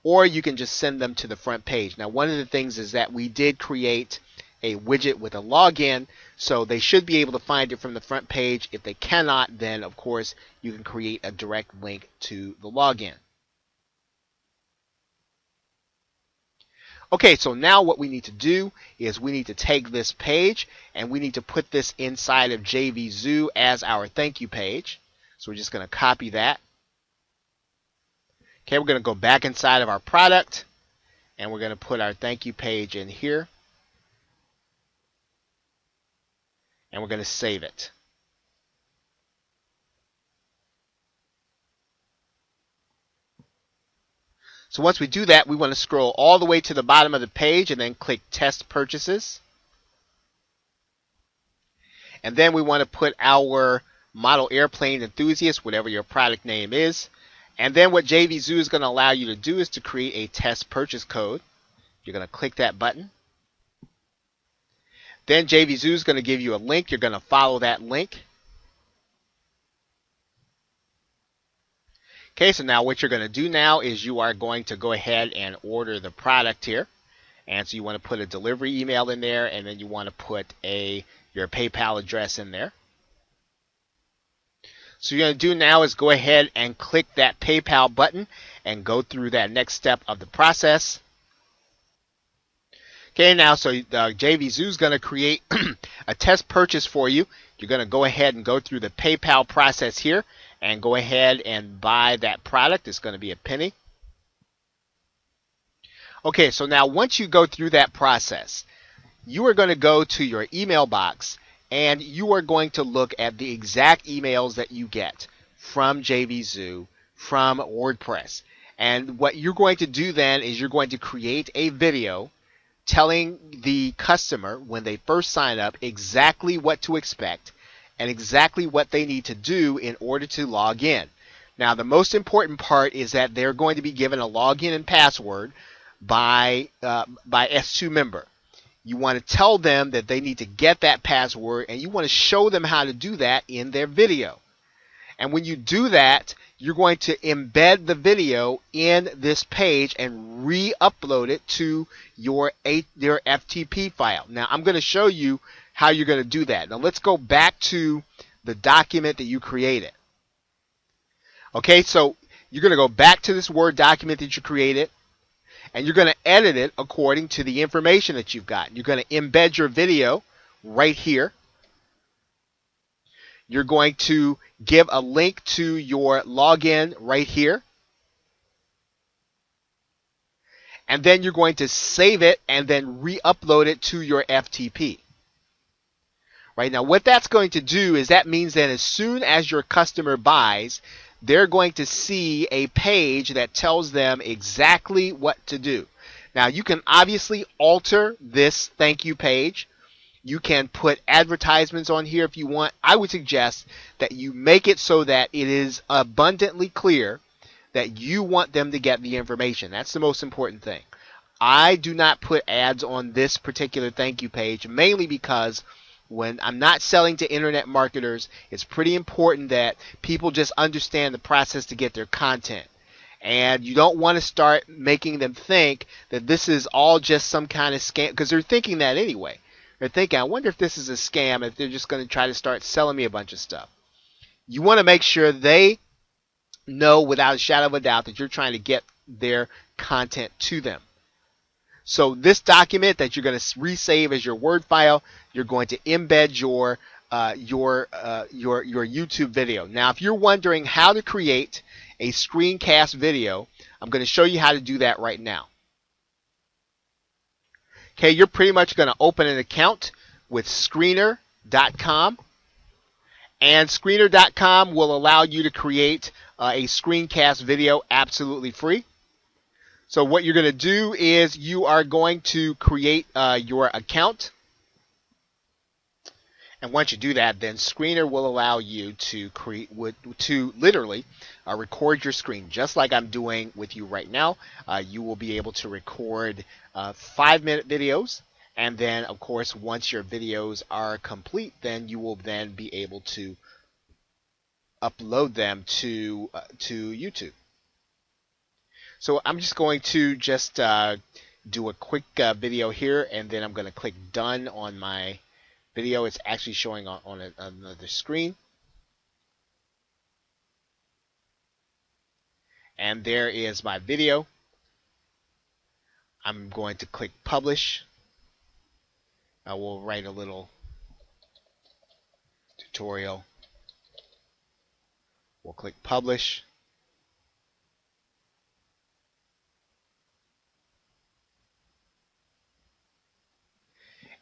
Or you can just send them to the front page. Now, one of the things is that we did create a widget with a login, so they should be able to find it from the front page. If they cannot, then of course you can create a direct link to the login. Okay, so now what we need to do is we need to take this page and we need to put this inside of JVZoo as our thank you page. So we're just going to copy that. Okay, we're going to go back inside of our product and we're going to put our thank you page in here. And we're going to save it. So once we do that, we want to scroll all the way to the bottom of the page and then click Test Purchases. And then we want to put our model airplane enthusiast, whatever your product name is. And then what JVZoo is going to allow you to do is to create a test purchase code. You're going to click that button. Then JVZoo is going to give you a link. You're going to follow that link. Okay, so now what you're going to do now is you are going to go ahead and order the product here. And so you want to put a delivery email in there, and then you want to put your PayPal address in there. So what you're going to do now is go ahead and click that PayPal button and go through that next step of the process. Okay, now so JVZoo is going to create a test purchase for you. You're going to go ahead and go through the PayPal process here and go ahead and buy that product. It's going to be a penny. Okay, so now once you go through that process, you are going to go to your email box and you are going to look at the exact emails that you get from JVZoo, from WordPress. And what you're going to do then is you're going to create a video telling the customer when they first sign up exactly what to expect and exactly what they need to do in order to log in. Now, the most important part is that they're going to be given a login and password by S2 member. You want to tell them that they need to get that password, and you want to show them how to do that in their video. And when you do that, you're going to embed the video in this page and re-upload it to your FTP file. Now, I'm going to show you how you're going to do that. Now, let's go back to the document that you created. Okay, so you're going to go back to this Word document that you created, and you're going to edit it according to the information that you've got. You're going to embed your video right here. You're going to give a link to your login right here. And then you're going to save it and then re-upload it to your FTP. Right now, what that's going to do is that means that as soon as your customer buys, they're going to see a page that tells them exactly what to do. Now, you can obviously alter this thank you page. You can put advertisements on here if you want. I would suggest that you make it so that it is abundantly clear that you want them to get the information. That's the most important thing. I do not put ads on this particular thank you page, mainly because when I'm not selling to internet marketers, it's pretty important that people just understand the process to get their content. And you don't want to start making them think that this is all just some kind of scam, because they're thinking that anyway. They're thinking, I wonder if this is a scam, if they're just going to try to start selling me a bunch of stuff. You want to make sure they know without a shadow of a doubt that you're trying to get their content to them. So this document that you're going to resave as your Word file, you're going to embed your YouTube video. Now, if you're wondering how to create a screencast video, I'm going to show you how to do that right now. Okay, you're pretty much going to open an account with Screener.com, and Screener.com will allow you to create a screencast video absolutely free. So what you're going to do is you are going to create your account. And once you do that, then Screener will allow you to literally record your screen, just like I'm doing with you right now. You will be able to record 5-minute videos, and then, of course, once your videos are complete, then you will then be able to upload them to YouTube. So I'm just going to do a quick video here, and then I'm going to click done on my video. It's actually showing on another screen. And there is my video. I'm going to click publish. I will write a little tutorial. We'll click publish.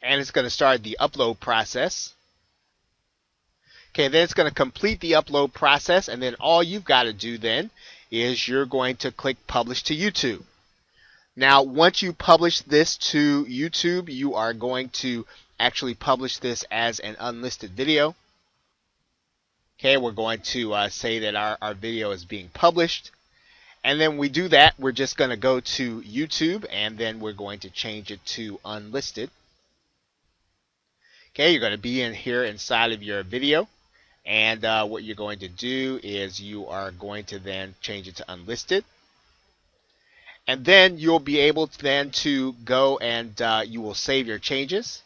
And it's going to start the upload process. Okay, then it's going to complete the upload process, and then all you've got to do then is you're going to click publish to YouTube. Now, once you publish this to YouTube, you are going to actually publish this as an unlisted video. Okay, we're going to say that our video is being published. And then we do that, we're just going to go to YouTube, and then we're going to change it to unlisted. Okay, you're going to be in here inside of your video, and what you're going to do is you are going to then change it to unlisted, and then you'll be able to then to go and you will save your changes.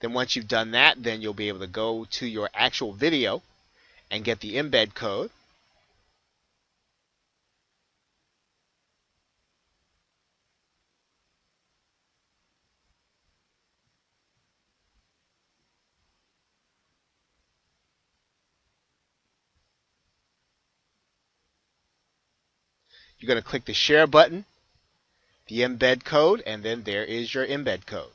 Then once you've done that, then you'll be able to go to your actual video and get the embed code. You're going to click the share button, the embed code, and then there is your embed code.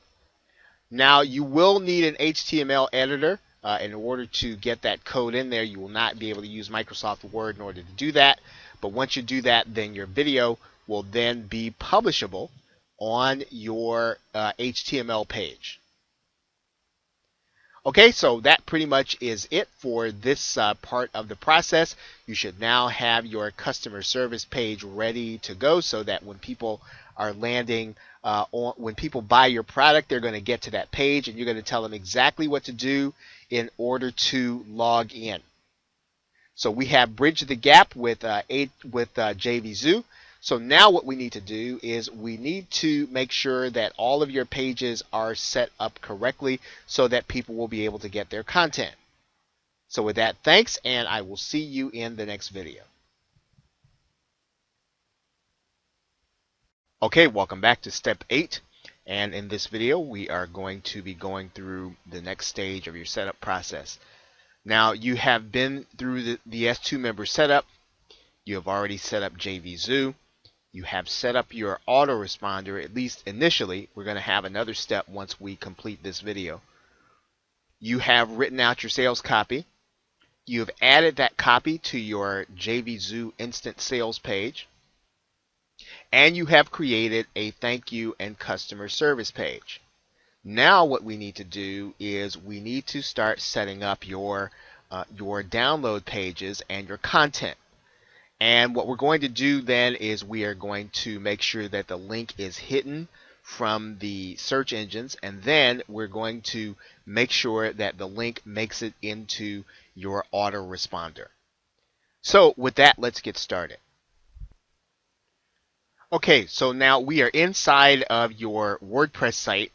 Now, you will need an HTML editor in order to get that code in there. You will not be able to use Microsoft Word in order to do that. But once you do that, then your video will then be publishable on your HTML page. Okay, so that pretty much is it for this part of the process. You should now have your customer service page ready to go, so that when people are landing, when people buy your product, they're going to get to that page, and you're going to tell them exactly what to do in order to log in. So we have bridged the gap with JVZoo. So now what we need to do is we need to make sure that all of your pages are set up correctly so that people will be able to get their content. So with that, thanks, and I will see you in the next video. Okay, welcome back to step 8. And in this video, we are going to be going through the next stage of your setup process. Now, you have been through the S2 member setup. You have already set up JVZoo. You have set up your autoresponder, at least initially. We're going to have another step once we complete this video. You have written out your sales copy. You have added that copy to your JVZoo instant sales page. And you have created a thank you and customer service page. Now what we need to do is we need to start setting up your download pages and your content. And what we're going to do then is we are going to make sure that the link is hidden from the search engines, and then we're going to make sure that the link makes it into your autoresponder. So with that, let's get started. Okay, so now we are inside of your WordPress site,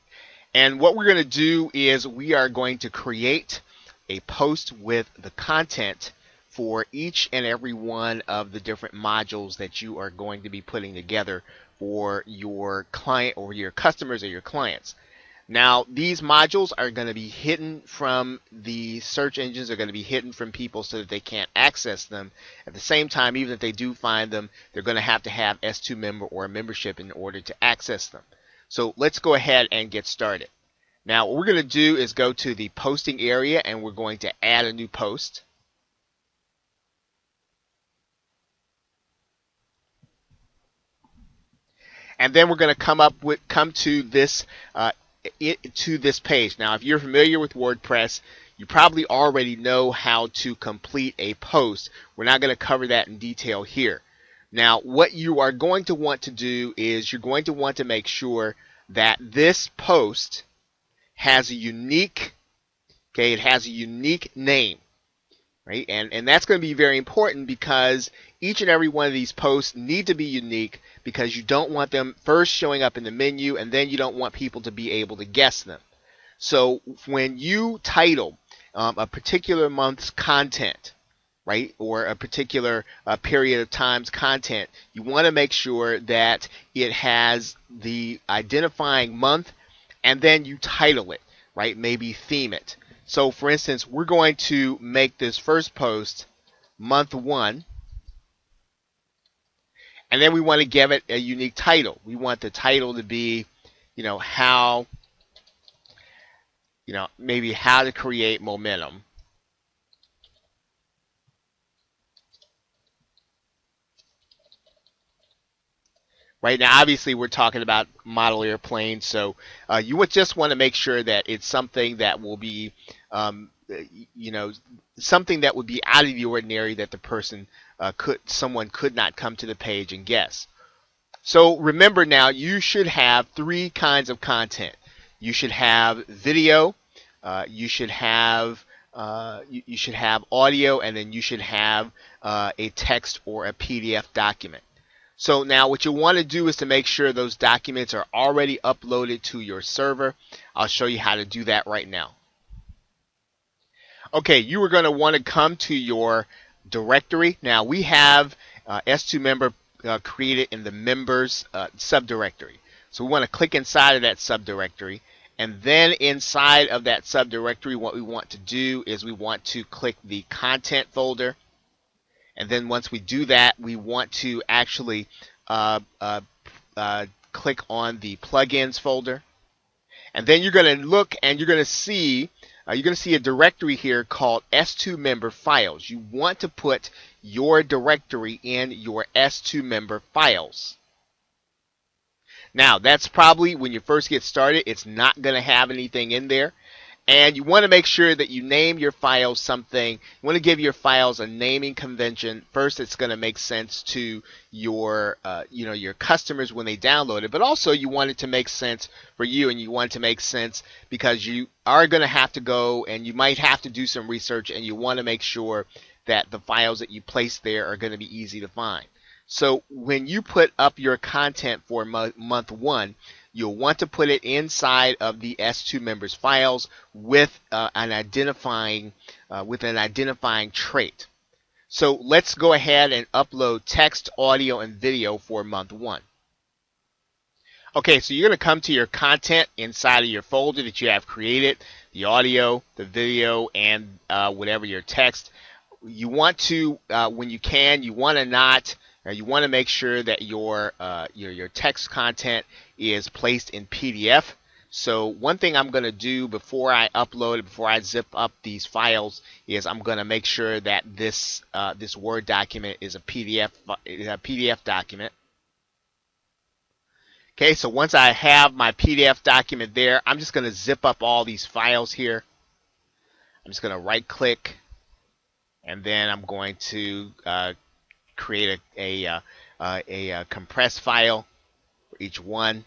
and what we're going to do is we are going to create a post with the content for each and every one of the different modules that you are going to be putting together for your client or your customers or your clients. Now, these modules are going to be hidden from the search engines, they're going to be hidden from people so that they can't access them. At the same time, even if they do find them, they're going to have S2 member or a membership in order to access them. So let's go ahead and get started. Now, what we're going to do is go to the posting area and we're going to add a new post. And then we're going to come to this page. Now, if you're familiar with WordPress, you probably already know how to complete a post. We're not going to cover that in detail here. Now, what you are going to want to do is you're going to want to make sure that this post has a unique, it has a unique name. Right? And that's going to be very important because each and every one of these posts need to be unique because you don't want them first showing up in the menu and then you don't want people to be able to guess them. So when you title a particular month's content, right, or a particular period of time's content, you want to make sure that it has the identifying month and then you title it, right? Maybe theme it. So for instance, we're going to make this first post month 1, and then we want to give it a unique title. We want the title to be, how, maybe how to create momentum. Right now, obviously, we're talking about model airplanes, so you would just want to make sure that it's something that will be, something that would be out of the ordinary that the person someone could not come to the page and guess. So remember now, you should have 3 kinds of content. You should have video, you should have audio, and then you should have a text or a PDF document. So now what you want to do is to make sure those documents are already uploaded to your server. I'll show you how to do that right now. Okay, you are going to want to come to your directory. Now we have S2 member created in the members subdirectory. So we want to click inside of that subdirectory. And then inside of that subdirectory, what we want to do is we want to click the content folder. And then once we do that, we want to actually click on the plugins folder. And then you're going to look and you're going to see a directory here called S2 member files. You want to put your directory in your S2 member files. Now, that's probably when you first get started, it's not going to have anything in there. And you want to make sure that you name your files something. You want to give your files a naming convention. First, it's going to make sense to your, your customers when they download it. But also, you want it to make sense for you, and you want it to make sense because you are going to have to go and you might have to do some research, and you want to make sure that the files that you place there are going to be easy to find. So when you put up your content for month 1, you'll want to put it inside of the S2 members files with an identifying trait. So let's go ahead and upload text, audio, and video for month 1. Okay, so you're going to come to your content inside of your folder that you have created, the audio, the video, and whatever your text. You want to, when you can, you want to make sure that your text content is placed in PDF. So one thing I'm going to do before I upload it, before I zip up these files, is I'm going to make sure that this Word document is a PDF document. Okay, so once I have my PDF document there, I'm just going to zip up all these files here. I'm just going to right click, and then I'm going to create a compressed file for each one.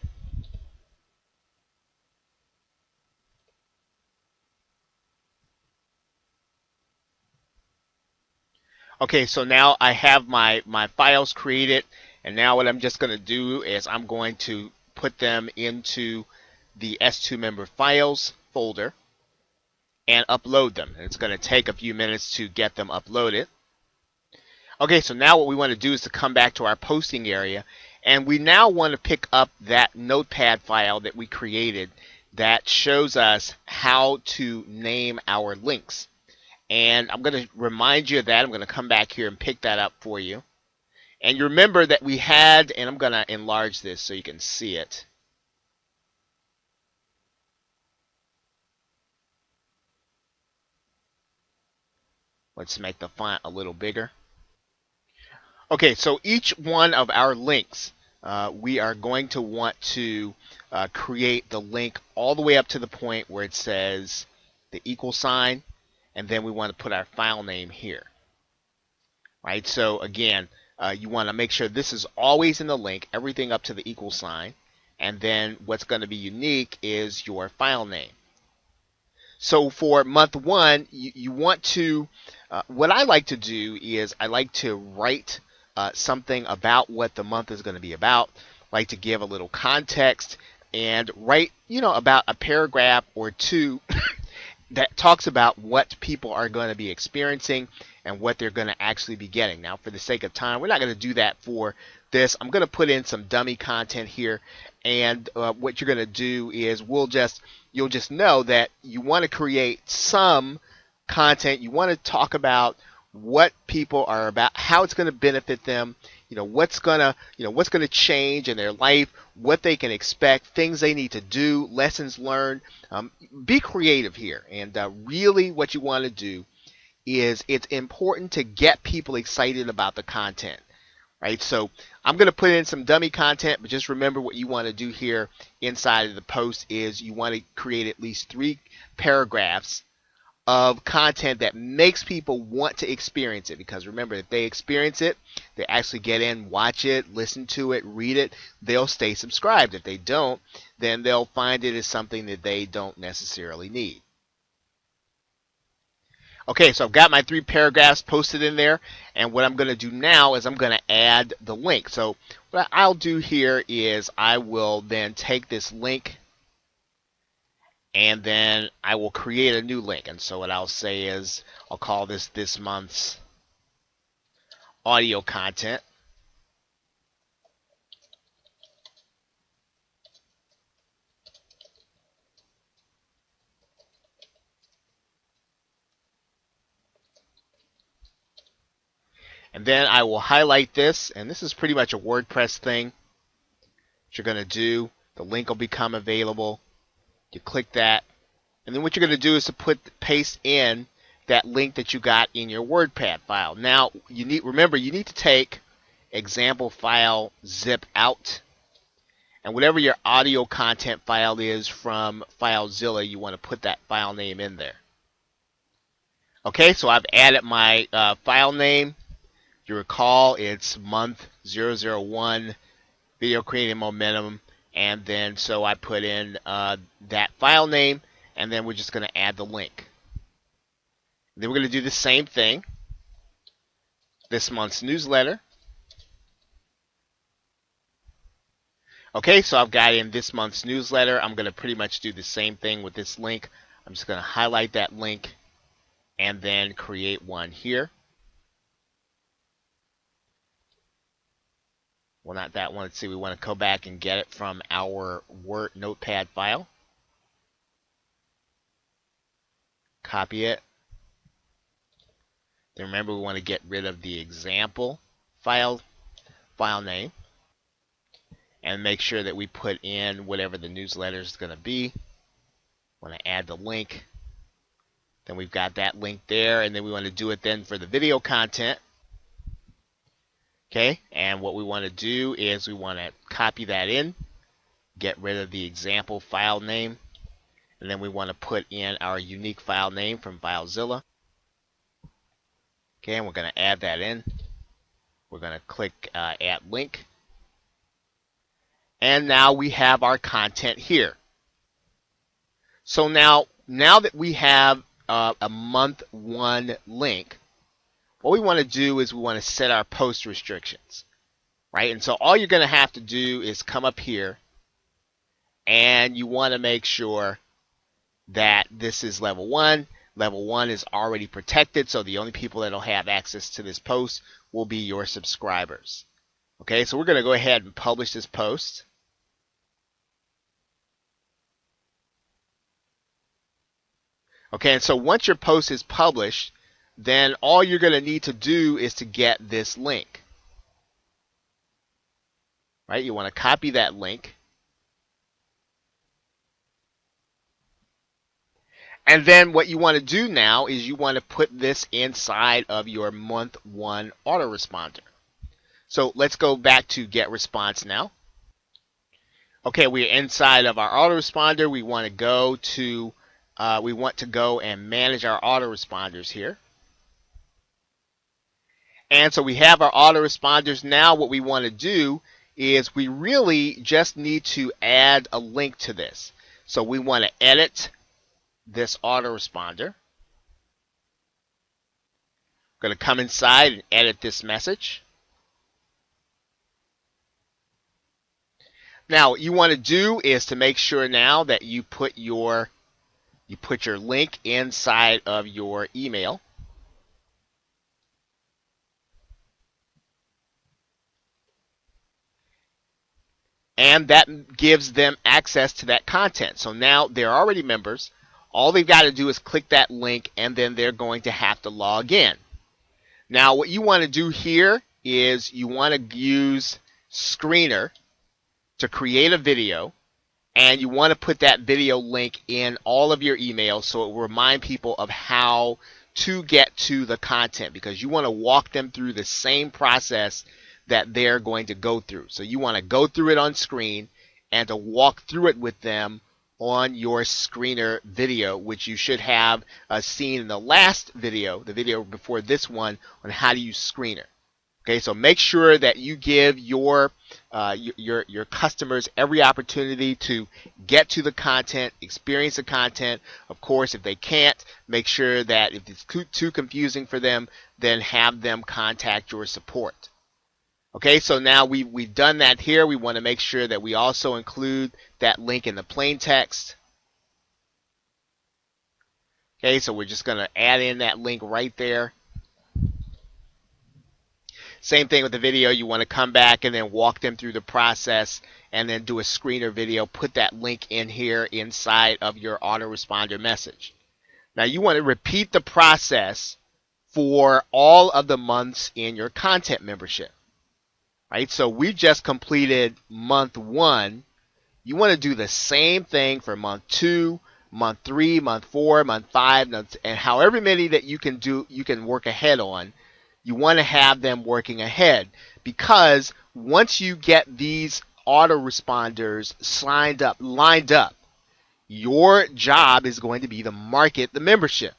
Okay, so now I have my files created, and now what I'm just going to do is I'm going to put them into the S2 member files folder and upload them. And it's going to take a few minutes to get them uploaded. Okay, so now what we want to do is to come back to our posting area, and we now want to pick up that notepad file that we created that shows us how to name our links. And I'm going to remind you of that. I'm going to come back here and pick that up for you. And you remember that we had, and I'm going to enlarge this so you can see it. Let's make the font a little bigger. Okay, so each one of our links, we are going to want to create the link all the way up to the point where it says the equal sign, and then we want to put our file name here. Right, so again, you want to make sure this is always in the link, everything up to the equal sign, and then what's going to be unique is your file name. So for month one, you want to, what I like to do is I like to write something about what the month is going to be about. I like to give a little context and write, about a paragraph or two that talks about what people are going to be experiencing and what they're going to actually be getting. Now, for the sake of time, we're not going to do that for this. I'm going to put in some dummy content here, and what you're going to do is you'll just know that you want to create some content. You want to talk about what people are about, how it's going to benefit them, what's going to change in their life, what they can expect, things they need to do, lessons learned. Be creative here, and really what you want to do is it's important to get people excited about the content. Right, so I'm going to put in some dummy content, but just remember what you want to do here inside of the post is you want to create at least 3 paragraphs of content that makes people want to experience it, because remember, if they experience it, they actually get in, watch it, listen to it, read it, they'll stay subscribed. If they don't, then they'll find it as something that they don't necessarily need. Okay, so I've got my 3 paragraphs posted in there, and what I'm going to do now is I'm going to add the link. So what I'll do here is I will then take this link, and then I will create a new link. And so what I'll say is I'll call this month's audio content. And then I will highlight this, and this is pretty much a WordPress thing. What you're going to do, the link will become available. You click that, and then what you're going to do is to paste in that link that you got in your WordPad file. Now, remember, you need to take example file zip out, and whatever your audio content file is from FileZilla, you want to put that file name in there. Okay, so I've added my file name. You recall it's month 001 video creating momentum, and then so I put in that file name, and then we're just going to add the link. Then we're going to do the same thing, this month's newsletter. Okay, so I've got in this month's newsletter. I'm going to pretty much do the same thing with this link. I'm just going to highlight that link and then create one here. Well, not that one. Let's see, we want to go back and get it from our Word Notepad file. Copy it. Then remember, we want to get rid of the example file name. And make sure that we put in whatever the newsletter is going to be. Want to add the link. Then we've got that link there, and then we want to do it then for the video content. Okay, and what we want to do is we want to copy that in, get rid of the example file name, and then we want to put in our unique file name from FileZilla. Okay, and we're going to add that in. We're going to click Add Link. And now we have our content here. So now that we have a month 1 link, what we want to do is we want to set our post restrictions, right? And so all you're going to have to do is come up here, and you want to make sure that this is level 1. Level 1 is already protected, so the only people that will have access to this post will be your subscribers. Okay, so we're going to go ahead and publish this post. Okay, and so once your post is published, then all you're going to need to do is to get this link. Right? You want to copy that link. And then what you want to do now is you want to put this inside of your month 1 autoresponder. So let's go back to get response now. Okay, we're inside of our autoresponder. We want to go and manage our autoresponders here. And so we have our autoresponders. Now what we want to do is we really just need to add a link to this. So we want to edit this autoresponder. I'm going to come inside and edit this message. Now what you want to do is to make sure now that you put your link inside of your email. And that gives them access to that content. So now they're already members. All they've got to do is click that link, and then they're going to have to log in. Now what you want to do here is you want to use Screener to create a video, and you want to put that video link in all of your emails so it will remind people of how to get to the content, because you want to walk them through the same process that they're going to go through. So you want to go through it on screen and to walk through it with them on your Screener video, which you should have seen in the last video, the video before this one, on how to use Screener. Okay, so make sure that you give your customers every opportunity to get to the content, experience the content. Of course, if they can't, make sure that if it's too confusing for them, then have them contact your support. Okay, so now we've done that here. We want to make sure that we also include that link in the plain text. Okay, so we're just going to add in that link right there. Same thing with the video. You want to come back and then walk them through the process and then do a Screener video. Put that link in here inside of your autoresponder message. Now you want to repeat the process for all of the months in your content membership. Right? So we just completed month 1. You want to do the same thing for month 2, month 3, month 4, month 5, and however many that you can work ahead on. You want to have them working ahead, because once you get these autoresponders lined up, your job is going to be to market the membership.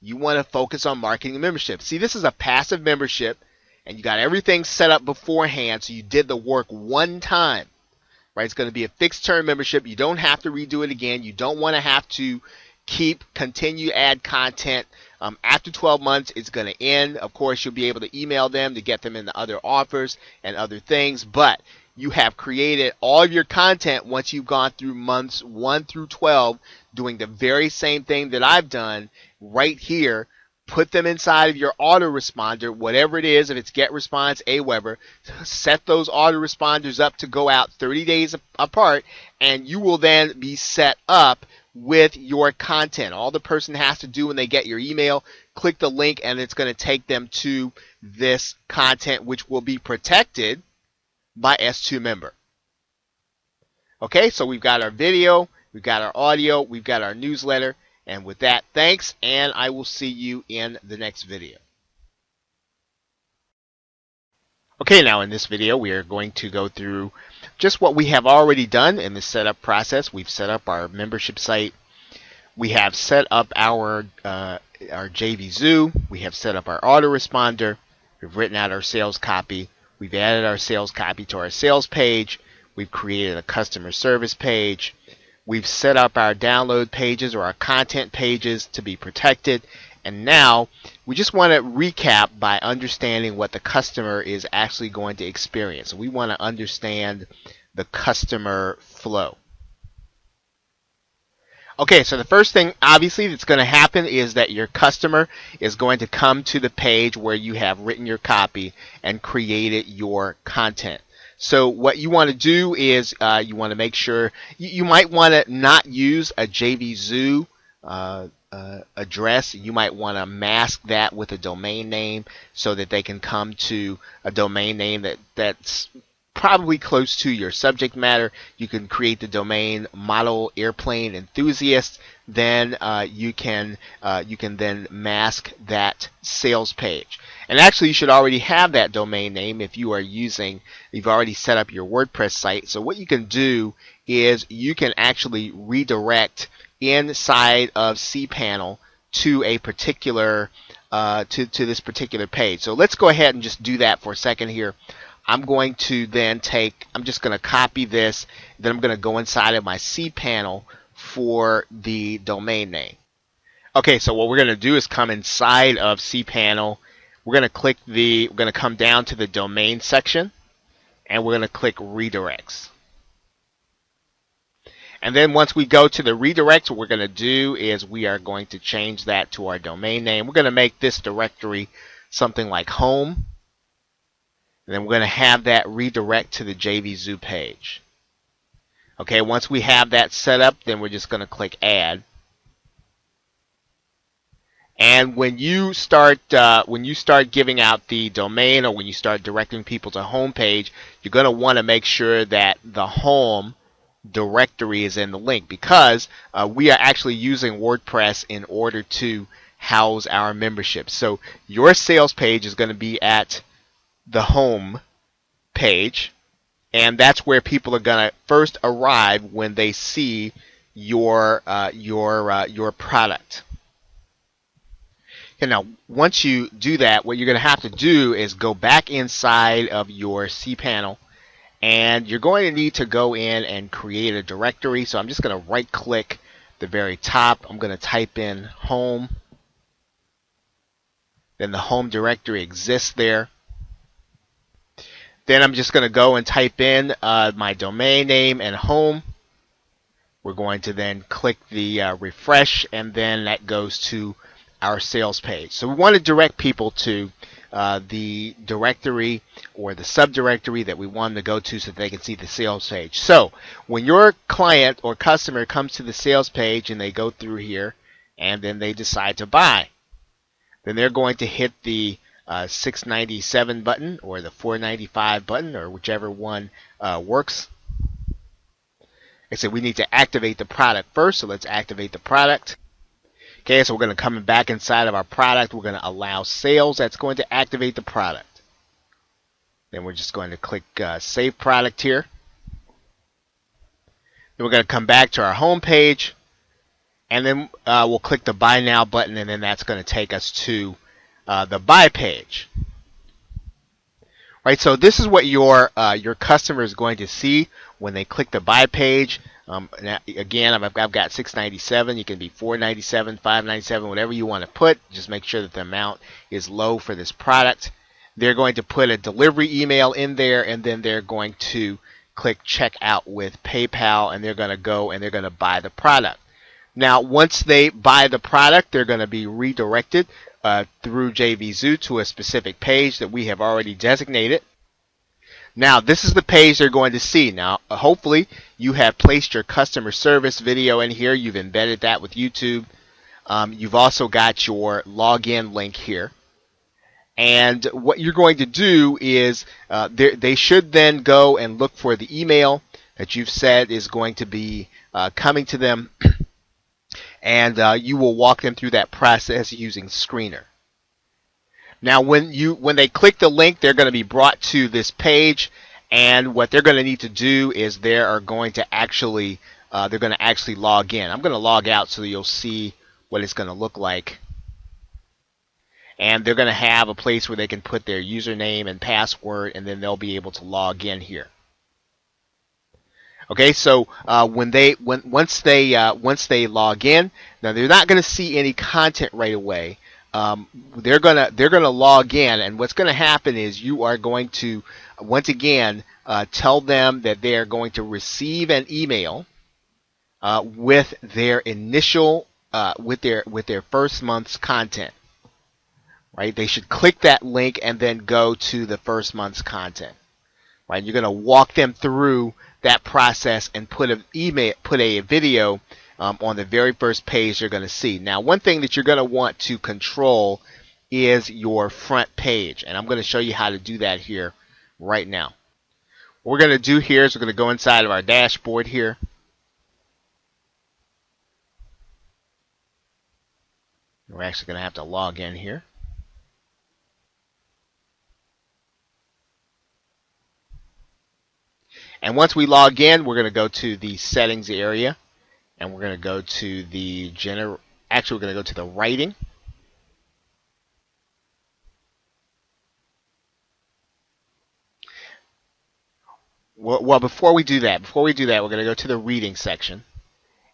You want to focus on marketing the membership. See, this is a passive membership, and you got everything set up beforehand, so you did the work one time. Right? It's going to be a fixed term membership. You don't have to redo it again. You don't want to have to continue add content. After 12 months, it's going to end. Of course, you'll be able to email them to get them into other offers and other things, but you have created all of your content once you've gone through months 1 through 12, doing the very same thing that I've done right here. Put them inside of your autoresponder, whatever it is, if it's GetResponse, Aweber, set those autoresponders up to go out 30 days apart, and you will then be set up with your content. All the person has to do when they get your email, click the link, and it's going to take them to this content, which will be protected by S2 member. Okay, so we've got our video, we've got our audio, we've got our newsletter. And with that, thanks, and I will see you in the next video. Okay, now in this video, we are going to go through just what we have already done in the setup process. We've set up our membership site. We have set up our JVZoo. We have set up our autoresponder. We've written out our sales copy. We've added our sales copy to our sales page. We've created a customer service page. We've set up our download pages or our content pages to be protected. And now we just want to recap by understanding what the customer is actually going to experience. We want to understand the customer flow. Okay, so the first thing obviously that's going to happen is that your customer is going to come to the page where you have written your copy and created your content. So what you want to do is you want to make sure you might want to not use a JVZoo address. You might want to mask that with a domain name so that they can come to a domain name that's probably close to your subject matter. You can create the domain model airplane enthusiast. Then you can then mask that sales page. And actually, you should already have that domain name if you've already set up your WordPress site. So what you can do is you can actually redirect inside of cPanel to a particular to this particular page. So let's go ahead and just do that for a second here. I'm just going to copy this, then I'm going to go inside of my cPanel for the domain name. Okay, so what we're going to do is come inside of cPanel. We're going to come down to the domain section, and we're going to click redirects. And then once we go to the redirects, what we're going to do is we are going to change that to our domain name. We're going to make this directory something like home. And then we're going to have that redirect to the JVZoo page. Okay, once we have that set up, then we're just going to click add. And when you start giving out the domain, or when you start directing people to home page, you're going to want to make sure that the home directory is in the link, because we are actually using WordPress in order to house our membership. So your sales page is going to be at the home page, and that's where people are going to first arrive when they see your product. And now, once you do that, what you're going to have to do is go back inside of your cPanel, and you're going to need to go in and create a directory. So I'm just going to right-click the very top. I'm going to type in home. Then the home directory exists there. Then I'm just going to go and type in my domain name and home. We're going to then click the refresh, and then that goes to our sales page. So we want to direct people to the directory or the subdirectory that we want them to go to so that they can see the sales page. So when your client or customer comes to the sales page and they go through here and then they decide to buy, then they're going to hit the $697 button or the $495 button, or whichever one works. Like I said, we need to activate the product first, so let's activate the product. Okay, so we're going to come back inside of our product. We're going to allow sales. That's going to activate the product. Then we're just going to click Save Product here. Then we're going to come back to our home page, and then we'll click the Buy Now button, and then that's going to take us to the Buy page. Right, so this is what your customer is going to see when they click the Buy page. Now, again, I've got $697. You can be $497, $597, whatever you want to put. Just make sure that the amount is low for this product. They're going to put a delivery email in there, and then they're going to click Checkout with PayPal, and they're going to go and they're going to buy the product. Now, once they buy the product, they're going to be redirected through JVZoo to a specific page that we have already designated. Now, this is the page they're going to see. Now, hopefully, you have placed your customer service video in here. You've embedded that with YouTube. You've also got your login link here. And what you're going to do is they should then go and look for the email that you've said is going to be coming to them. And you will walk them through that process using Screener. Now, when they click the link, they're going to be brought to this page, and what they're going to need to do is they're going to actually log in. I'm going to log out so you'll see what it's going to look like. and they're going to have a place where they can put their username and password, and then they'll be able to log in here. Okay, so once they log in, now they're not going to see any content right away. They're gonna log in, and what's going to happen is you are going to once again tell them that they are going to receive an email with their initial with their first month's content. Right? They should click that link and then go to the first month's content. Right? You're going to walk them through that process and put a video on the very first page you're going to see. Now, one thing that you're going to want to control is your front page, and I'm going to show you how to do that here right now. What we're going to do here is we're going to go inside of our dashboard here. We're actually going to have to log in here. And once we log in, we're going to go to the settings area, and we're going to go to the we're going to go to the writing. Well, before we do that, we're going to go to the reading section.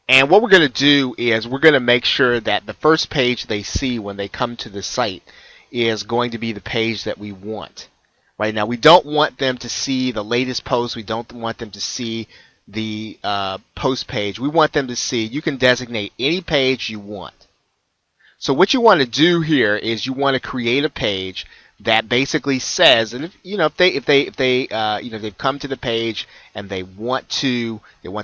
And what we're going to do is we're going to make sure that the first page they see when they come to the site is going to be the page that we want. Right now, we don't want them to see the latest post. We don't want them to see the post page. We want them to see, you can designate any page you want. So what you want to do here is you want to create a page that basically says, and if they've come to the page and they want to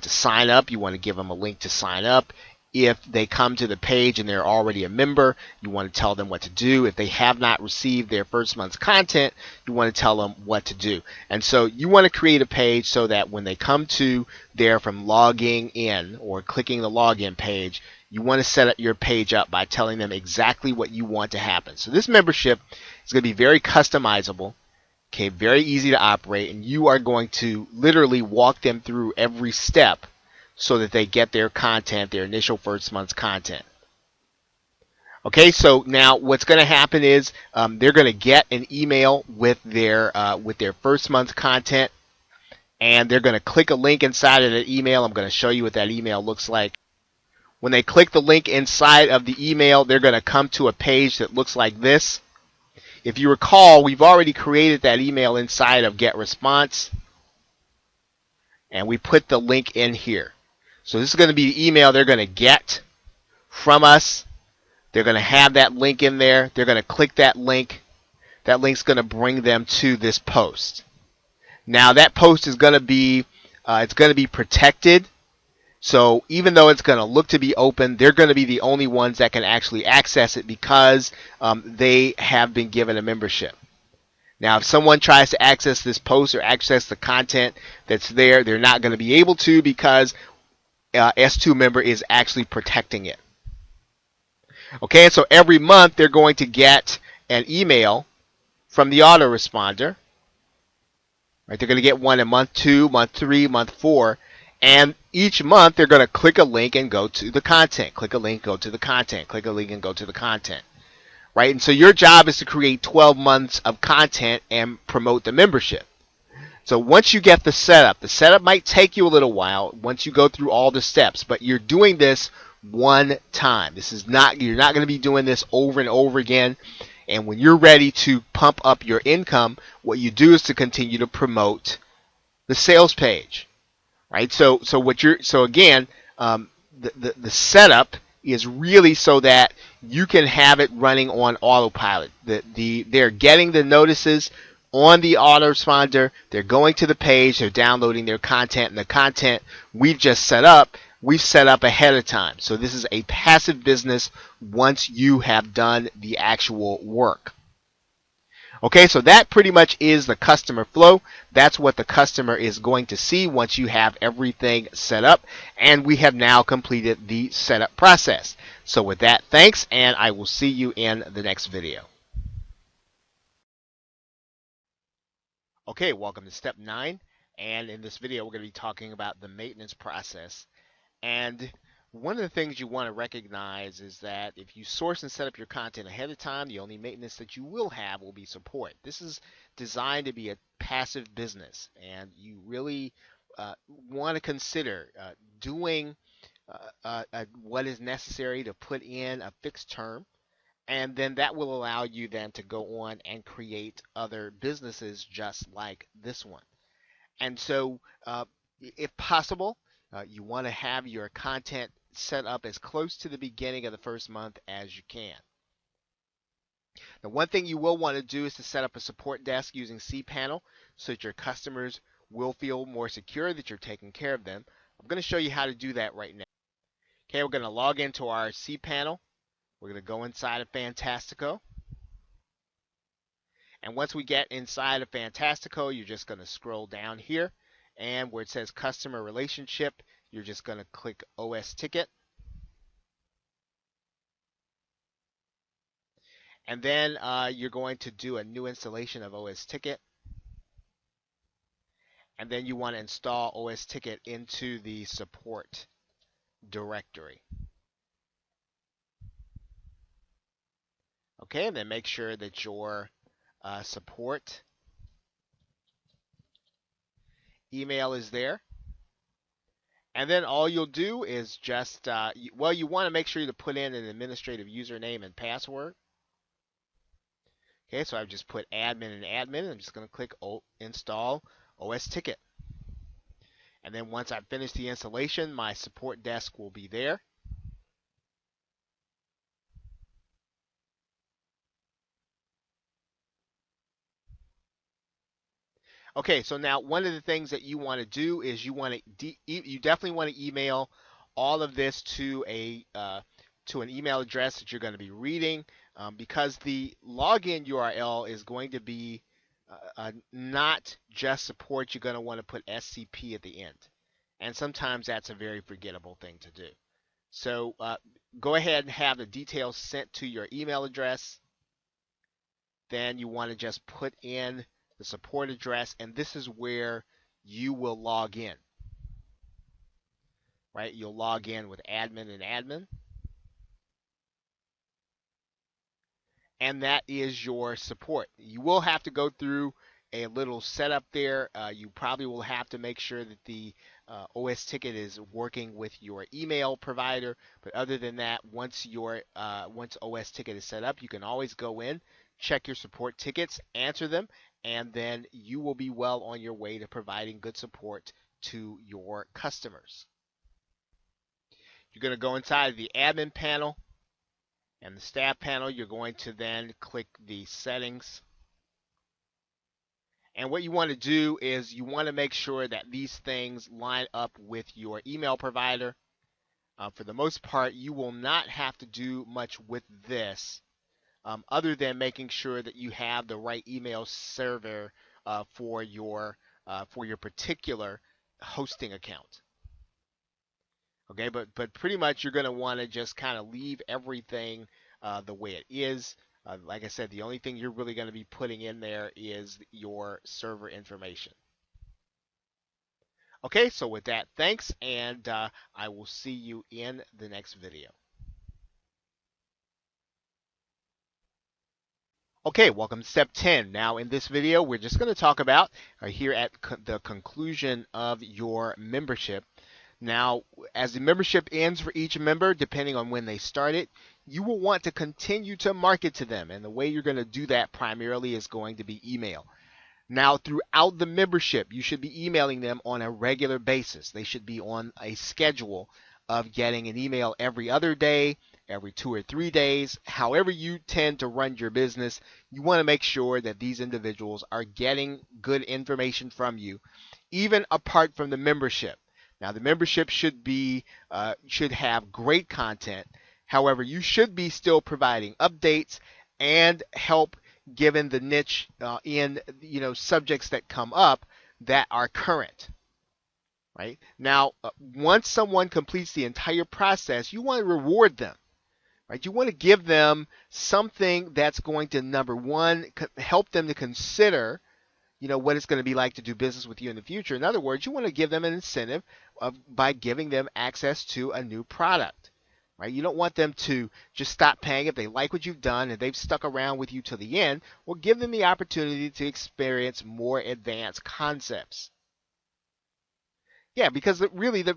sign up, you want to give them a link to sign up. If they come to the page and they're already a member, you want to tell them what to do. If they have not received their first month's content, you want to tell them what to do. And so you want to create a page so that when they come to there from logging in or clicking the login page, you want to set up your page up by telling them exactly what you want to happen. So this membership is going to be very customizable, okay, very easy to operate, and you are going to literally walk them through every step so that they get their content, their initial first month's content. Okay, so now what's going to happen is they're going to get an email with their first month's content, and they're going to click a link inside of that email. I'm going to show you what that email looks like. When they click the link inside of the email, they're going to come to a page that looks like this. If you recall, we've already created that email inside of Get Response, and we put the link in here. So this is going to be the email they're going to get from us. They're going to have that link in there. They're going to click that link. That link's going to bring them to this post. Now that post is going to be protected. So even though it's going to look to be open, they're going to be the only ones that can actually access it because they have been given a membership. Now, if someone tries to access this post or access the content that's there, they're not going to be able to because S2 member is actually protecting it. Okay, so every month they're going to get an email from the autoresponder. Right, they're going to get one in month 2, month 3, month 4, and each month they're going to click a link and go to the content. Click a link, go to the content. Click a link and go to the content. Right, and so your job is to create 12 months of content and promote the membership. So once you get the setup might take you a little while once you go through all the steps, but you're doing this one time. You're not going to be doing this over and over again. And when you're ready to pump up your income, what you do is to continue to promote the sales page, right? So again, the setup is really so that you can have it running on autopilot. They're getting the notices on the autoresponder, they're going to the page, they're downloading their content, and the content we've set up ahead of time. So this is a passive business once you have done the actual work. Okay, so that pretty much is the customer flow. That's what the customer is going to see once you have everything set up, and we have now completed the setup process. So with that, thanks, and I will see you in the next video. Okay, welcome to step 9, and in this video we're going to be talking about the maintenance process. And One of the things you want to recognize is that if you source and set up your content ahead of time, the only maintenance that you will have will be support. This is designed to be a passive business, and you really want to consider doing what is necessary to put in a fixed term, and then that will allow you then to go on and create other businesses just like this one. And so, if possible, you want to have your content set up as close to the beginning of the first month as you can. Now, one thing you will want to do is to set up a support desk using cPanel so that your customers will feel more secure that you're taking care of them. I'm going to show you how to do that right now. Okay, we're going to log into our cPanel. We're going to go inside of Fantastico. And once we get inside of Fantastico, you're just going to scroll down here. And where it says customer relationship, you're just going to click OS ticket. And then you're going to do a new installation of OS ticket. And then you want to install OS ticket into the support directory. Okay, and then make sure that your support email is there. And then all you'll do is just, you want to make sure to put in an administrative username and password. Okay, so I've just put admin and admin. I'm just going to click install OS ticket. And then once I've finished the installation, my support desk will be there. Okay, so now one of the things that you want to do is you definitely want to email all of this to an email address that you're going to be reading, because the login URL is going to be not just support. You're going to want to put SCP at the end, and sometimes that's a very forgettable thing to do. So go ahead and have the details sent to your email address. Then you want to just put in the support address, and this is where you will log in. Right? You'll log in with admin and admin. And that is your support. You will have to go through a little setup there. You probably will have to make sure that the OS ticket is working with your email provider. But other than that, once OS ticket is set up, you can always go in, check your support tickets, answer them, and then you will be well on your way to providing good support to your customers. You're going to go inside the admin panel and the staff panel. You're going to then click the settings. And what you want to do is you want to make sure that these things line up with your email provider. For the most part, you will not have to do much with this, other than making sure that you have the right email server for your particular hosting account. Okay, but pretty much you're going to want to just kind of leave everything the way it is. Like I said, the only thing you're really going to be putting in there is your server information. Okay, so with that, thanks, and I will see you in the next video. Okay, welcome to step 10. Now in this video, we're just going to talk about here at the conclusion of your membership. Now, as the membership ends for each member, depending on when they start it, you will want to continue to market to them. And the way you're going to do that primarily is going to be email. Now, throughout the membership, you should be emailing them on a regular basis. They should be on a schedule of getting an email every other day, every 2 or 3 days. However you tend to run your business, you want to make sure that these individuals are getting good information from you, even apart from the membership. Now, the membership should have great content. However, you should be still providing updates and help given the niche in subjects that come up that are current. Right? Now, once someone completes the entire process, you want to reward them. Right? You want to give them something that's going to, number one, help them to consider what it's going to be like to do business with you in the future. In other words, you want to give them an incentive by giving them access to a new product. Right? You don't want them to just stop paying if they like what you've done and they've stuck around with you to the end. Well, give them the opportunity to experience more advanced concepts. Yeah, because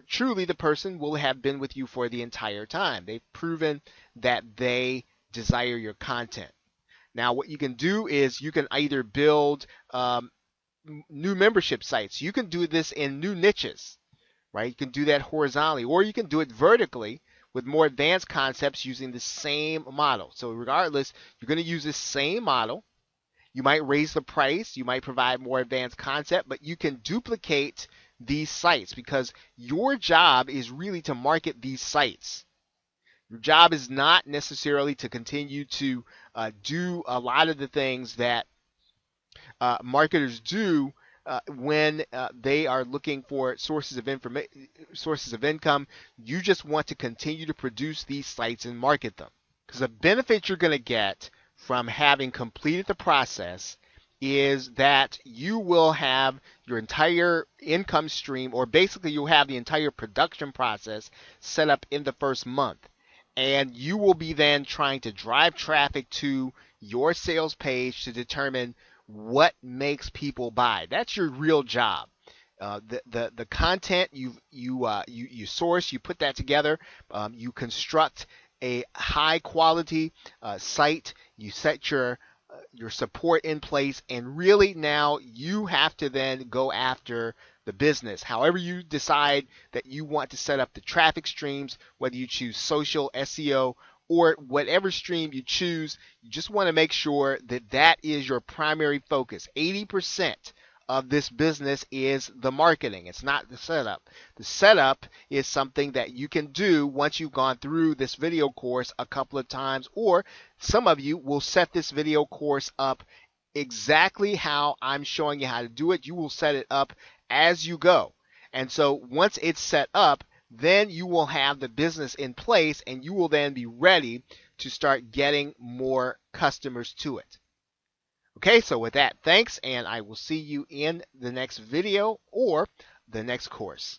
truly the person will have been with you for the entire time. They've proven that they desire your content. Now, what you can do is you can either build new membership sites. You can do this in new niches, right? You can do that horizontally, or you can do it vertically with more advanced concepts using the same model. So regardless, you're going to use the same model. You might raise the price, you might provide more advanced concept, but you can duplicate these sites because your job is really to market these sites. Your job is not necessarily to continue to do a lot of the things that marketers do when they are looking for sources of income. You just want to continue to produce these sites and market them. Because the benefit you're going to get from having completed the process is that you will have your entire income stream, or basically you'll have the entire production process set up in the first month. And you will be then trying to drive traffic to your sales page to determine what makes people buy. That's your real job. The content you source, you put that together, you construct a high quality site, you set your support in place, and really now you have to then go after the business. However you decide that you want to set up the traffic streams, whether you choose social, SEO, or whatever stream you choose, you just want to make sure that that is your primary focus. 80% of this business is the marketing. It's not the setup. The setup is something that you can do once you've gone through this video course a couple of times, or some of you will set this video course up exactly how I'm showing you how to do it. You will set it up as you go. And so once it's set up, then you will have the business in place and you will then be ready to start getting more customers to it. Okay, so with that, thanks, and I will see you in the next video or the next course.